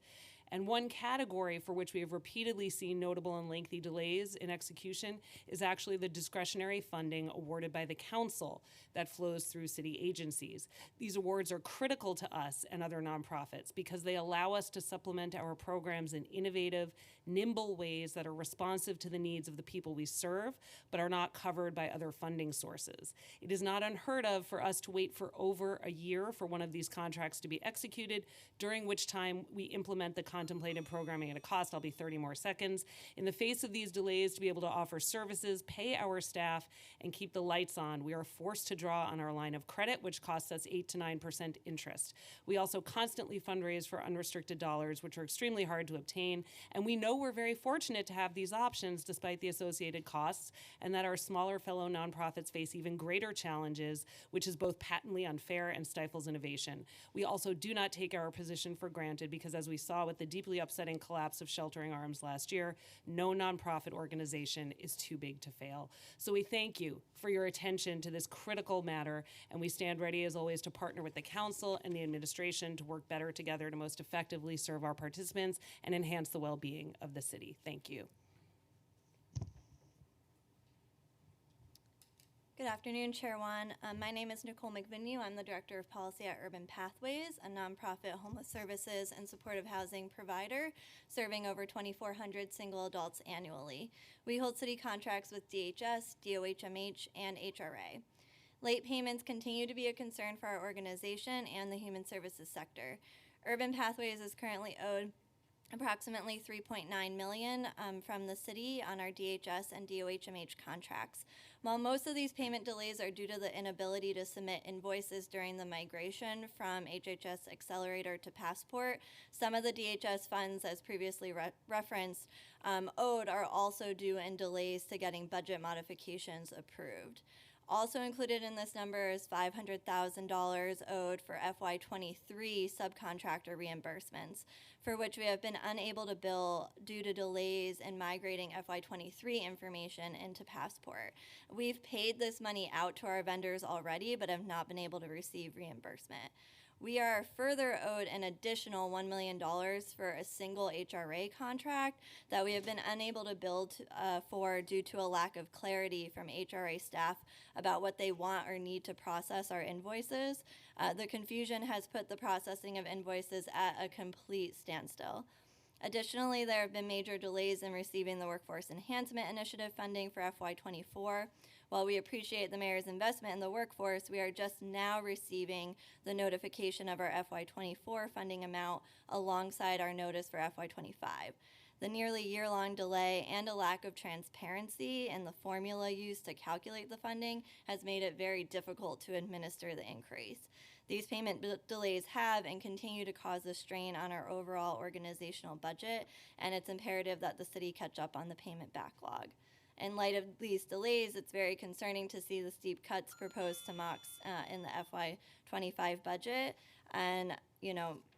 S16: And one category for which we have repeatedly seen notable and lengthy delays in execution is actually the discretionary funding awarded by the council that flows through city agencies. These awards are critical to us and other nonprofits because they allow us to supplement our programs in innovative, nimble ways that are responsive to the needs of the people we serve, but are not covered by other funding sources. It is not unheard of for us to wait for over a year for one of these contracts to be executed, during which time we implement the contemplated programming at a cost. I'll be 30 more seconds. In the face of these delays, to be able to offer services, pay our staff, and keep the lights on, we are forced to draw on our line of credit, which costs us 8 to 9% interest. We also constantly fundraise for unrestricted dollars, which are extremely hard to obtain, and we know we're very fortunate to have these options despite the associated costs, and that our smaller fellow nonprofits face even greater challenges, which is both patently unfair and stifles innovation. We also do not take our position for granted because, as we saw with the deeply upsetting collapse of Sheltering Arms last year, no nonprofit organization is too big to fail. So we thank you for your attention to this critical matter, and we stand ready as always to partner with the council and the administration to work better together to most effectively serve our participants and enhance the well-being of the city. Thank you.
S17: Good afternoon, Chair Wan. My name is Nicole McVinue. I'm the Director of Policy at Urban Pathways, a nonprofit homeless services and supportive housing provider serving over 2,400 single adults annually. We hold city contracts with DHS, DOHMH, and HRA. Late payments continue to be a concern for our organization and the human services sector. Urban Pathways is currently owed approximately $3.9 million from the city on our DHS and DOHMH contracts. While most of these payment delays are due to the inability to submit invoices during the migration from HHS Accelerator to Passport, some of the DHS funds, as previously referenced, owed are also due in delays to getting budget modifications approved. Also included in this number is $500,000 owed for FY23 subcontractor reimbursements, for which we have been unable to bill due to delays in migrating FY23 information into Passport. We've paid this money out to our vendors already, but have not been able to receive reimbursement. We are further owed an additional $1 million for a single HRA contract that we have been unable to bill for due to a lack of clarity from HRA staff about what they want or need to process our invoices. The confusion has put the processing of invoices at a complete standstill. Additionally, there have been major delays in receiving the Workforce Enhancement Initiative funding for FY24. While we appreciate the mayor's investment in the workforce, we are just now receiving the notification of our FY24 funding amount alongside our notice for FY25. The nearly year-long delay and a lack of transparency in the formula used to calculate the funding has made it very difficult to administer the increase. These payment delays have and continue to cause a strain on our overall organizational budget, and it's imperative that the city catch up on the payment backlog. In light of these delays, it's very concerning to see the steep cuts proposed to MOX in the FY25 budget. And,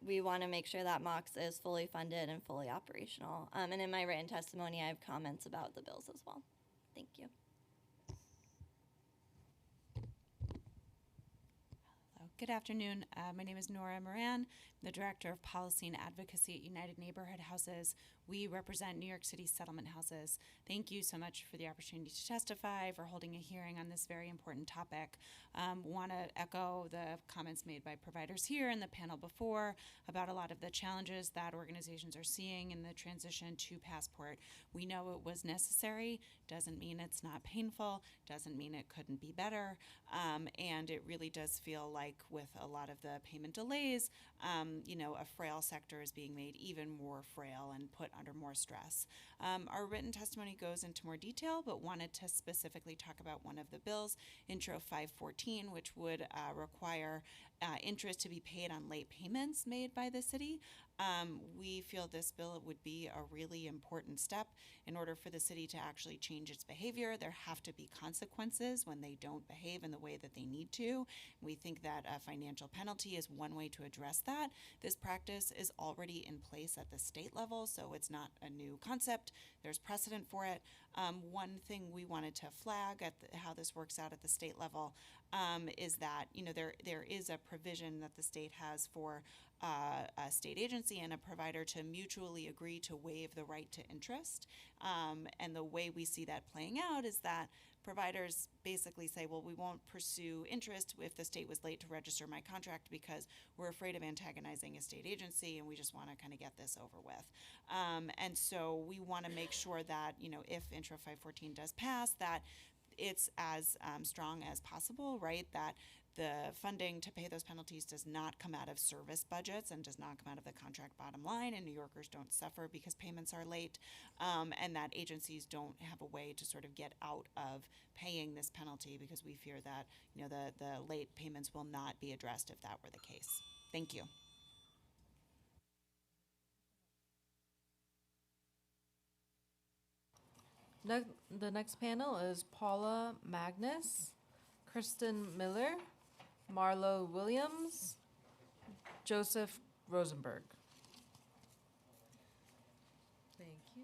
S17: we want to make sure that MOX is fully funded and fully operational. And in my written testimony, I have comments about the bills as well. Thank you.
S18: Good afternoon. My name is Nora Moran. I'm the Director of Policy and Advocacy at United Neighborhood Houses. We represent New York City settlement houses. Thank you so much for the opportunity to testify, for holding a hearing on this very important topic. Want to echo the comments made by providers here and the panel before about a lot of the challenges that organizations are seeing in the transition to Passport. We know it was necessary. Doesn't mean it's not painful. Doesn't mean it couldn't be better. And it really does feel like with a lot of the payment delays, a frail sector is being made even more frail and put under more stress. Our written testimony goes into more detail, but wanted to specifically talk about one of the bills, Intro 514, which would require interest to be paid on late payments made by the city. We feel this bill would be a really important step. In order for the city to actually change its behavior, there have to be consequences when they don't behave in the way that they need to. We think that a financial penalty is one way to address that. This practice is already in place at the state level, so it's not a new concept. There's precedent for it. One thing we wanted to flag at how this works out at the state level is that there is a provision that the state has for a state agency and a provider to mutually agree to waive the right to interest. And the way we see that playing out is that providers basically say, well, we won't pursue interest if the state was late to register my contract because we're afraid of antagonizing a state agency and we just want to kind of get this over with. And so we want to make sure that, if Intro 514 does pass, that it's as strong as possible, right? That the funding to pay those penalties does not come out of service budgets and does not come out of the contract bottom line, and New Yorkers don't suffer because payments are late, and that agencies don't have a way to sort of get out of paying this penalty because we fear that the late payments will not be addressed if that were the case. Thank you.
S2: The next panel is Paula Magnus, Kristen Miller, Marlo Williams, Joseph Rosenberg. Thank you.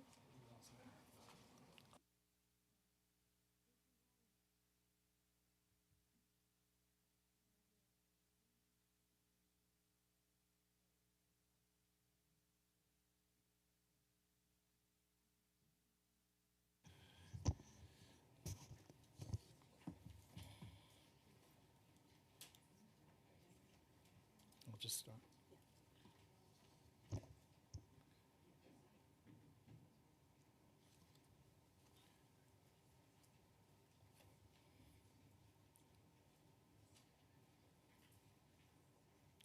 S19: We'll just start.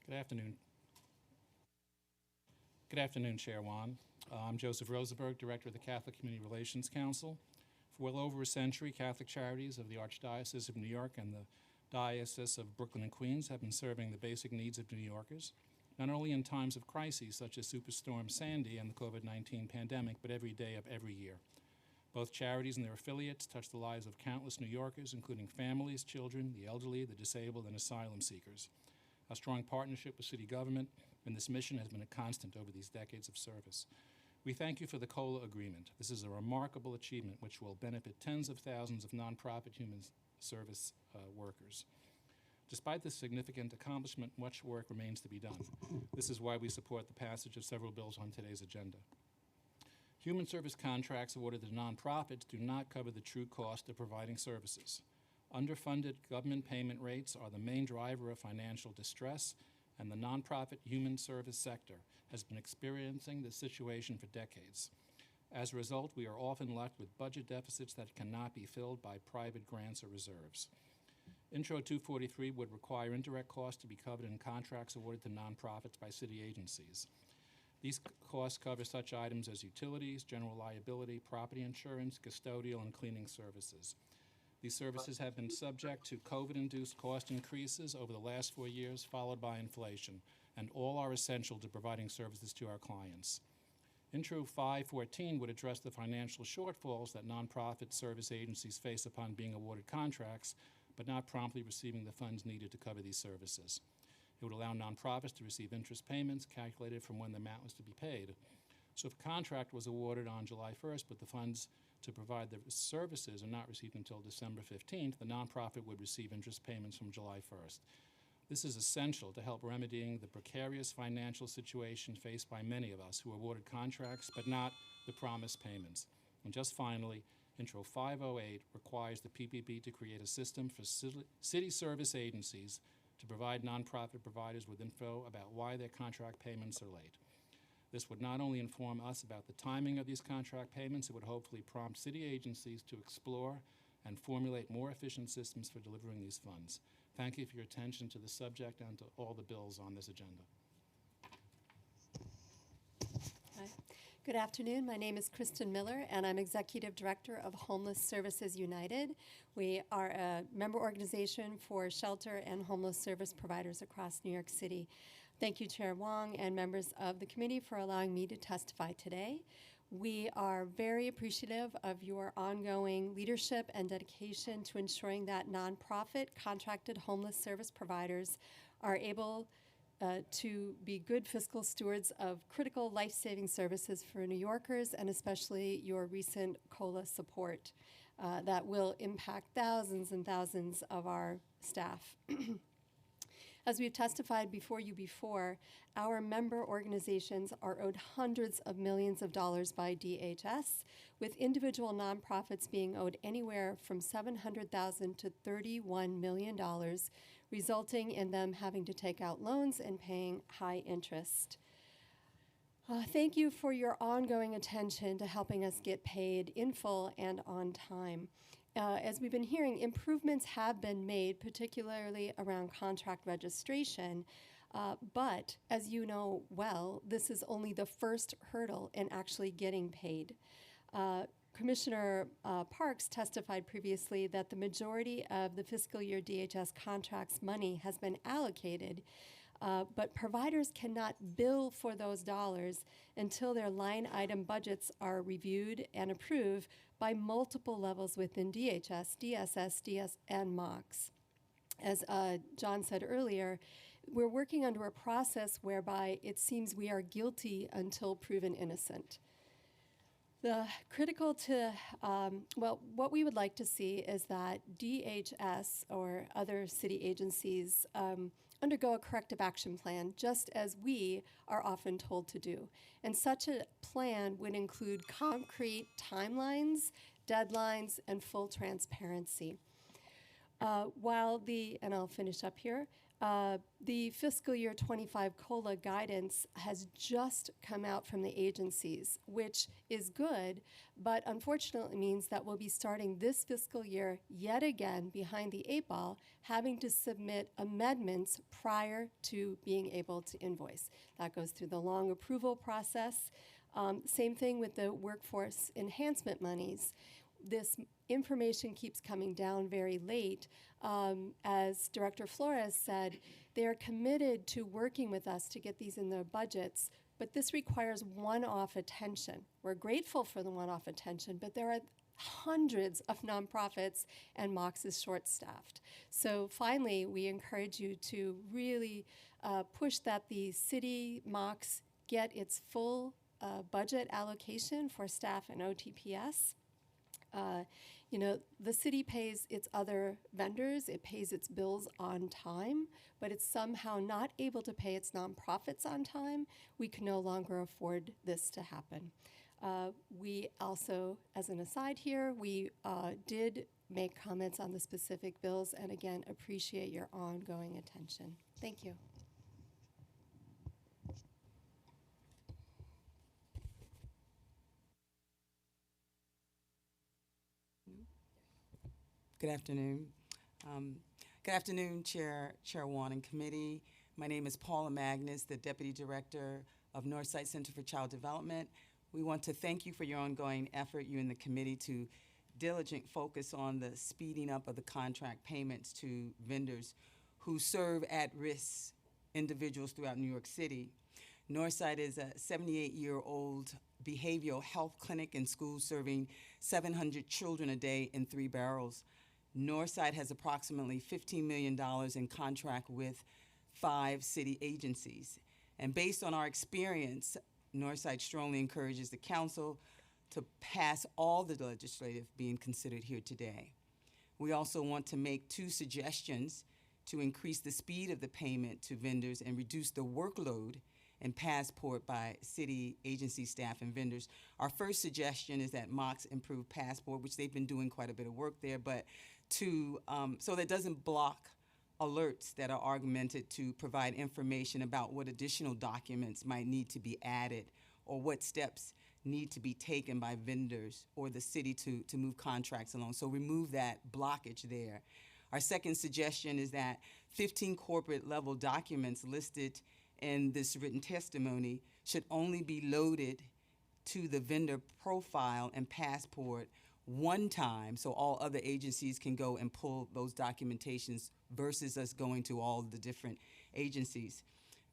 S19: Good afternoon. Good afternoon, Chair Wan. I'm Joseph Rosenberg, Director of the Catholic Community Relations Council. For well over a century, Catholic Charities of the Archdiocese of New York and the Diocese of Brooklyn and Queens have been serving the basic needs of New Yorkers, not only in times of crises such as Superstorm Sandy and the COVID-19 pandemic, but every day of every year. Both charities and their affiliates touch the lives of countless New Yorkers, including families, children, the elderly, the disabled, and asylum seekers. Our strong partnership with city government in this mission has been a constant over these decades of service. We thank you for the COLA agreement. This is a remarkable achievement which will benefit tens of thousands of nonprofit human service workers. Despite this significant accomplishment, much work remains to be done. This is why we support the passage of several bills on today's agenda. Human service contracts awarded to nonprofits do not cover the true cost of providing services. Underfunded government payment rates are the main driver of financial distress, and the nonprofit human service sector has been experiencing this situation for decades. As a result, we are often left with budget deficits that cannot be filled by private grants or reserves. Intro 243 would require indirect costs to be covered in contracts awarded to nonprofits by city agencies. These costs cover such items as utilities, general liability, property insurance, custodial, and cleaning services. These services have been subject to COVID-induced cost increases over the last 4 years, followed by inflation, and all are essential to providing services to our clients. Intro 514 would address the financial shortfalls that nonprofit service agencies face upon being awarded contracts, but not promptly receiving the funds needed to cover these services. It would allow nonprofits to receive interest payments calculated from when the amount was to be paid. So if a contract was awarded on July 1st, but the funds to provide the services are not received until December 15th, the nonprofit would receive interest payments from July 1st. This is essential to help remedying the precarious financial situation faced by many of us who are awarded contracts but not the promised payments. And just finally, Intro 508 requires the PPP to create a system for city service agencies to provide nonprofit providers with info about why their contract payments are late. This would not only inform us about the timing of these contract payments, it would hopefully prompt city agencies to explore and formulate more efficient systems for delivering these funds. Thank you for your attention to the subject and to all the bills on this agenda.
S20: Hi. Good afternoon. My name is Kristen Miller, and I'm Executive Director of Homeless Services United. We are a member organization for shelter and homeless service providers across New York City. Thank you, Chair Wong and members of the committee for allowing me to testify today. We are very appreciative of your ongoing leadership and dedication to ensuring that nonprofit contracted homeless service providers are able to be good fiscal stewards of critical life-saving services for New Yorkers, and especially your recent COLA support that will impact thousands and thousands of our staff. As we've testified before you before, our member organizations are owed hundreds of millions of dollars by DHS, with individual nonprofits being owed anywhere from $700,000 to $31 million, resulting in them having to take out loans and paying high interest. Thank you for your ongoing attention to helping us get paid in full and on time. As we've been hearing, improvements have been made, particularly around contract registration, but as you know well, this is only the first hurdle in actually getting paid. Commissioner Parks testified previously that the majority of the fiscal year DHS contracts money has been allocated, but providers cannot bill for those dollars until their line item budgets are reviewed and approved by multiple levels within DHS, DSS, DS, and MOX. As John said earlier, we're working under a process whereby it seems we are guilty until proven innocent. The critical to, what we would like to see is that DHS or other city agencies undergo a corrective action plan, just as we are often told to do. And such a plan would include concrete timelines, deadlines, and full transparency. And I'll finish up here, the fiscal year 25 COLA guidance has just come out from the agencies, which is good, but unfortunately means that we'll be starting this fiscal year yet again behind the 8 ball, having to submit amendments prior to being able to invoice. That goes through the long approval process. Same thing with the workforce enhancement monies. This information keeps coming down very late. As Director Flores said, they are committed to working with us to get these in their budgets, but this requires one-off attention. We're grateful for the one-off attention, but there are hundreds of nonprofits and MOX is short-staffed. So finally, we encourage you to really push that the city MOX get its full budget allocation for staff and OTPS. The city pays its other vendors, it pays its bills on time, but it's somehow not able to pay its nonprofits on time. We can no longer afford this to happen. We also, as an aside here, we did make comments on the specific bills, and again, appreciate your ongoing attention. Thank you.
S21: Good afternoon. Good afternoon, Chair Wong and Committee. My name is Paula Magnus, the Deputy Director of Northside Center for Child Development. We want to thank you for your ongoing effort, you and the committee, to diligent focus on the speeding up of the contract payments to vendors who serve at-risk individuals throughout New York City. Northside is a 78-year-old behavioral health clinic and school serving 700 children a day in 3 boroughs. Northside has approximately $15 million in contract with 5 city agencies. And based on our experience, Northside strongly encourages the council to pass all the legislative being considered here today. We also want to make 2 suggestions to increase the speed of the payment to vendors and reduce the workload and Passport by city agency staff and vendors. Our first suggestion is that MOX improve Passport, which they've been doing quite a bit of work there, but so that doesn't block alerts that are augmented to provide information about what additional documents might need to be added or what steps need to be taken by vendors or the city to move contracts along. So remove that blockage there. Our second suggestion is that 15 corporate level documents listed in this written testimony should only be loaded to the vendor profile and passport one time so all other agencies can go and pull those documentations versus us going to all the different agencies.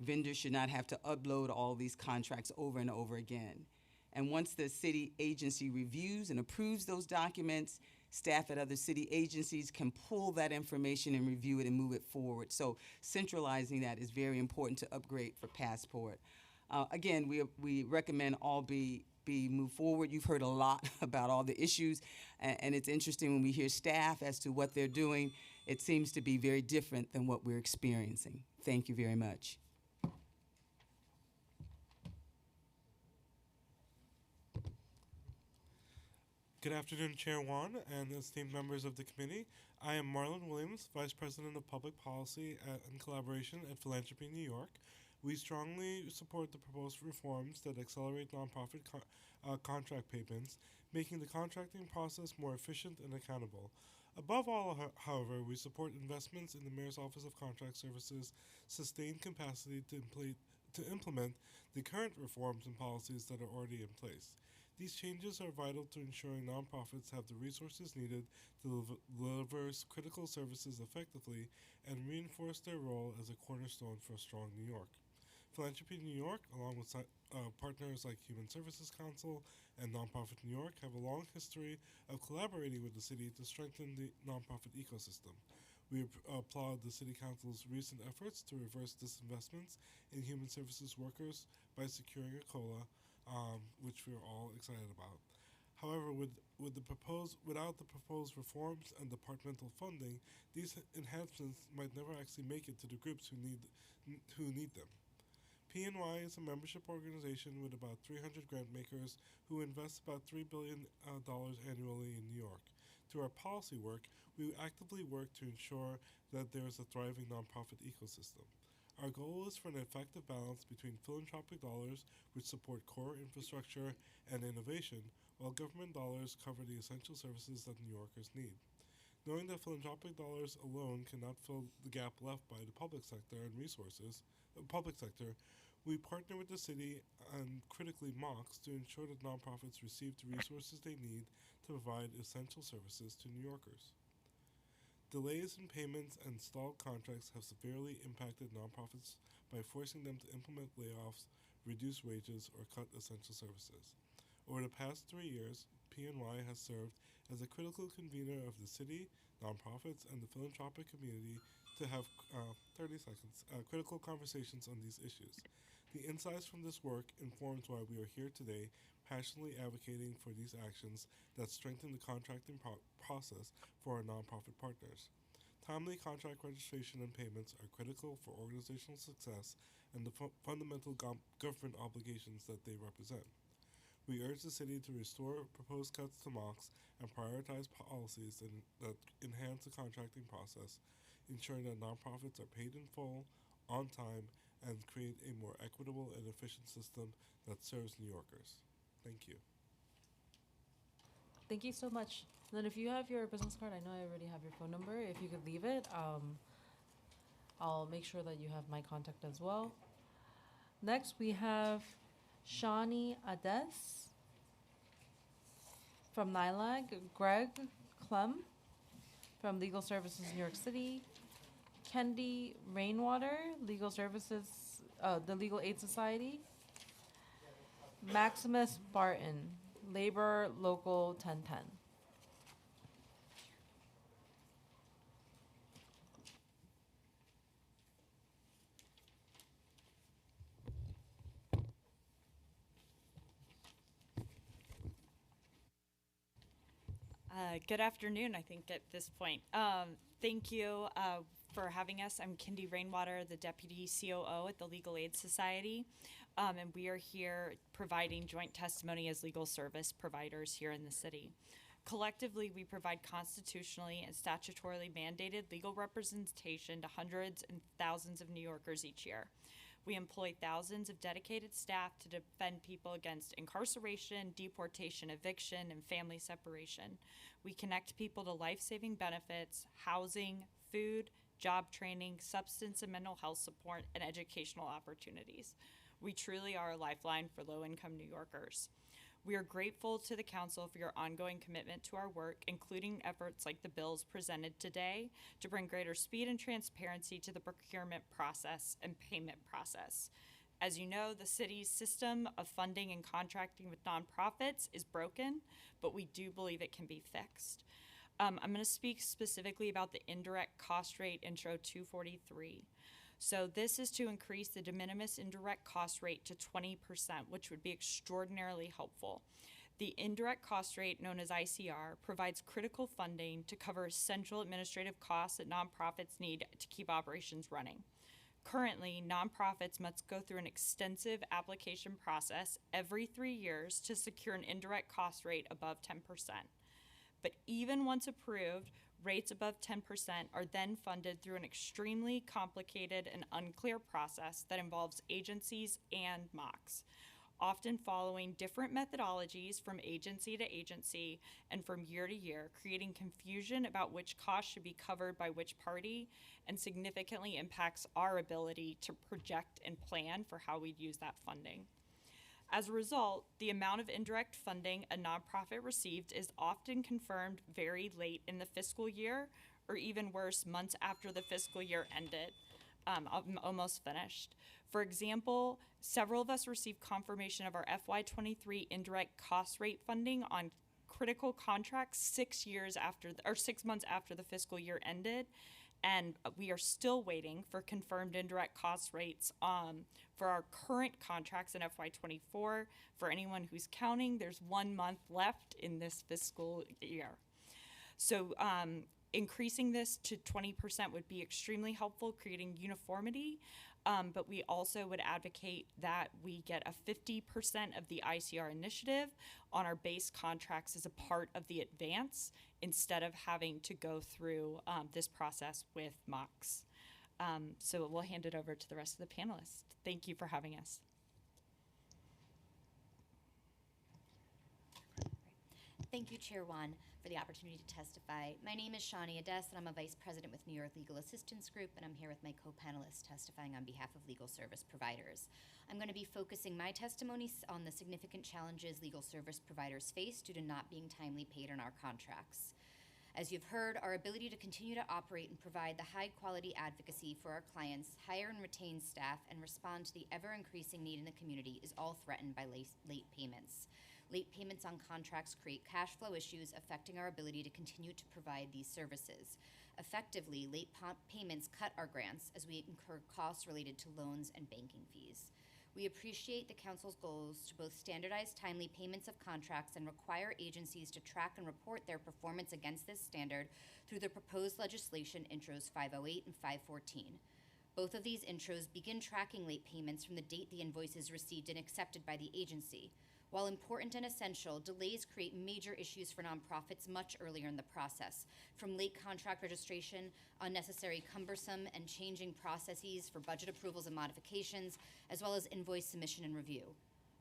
S21: Vendors should not have to upload all these contracts over and over again. And once the city agency reviews and approves those documents, staff at other city agencies can pull that information and review it and move it forward. So centralizing that is very important to upgrade for Passport. Again, we recommend all be move forward. You've heard a lot about all the issues, and it's interesting when we hear staff as to what they're doing. It seems to be very different than what we're experiencing. Thank you very much.
S1: Good afternoon, Chair Wan and esteemed members of the committee. I am Marlon Williams, Vice President of Public Policy and Collaboration at Philanthropy New York. We strongly support the proposed reforms that accelerate nonprofit contract payments, making the contracting process more efficient and accountable. Above all, however, we support investments in the Mayor's Office of Contract Services' sustained capacity to implement the current reforms and policies that are already in place. These changes are vital to ensuring nonprofits have the resources needed to deliver critical services effectively and reinforce their role as a cornerstone for a strong New York. Philanthropy New York, along with partners like Human Services Council and Nonprofit New York, have a long history of collaborating with the city to strengthen the nonprofit ecosystem. We applaud the City Council's recent efforts to reverse disinvestments in human services workers by securing a COLA, which we're all excited about. However, without the proposed reforms and departmental funding, these enhancements might never actually make it to the groups who need them. PNY is a membership organization with about 300 grant makers who invest about $3 billion annually in New York. Through our policy work, we actively work to ensure that there is a thriving nonprofit ecosystem. Our goal is for an effective balance between philanthropic dollars, which support core infrastructure and innovation, while government dollars cover the essential services that New Yorkers need. Knowing that philanthropic dollars alone cannot fill the gap left by the public sector, we partner with the city and critically MOX to ensure that nonprofits receive the resources they need to provide essential services to New Yorkers. Delays in payments and stalled contracts have severely impacted nonprofits by forcing them to implement layoffs, reduce wages, or cut essential services. Over the past 3 years, PNY has served as a critical convener of the city, nonprofits, and the philanthropic community to have critical conversations on these issues. The insights from this work informs why we are here today, passionately advocating for these actions that strengthen the contracting process for our nonprofit partners. Timely contract registration and payments are critical for organizational success and the fundamental government obligations that they represent. We urge the city to restore proposed cuts to MOX and prioritize policies that enhance the contracting process, ensuring that nonprofits are paid in full, on time, and create a more equitable and efficient system that serves New Yorkers. Thank you.
S2: Thank you so much. And then if you have your business card, I know I already have your phone number. If you could leave it, I'll make sure that you have my contact as well. Next, we have Shani Ades from NILAG, Greg Clem from Legal Services New York City, Kendi Rainwater, Legal Services, the Legal Aid Society, Maximus Barton, Labor Local 1010.
S22: Good afternoon, I think, at this point. Thank you for having us. I'm Kendi Rainwater, the Deputy COO at the Legal Aid Society, and we are here providing joint testimony as legal service providers here in the city. Collectively, we provide constitutionally and statutorily mandated legal representation to hundreds and thousands of New Yorkers each year. We employ thousands of dedicated staff to defend people against incarceration, deportation, eviction, and family separation. We connect people to life-saving benefits, housing, food, job training, substance and mental health support, and educational opportunities. We truly are a lifeline for low-income New Yorkers. We are grateful to the Council for your ongoing commitment to our work, including efforts like the bills presented today to bring greater speed and transparency to the procurement process and payment process. As you know, the city's system of funding and contracting with nonprofits is broken, but we do believe it can be fixed. I'm going to speak specifically about the indirect cost rate intro 243. So this is to increase the de minimis indirect cost rate to 20%, which would be extraordinarily helpful. The indirect cost rate, known as ICR, provides critical funding to cover essential administrative costs that nonprofits need to keep operations running. Currently, nonprofits must go through an extensive application process every 3 years to secure an indirect cost rate above 10%. But even once approved, rates above 10% are then funded through an extremely complicated and unclear process that involves agencies and MOCs, often following different methodologies from agency to agency and from year to year, creating confusion about which costs should be covered by which party, and significantly impacts our ability to project and plan for how we'd use that funding. As a result, the amount of indirect funding a nonprofit received is often confirmed very late in the fiscal year, or even worse, months after the fiscal year ended. I'm almost finished. For example, several of us received confirmation of our FY23 indirect cost rate funding on critical contracts 6 months after the fiscal year ended, and we are still waiting for confirmed indirect cost rates for our current contracts in FY24. For anyone who's counting, there's 1 month left in this fiscal year. So increasing this to 20% would be extremely helpful, creating uniformity, but we also would advocate that we get a 50% of the ICR initiative on our base contracts as a part of the advance, instead of having to go through this process with MOCs. So we'll hand it over to the rest of the panelists. Thank you for having us.
S6: Thank you, Chair Wan, for the opportunity to testify. My name is Shani Ades, and I'm a Vice President with New York Legal Assistance Group, and I'm here with my co-panelists testifying on behalf of legal service providers. I'm going to be focusing my testimony on the significant challenges legal service providers face due to not being timely paid on our contracts. As you've heard, our ability to continue to operate and provide the high-quality advocacy for our clients, hire and retain staff, and respond to the ever-increasing need in the community is all threatened by late payments. Late payments on contracts create cash flow issues affecting our ability to continue to provide these services. Effectively, late payments cut our grants as we incur costs related to loans and banking fees. We appreciate the Council's goals to both standardize timely payments of contracts and require agencies to track and report their performance against this standard through the proposed legislation intros 508 and 514. Both of these intros begin tracking late payments from the date the invoice is received and accepted by the agency. While important and essential, delays create major issues for nonprofits much earlier in the process, from late contract registration, unnecessary cumbersome and changing processes for budget approvals and modifications, as well as invoice submission and review.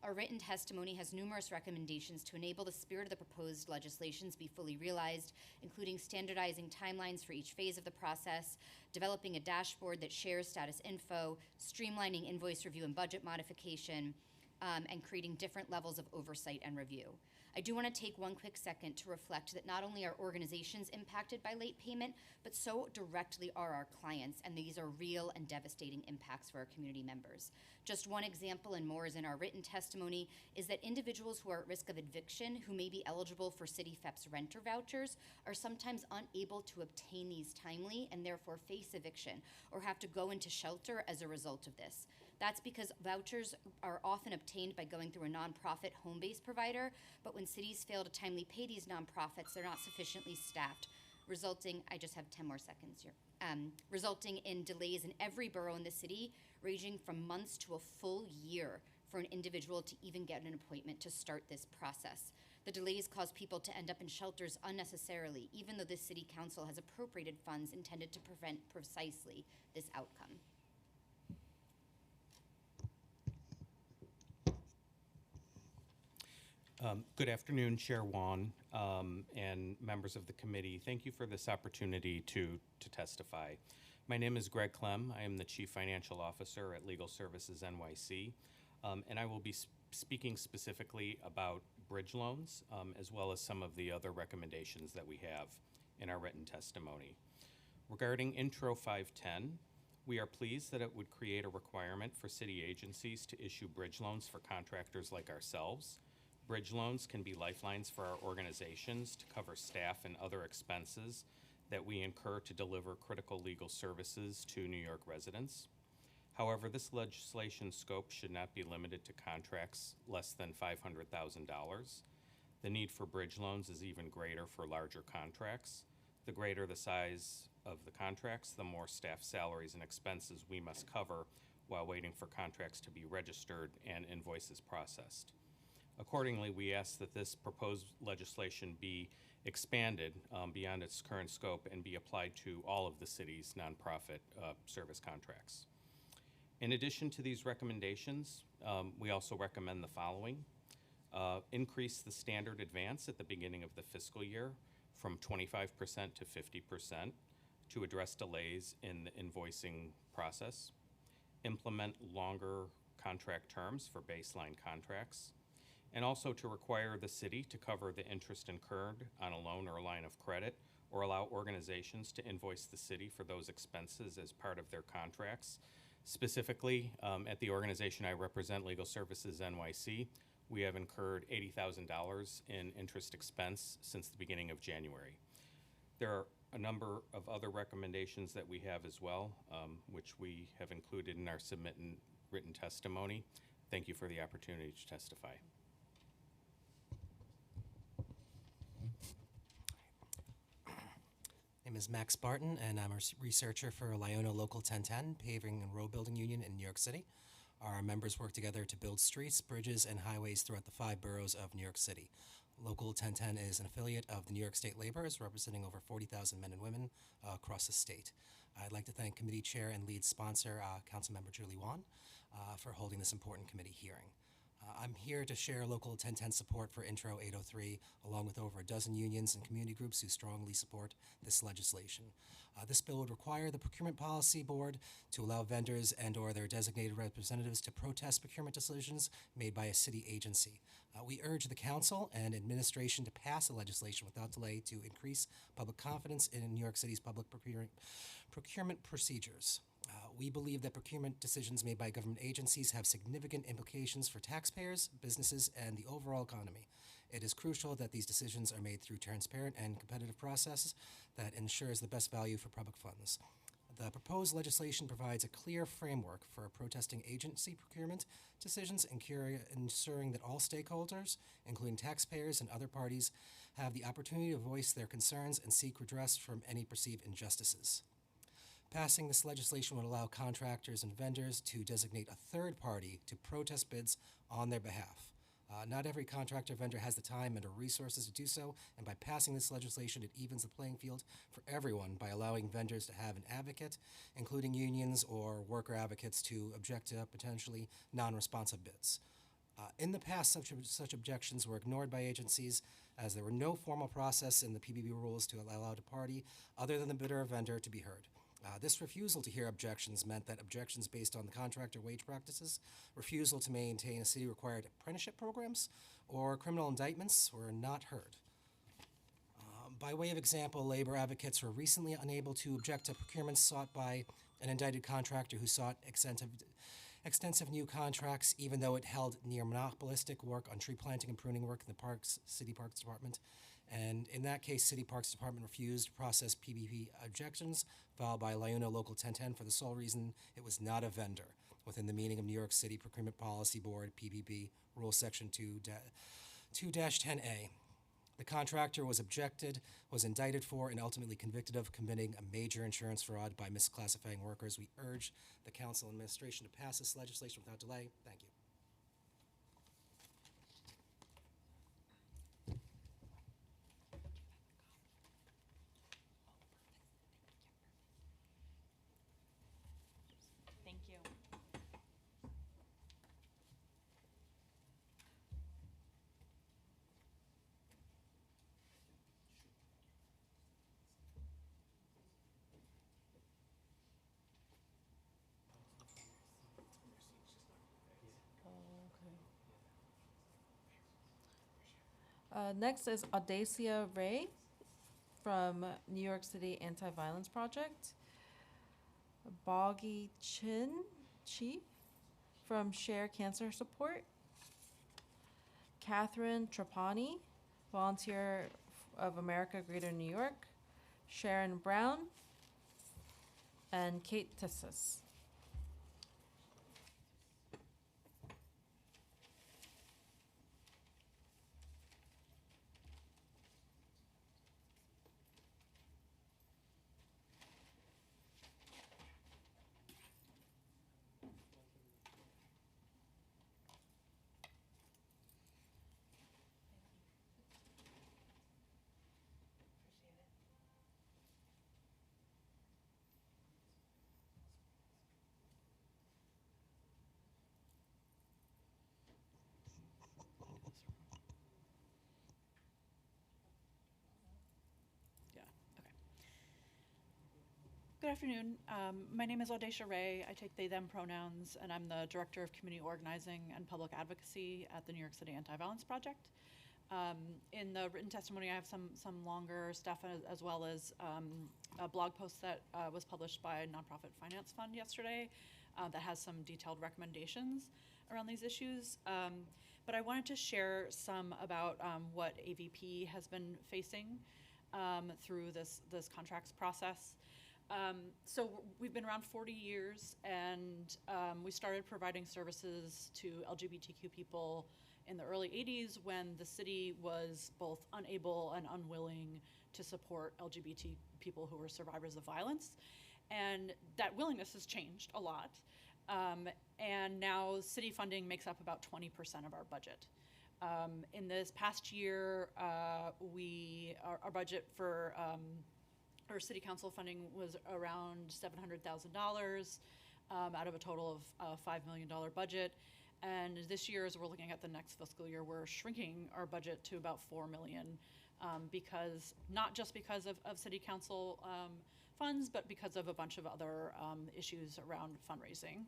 S6: Our written testimony has numerous recommendations to enable the spirit of the proposed legislations be fully realized, including standardizing timelines for each phase of the process, developing a dashboard that shares status info, streamlining invoice review and budget modification, and creating different levels of oversight and review. I do want to take one quick second to reflect that not only are organizations impacted by late payment, but so directly are our clients, and these are real and devastating impacts for our community members. Just one example, and more is in our written testimony, is that individuals who are at risk of eviction, who may be eligible for City FEP's renter vouchers, are sometimes unable to obtain these timely and therefore face eviction or have to go into shelter as a result of this. That's because vouchers are often obtained by going through a nonprofit home-based provider, but when cities fail to timely pay these nonprofits, they're not sufficiently staffed, resulting, I just have 10 more seconds here, resulting in delays in every borough in the city, ranging from months to a full year for an individual to even get an appointment to start this process. The delays cause people to end up in shelters unnecessarily, even though the city council has appropriated funds intended to prevent precisely this outcome.
S7: Good afternoon, Chair Wan and members of the committee. Thank you for this opportunity to testify. My name is Greg Clem. I am the Chief Financial Officer at Legal Services NYC, and I will be speaking specifically about bridge loans, as well as some of the other recommendations that we have in our written testimony. Regarding Intro 510, we are pleased that it would create a requirement for city agencies to issue bridge loans for contractors like ourselves. Bridge loans can be lifelines for our organizations to cover staff and other expenses that we incur to deliver critical legal services to New York residents. However, this legislation scope should not be limited to contracts less than $500,000. The need for bridge loans is even greater for larger contracts. The greater the size of the contracts, the more staff salaries and expenses we must cover while waiting for contracts to be registered and invoices processed. Accordingly, we ask that this proposed legislation be expanded beyond its current scope and be applied to all of the city's nonprofit service contracts. In addition to these recommendations, we also recommend the following. Increase the standard advance at the beginning of the fiscal year from 25% to 50% to address delays in the invoicing process. Implement longer contract terms for baseline contracts, and also to require the city to cover the interest incurred on a loan or a line of credit, or allow organizations to invoice the city for those expenses as part of their contracts. Specifically, at the organization I represent, Legal Services NYC, we have incurred $80,000 in interest expense since the beginning of January. There are a number of other recommendations that we have as well, which we have included in our submitted written testimony. Thank you for the opportunity to testify.
S8: My name is Max Barton, and I'm a researcher for Liona Local 1010, Paving and Road Building Union in New York City. Our members work together to build streets, bridges, and highways throughout the 5 boroughs of New York City. Local 1010 is an affiliate of the New York State Laborers, representing over 40,000 men and women across the state. I'd like to thank committee chair and lead sponsor, Councilmember Julie Wan, for holding this important committee hearing. I'm here to share Local 1010 support for Intro 803, along with over a dozen unions and community groups who strongly support this legislation. This bill would require the Procurement Policy Board to allow vendors and or their designated representatives to protest procurement decisions made by a city agency. We urge the council and administration to pass the legislation without delay to increase public confidence in New York City's public procurement procedures. We believe that procurement decisions made by government agencies have significant implications for taxpayers, businesses, and the overall economy. It is crucial that these decisions are made through transparent and competitive processes that ensures the best value for public funds. The proposed legislation provides a clear framework for protesting agency procurement decisions and ensuring that all stakeholders, including taxpayers and other parties, have the opportunity to voice their concerns and seek redress from any perceived injustices. Passing this legislation would allow contractors and vendors to designate a third party to protest bids on their behalf. Not every contractor or vendor has the time and or resources to do so, and by passing this legislation, it evens the playing field for everyone by allowing vendors to have an advocate, including unions or worker advocates, to object to potentially non-responsive bids. In the past, such objections were ignored by agencies, as there were no formal process in the PBB rules to allow a party other than the bidder or vendor to be heard. This refusal to hear objections meant that objections based on the contractor wage practices, refusal to maintain a city-required apprenticeship programs, or criminal indictments were not heard. By way of example, labor advocates were recently unable to object to procurements sought by an indicted contractor who sought extensive new contracts, even though it held near monopolistic work on tree planting and pruning work in the City Parks Department. And in that case, City Parks Department refused to process PBP objections filed by Liona Local 1010 for the sole reason it was not a vendor within the meaning of New York City Procurement Policy Board, PBB, Rule Section 2-10A. The contractor was indicted for, and ultimately convicted of committing a major insurance fraud by misclassifying workers. We urge the council and administration to pass this legislation without delay. Thank you.
S22: Thank you.
S2: Next is Audacia Ray from New York City Anti-Violence Project. Boggy Chi from Share Cancer Support. Catherine Trapani, Volunteer of America Greater New York. Sharon Brown. And Kate Tissus.
S5: Good afternoon. My name is Audacia Ray. I take they, them pronouns, and I'm the Director of Community Organizing and Public Advocacy at the New York City Anti-Violence Project. In the written testimony, I have some longer stuff as well as a blog post that was published by Nonprofit Finance Fund yesterday that has some detailed recommendations around these issues. But I wanted to share some about what AVP has been facing through this contracts process. So we've been around 40 years, and we started providing services to LGBTQ people in the early 80s when the city was both unable and unwilling to support LGBT people who were survivors of violence. And that willingness has changed a lot. And now city funding makes up about 20% of our budget. In this past year, our budget for our city council funding was around $700,000 out of a total of $5 million budget. And this year, as we're looking at the next fiscal year, we're shrinking our budget to about $4 million because, not just because of city council funds, but because of a bunch of other issues around fundraising.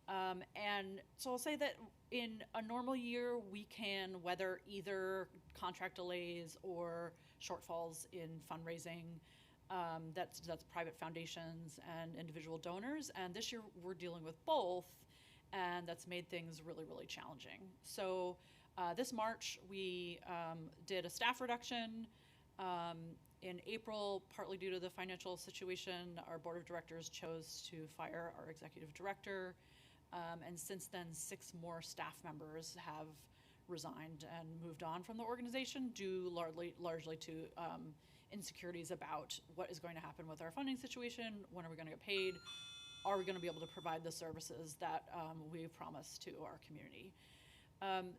S5: And so I'll say that in a normal year, we can weather either contract delays or shortfalls in fundraising. That's private foundations and individual donors. And this year we're dealing with both, and that's made things really, really challenging. So this March we did a staff reduction. In April, partly due to the financial situation, our board of directors chose to fire our executive director. And since then, 6 more staff members have resigned and moved on from the organization due largely to insecurities about what is going to happen with our funding situation, when are we going to get paid, are we going to be able to provide the services that we promised to our community.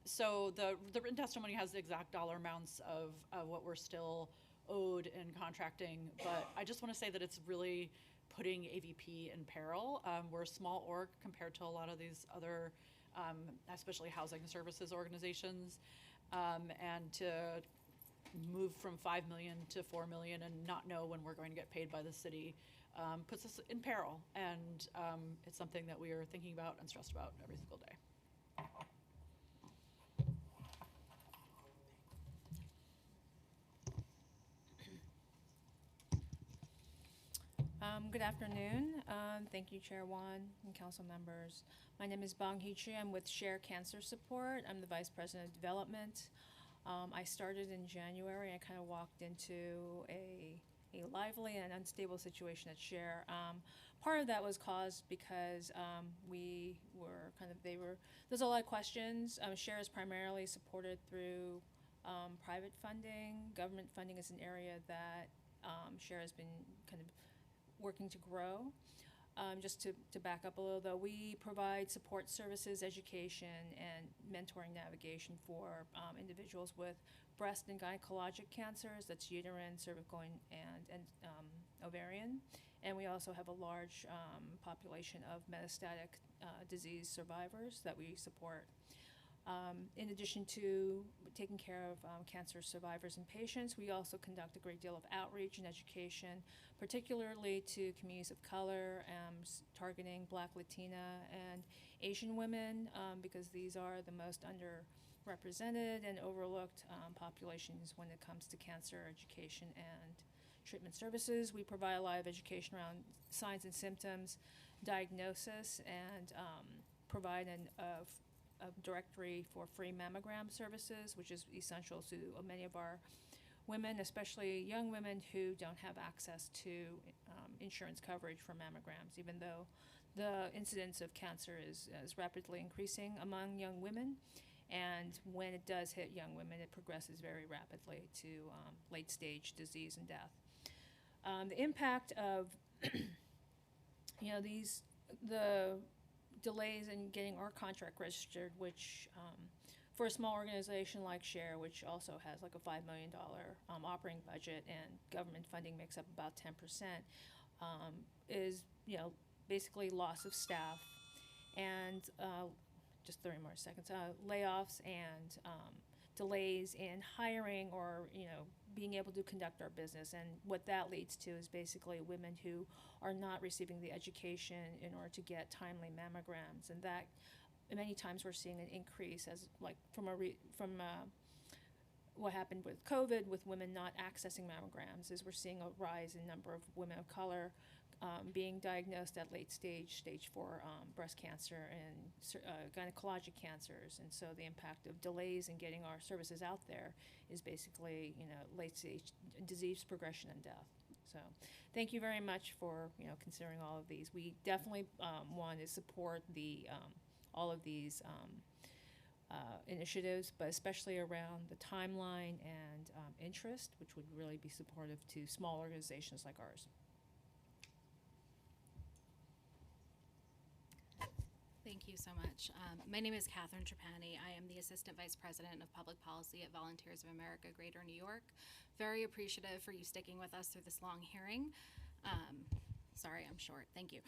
S5: So the written testimony has the exact dollar amounts of what we're still owed in contracting, but I just want to say that it's really putting AVP in peril. We're a small org compared to a lot of these other, especially housing services organizations, and to move from $5 million to $4 million and not know when we're going to get paid by the city puts us in peril, and it's something that we are thinking about and stressed about every single day.
S9: Good afternoon. Thank you, Chair Wan and council members. My name is Bong Hee Chi. I'm with Share Cancer Support. I'm the Vice President of Development. I started in January. I kind of walked into a lively and unstable situation at Share. Part of that was caused because there's a lot of questions. Share is primarily supported through private funding. Government funding is an area that Share has been kind of working to grow. Just to back up a little though, we provide support services, education, and mentoring navigation for individuals with breast and gynecologic cancers, that's uterine, cervical, and ovarian. And we also have a large population of metastatic disease survivors that we support. In addition to taking care of cancer survivors and patients, we also conduct a great deal of outreach and education, particularly to communities of color, targeting Black, Latina, and Asian women, because these are the most underrepresented and overlooked populations when it comes to cancer education and treatment services. We provide a lot of education around signs and symptoms, diagnosis, and provide a directory for free mammogram services, which is essential to many of our women, especially young women who don't have access to insurance coverage for mammograms, even though the incidence of cancer is rapidly increasing among young women. And when it does hit young women, it progresses very rapidly to late-stage disease and death. The impact of the delays in getting our contract registered, which for a small organization like SHARE, which also has like a $5 million operating budget and government funding makes up about 10%, is basically loss of staff and just 30 more seconds, layoffs and delays in hiring or being able to conduct our business. And what that leads to is basically women who are not receiving the education in order to get timely mammograms, and that many times we're seeing an increase as like from what happened with COVID with women not accessing mammograms, is we're seeing a rise in number of women of color being diagnosed at late stage 4 breast cancer and gynecologic cancers. And so the impact of delays in getting our services out there is basically late stage disease progression and death. So thank you very much for considering all of these. We definitely want to support the all of these initiatives, but especially around the timeline and interest, which would really be supportive to small organizations like ours.
S3: Thank you so much. My name is Catherine Trapani. I am the Assistant Vice President of Public Policy at Volunteers of America, Greater New York. Very appreciative for you sticking with us through this long hearing. Sorry, I'm short. Thank you.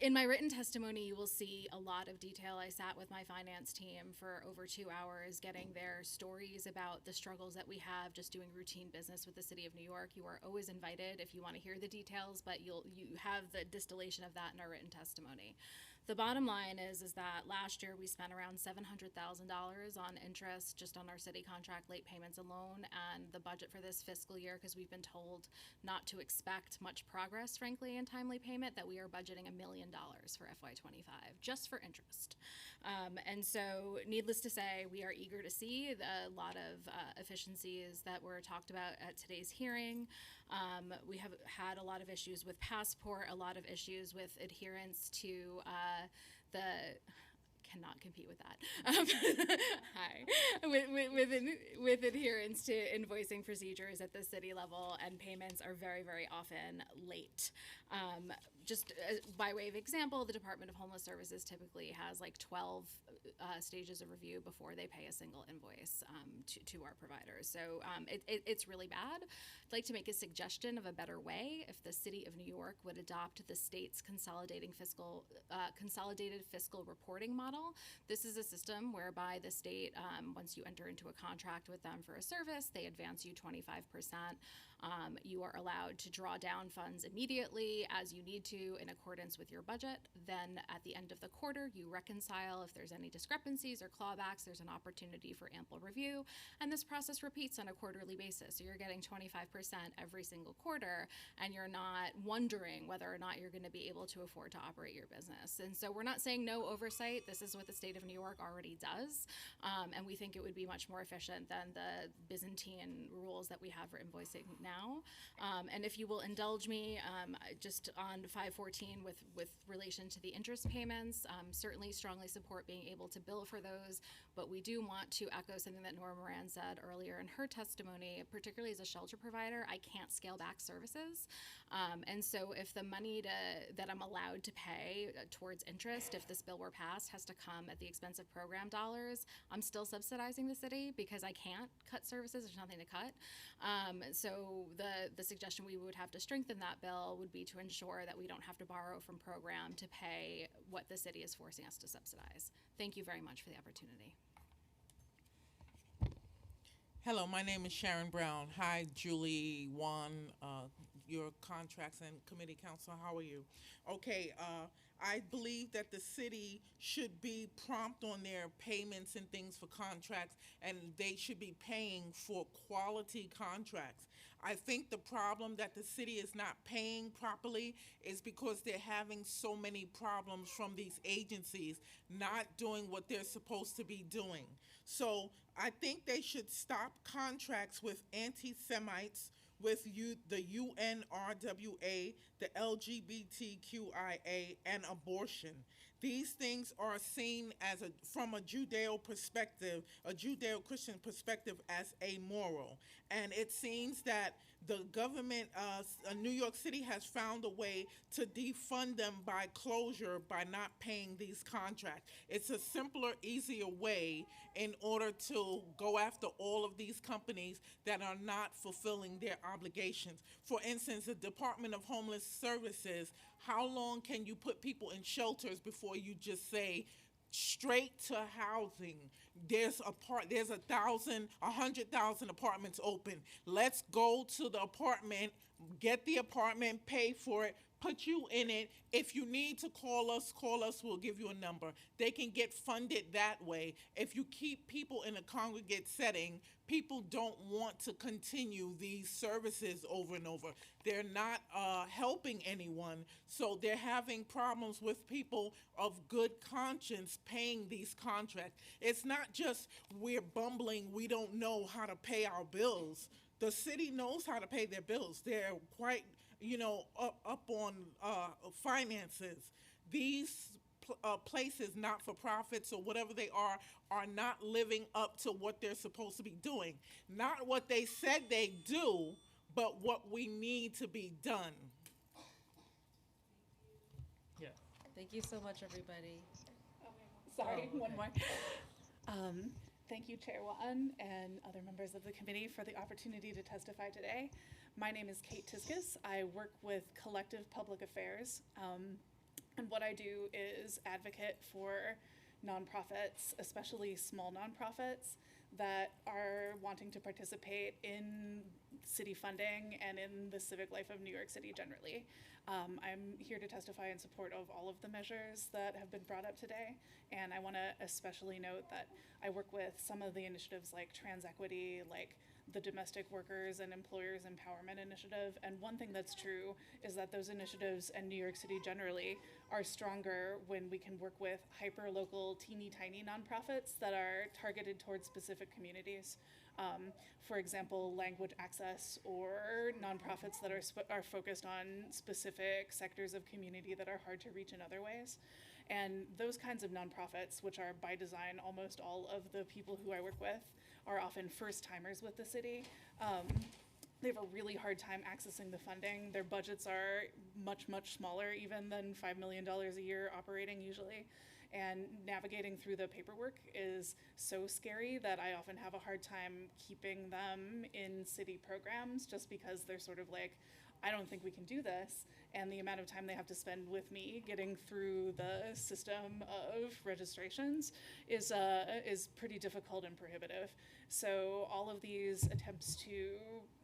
S3: In my written testimony, you will see a lot of detail. I sat with my finance team for over 2 hours getting their stories about the struggles that we have just doing routine business with the City of New York. You are always invited if you want to hear the details, but you have the distillation of that in our written testimony. The bottom line is that last year we spent around $700,000 on interest just on our city contract late payments alone, and the budget for this fiscal year, because we've been told not to expect much progress, frankly, in timely payment, that we are budgeting $1 million for FY25 just for interest. And so needless to say, we are eager to see a lot of efficiencies that were talked about at today's hearing. We have had a lot of issues with Passport, a lot of issues with adherence to cannot compete with that. With adherence to invoicing procedures at the city level, and payments are very, very often late. Just by way of example, the Department of Homeless Services typically has like 12 stages of review before they pay a single invoice to our providers. So it's really bad. I'd like to make a suggestion of a better way. If the City of New York would adopt the state's consolidated fiscal reporting model, this is a system whereby the state, once you enter into a contract with them for a service, they advance you 25%. You are allowed to draw down funds immediately as you need to in accordance with your budget. Then at the end of the quarter, you reconcile. If there's any discrepancies or clawbacks, there's an opportunity for ample review. And this process repeats on a quarterly basis. So you're getting 25% every single quarter, and you're not wondering whether or not you're going to be able to afford to operate your business. And so we're not saying no oversight. This is what the state of New York already does. And we think it would be much more efficient than the Byzantine rules that we have for invoicing now. And if you will indulge me, just on 514 with relation to the interest payments, certainly strongly support being able to bill for those, but we do want to echo something that Nora Moran said earlier in her testimony. Particularly as a shelter provider, I can't scale back services. And so if the money that I'm allowed to pay towards interest, if this bill were passed, has to come at the expense of program dollars, I'm still subsidizing the city because I can't cut services. There's nothing to cut. So the suggestion we would have to strengthen that bill would be to ensure that we don't have to borrow from program to pay what the city is forcing us to subsidize. Thank you very much for the opportunity.
S4: Hello, my name is Sharon Brown. Hi, Julie Wan, your contracts and committee council. How are you? Okay, I believe that the city should be prompt on their payments and things for contracts, and they should be paying for quality contracts. I think the problem that the city is not paying properly is because they're having so many problems from these agencies not doing what they're supposed to be doing. So I think they should stop contracts with anti-Semites, with the UNRWA, the LGBTQIA, and abortion. These things are seen as from a Judeo-Christian perspective, as amoral. And it seems that the government, New York City, has found a way to defund them by closure, by not paying these contracts. It's a simpler, easier way in order to go after all of these companies that are not fulfilling their obligations. For instance, the Department of Homeless Services, how long can you put people in shelters before you just say straight to housing? There's 100,000 apartments open. Let's go to the apartment, get the apartment, pay for it, put you in it. If you need to call us, we'll give you a number. They can get funded that way. If you keep people in a congregate setting, people don't want to continue these services over and over. They're not helping anyone, so they're having problems with people of good conscience paying these contracts. It's not just we're bumbling, we don't know how to pay our bills. The city knows how to pay their bills. They're quite up on finances. These places, not-for-profits or whatever they are not living up to what they're supposed to be doing. Not what they said they do, but what we need to be done.
S2: Yeah. Thank you so much, everybody.
S5: Sorry,
S2: Oh,
S5: one
S2: okay.
S5: more. Thank you, Chair Watton and other members of the committee for the opportunity to testify today. My name is Kate Tiskus. I work with Collective Public Affairs, and what I do is advocate for nonprofits, especially small nonprofits, that are wanting to participate in city funding and in the civic life of New York City generally. I'm here to testify in support of all of the measures that have been brought up today, and I want to especially note that I work with some of the initiatives like Trans Equity, like the Domestic Workers and Employers Empowerment Initiative, and one thing that's true is that those initiatives and New York City generally are stronger when we can work with hyper-local, teeny-tiny nonprofits that are targeted towards specific communities. For example, language access, or nonprofits that are focused on specific sectors of community that are hard to reach in other ways. And those kinds of nonprofits, which are by design almost all of the people who I work with, are often first-timers with the city. They have a really hard time accessing the funding. Their budgets are much, much smaller even than $5 million a year operating usually. And navigating through the paperwork is so scary that I often have a hard time keeping them in city programs just because they're sort of like, I don't think we can do this. And the amount of time they have to spend with me getting through the system of registrations is pretty difficult and prohibitive. So all of these attempts to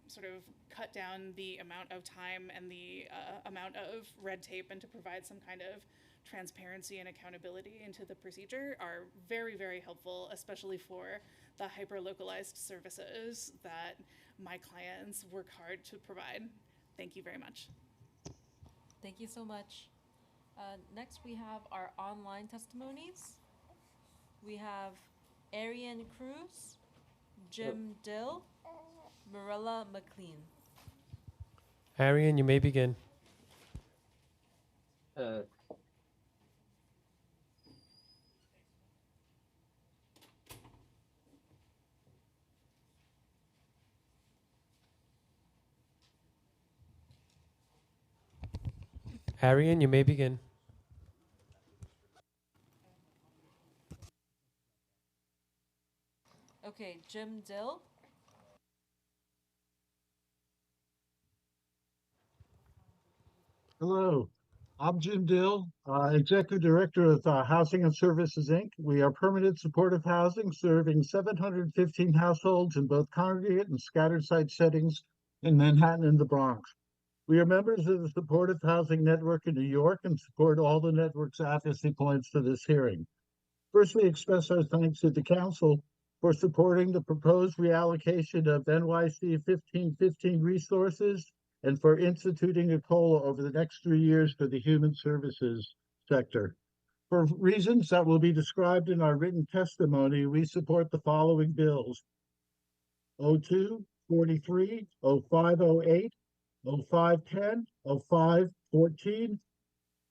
S5: sort of cut down the amount of time and the amount of red tape and to provide some kind of transparency and accountability into the procedure are very, very helpful, especially for the hyper-localized services that my clients work hard to provide. Thank you very much.
S2: Thank you so much. Next, we have our online testimonies. We have Arian Cruz, Jim Dill, Marilla McLean.
S10: Arian, you may begin. Arian, you may begin.
S2: Okay, Jim Dill.
S23: Hello, I'm Jim Dill, Executive Director of Housing and Services, Inc. We are permanent supportive housing serving 715 households in both congregate and scattered site settings in Manhattan and the Bronx. We are members of the Supportive Housing Network in New York and support all the network's advocacy points for this hearing. First, we express our thanks to the Council for supporting the proposed reallocation of NYC 1515 resources and for instituting a COLA over the next 3 years for the human services sector. For reasons that will be described in our written testimony, we support the following bills: 02, 43, 0508, 0510, 0514,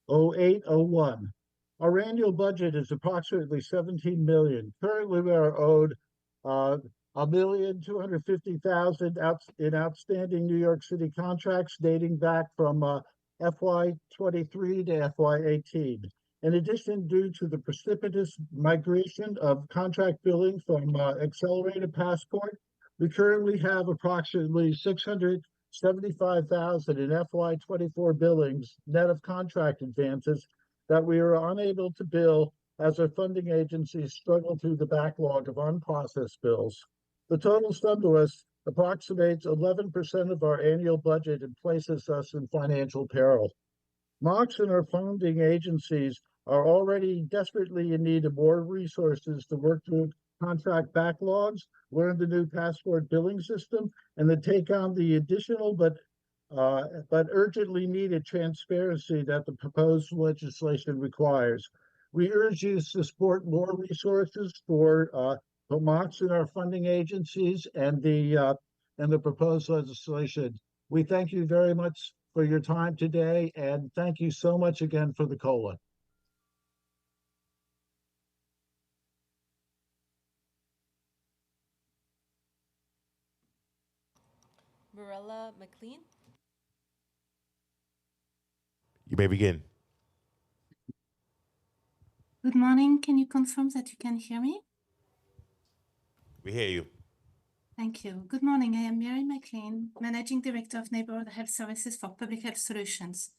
S23: 0801. Our annual budget is approximately 17 million. Currently, we are owed $1,250,000 in outstanding New York City contracts dating back from FY23 to FY18. In addition, due to the precipitous migration of contract billing from Accelerated Passport, we currently have approximately $675,000 in FY24 billings, net of contract advances, that we are unable to bill as our funding agencies struggle through the backlog of unprocessed bills. The total sum to us approximates 11% of our annual budget and places us in financial peril. MOX and our funding agencies are already desperately in need of more resources to work through contract backlogs, learn the new passport billing system, and to take on the additional but urgently needed transparency that the proposed legislation requires. We urge you to support more resources for MOX and our funding agencies and the proposed legislation. We thank you very much for your time today, and thank you so much again for the COLA.
S2: Marilla McLean.
S11: You may begin.
S12: Good morning. Can you confirm that you can hear me?
S11: We hear you.
S12: Thank you. Good morning. I am Mary McLean, Managing Director of Neighborhood Health Services for Public Health Solutions.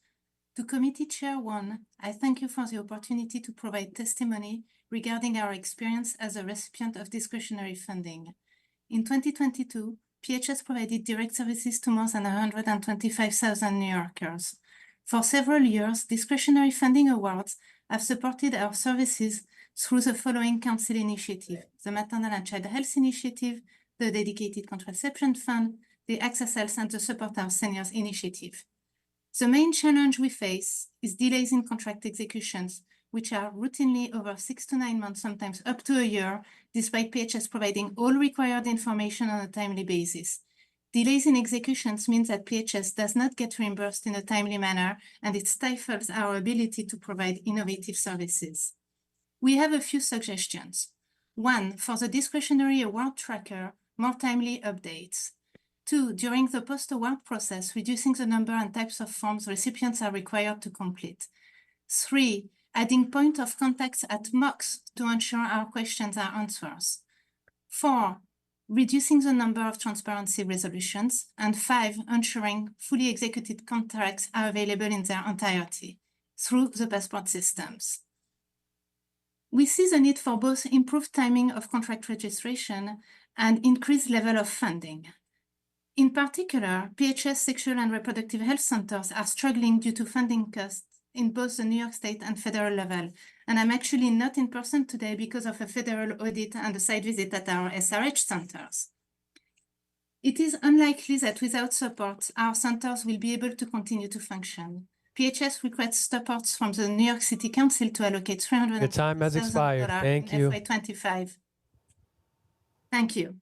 S12: To Committee Chair 1, I thank you for the opportunity to provide testimony regarding our experience as a recipient of discretionary funding. In 2022, PHS provided direct services to more than 125,000 New Yorkers. For several years, discretionary funding awards have supported our services through the following council initiative: the Maternal and Child Health Initiative, the Dedicated Contraception Fund, the Access Health, and the Support Our Seniors Initiative. The main challenge we face is delays in contract executions, which are routinely over 6 to 9 months, sometimes up to a year, despite PHS providing all required information on a timely basis. Delays in executions means that PHS does not get reimbursed in a timely manner, and it stifles our ability to provide innovative services. We have a few suggestions. 1, for the discretionary award tracker, more timely updates. 2, during the post-award process, reducing the number and types of forms recipients are required to complete. 3, adding point of contacts at MOX to ensure our questions are answers. 4, reducing the number of transparency resolutions. And 5, ensuring fully executed contracts are available in their entirety through the passport systems. We see the need for both improved timing of contract registration and increased level of funding. In particular, PHS sexual and reproductive health centers are struggling due to funding costs in both the New York State and federal level. And I'm actually not in person today because of a federal audit and a site visit at our SRH centers. It is unlikely that without support, our centers will be able to continue to function. PHS requests support from the New York City Council to allocate $300,000
S10: Your time has expired. Thank you.
S12: in FY25. Thank you.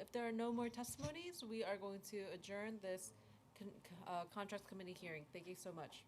S2: If there are no more testimonies, we are going to adjourn this Contracts Committee hearing. Thank you so much.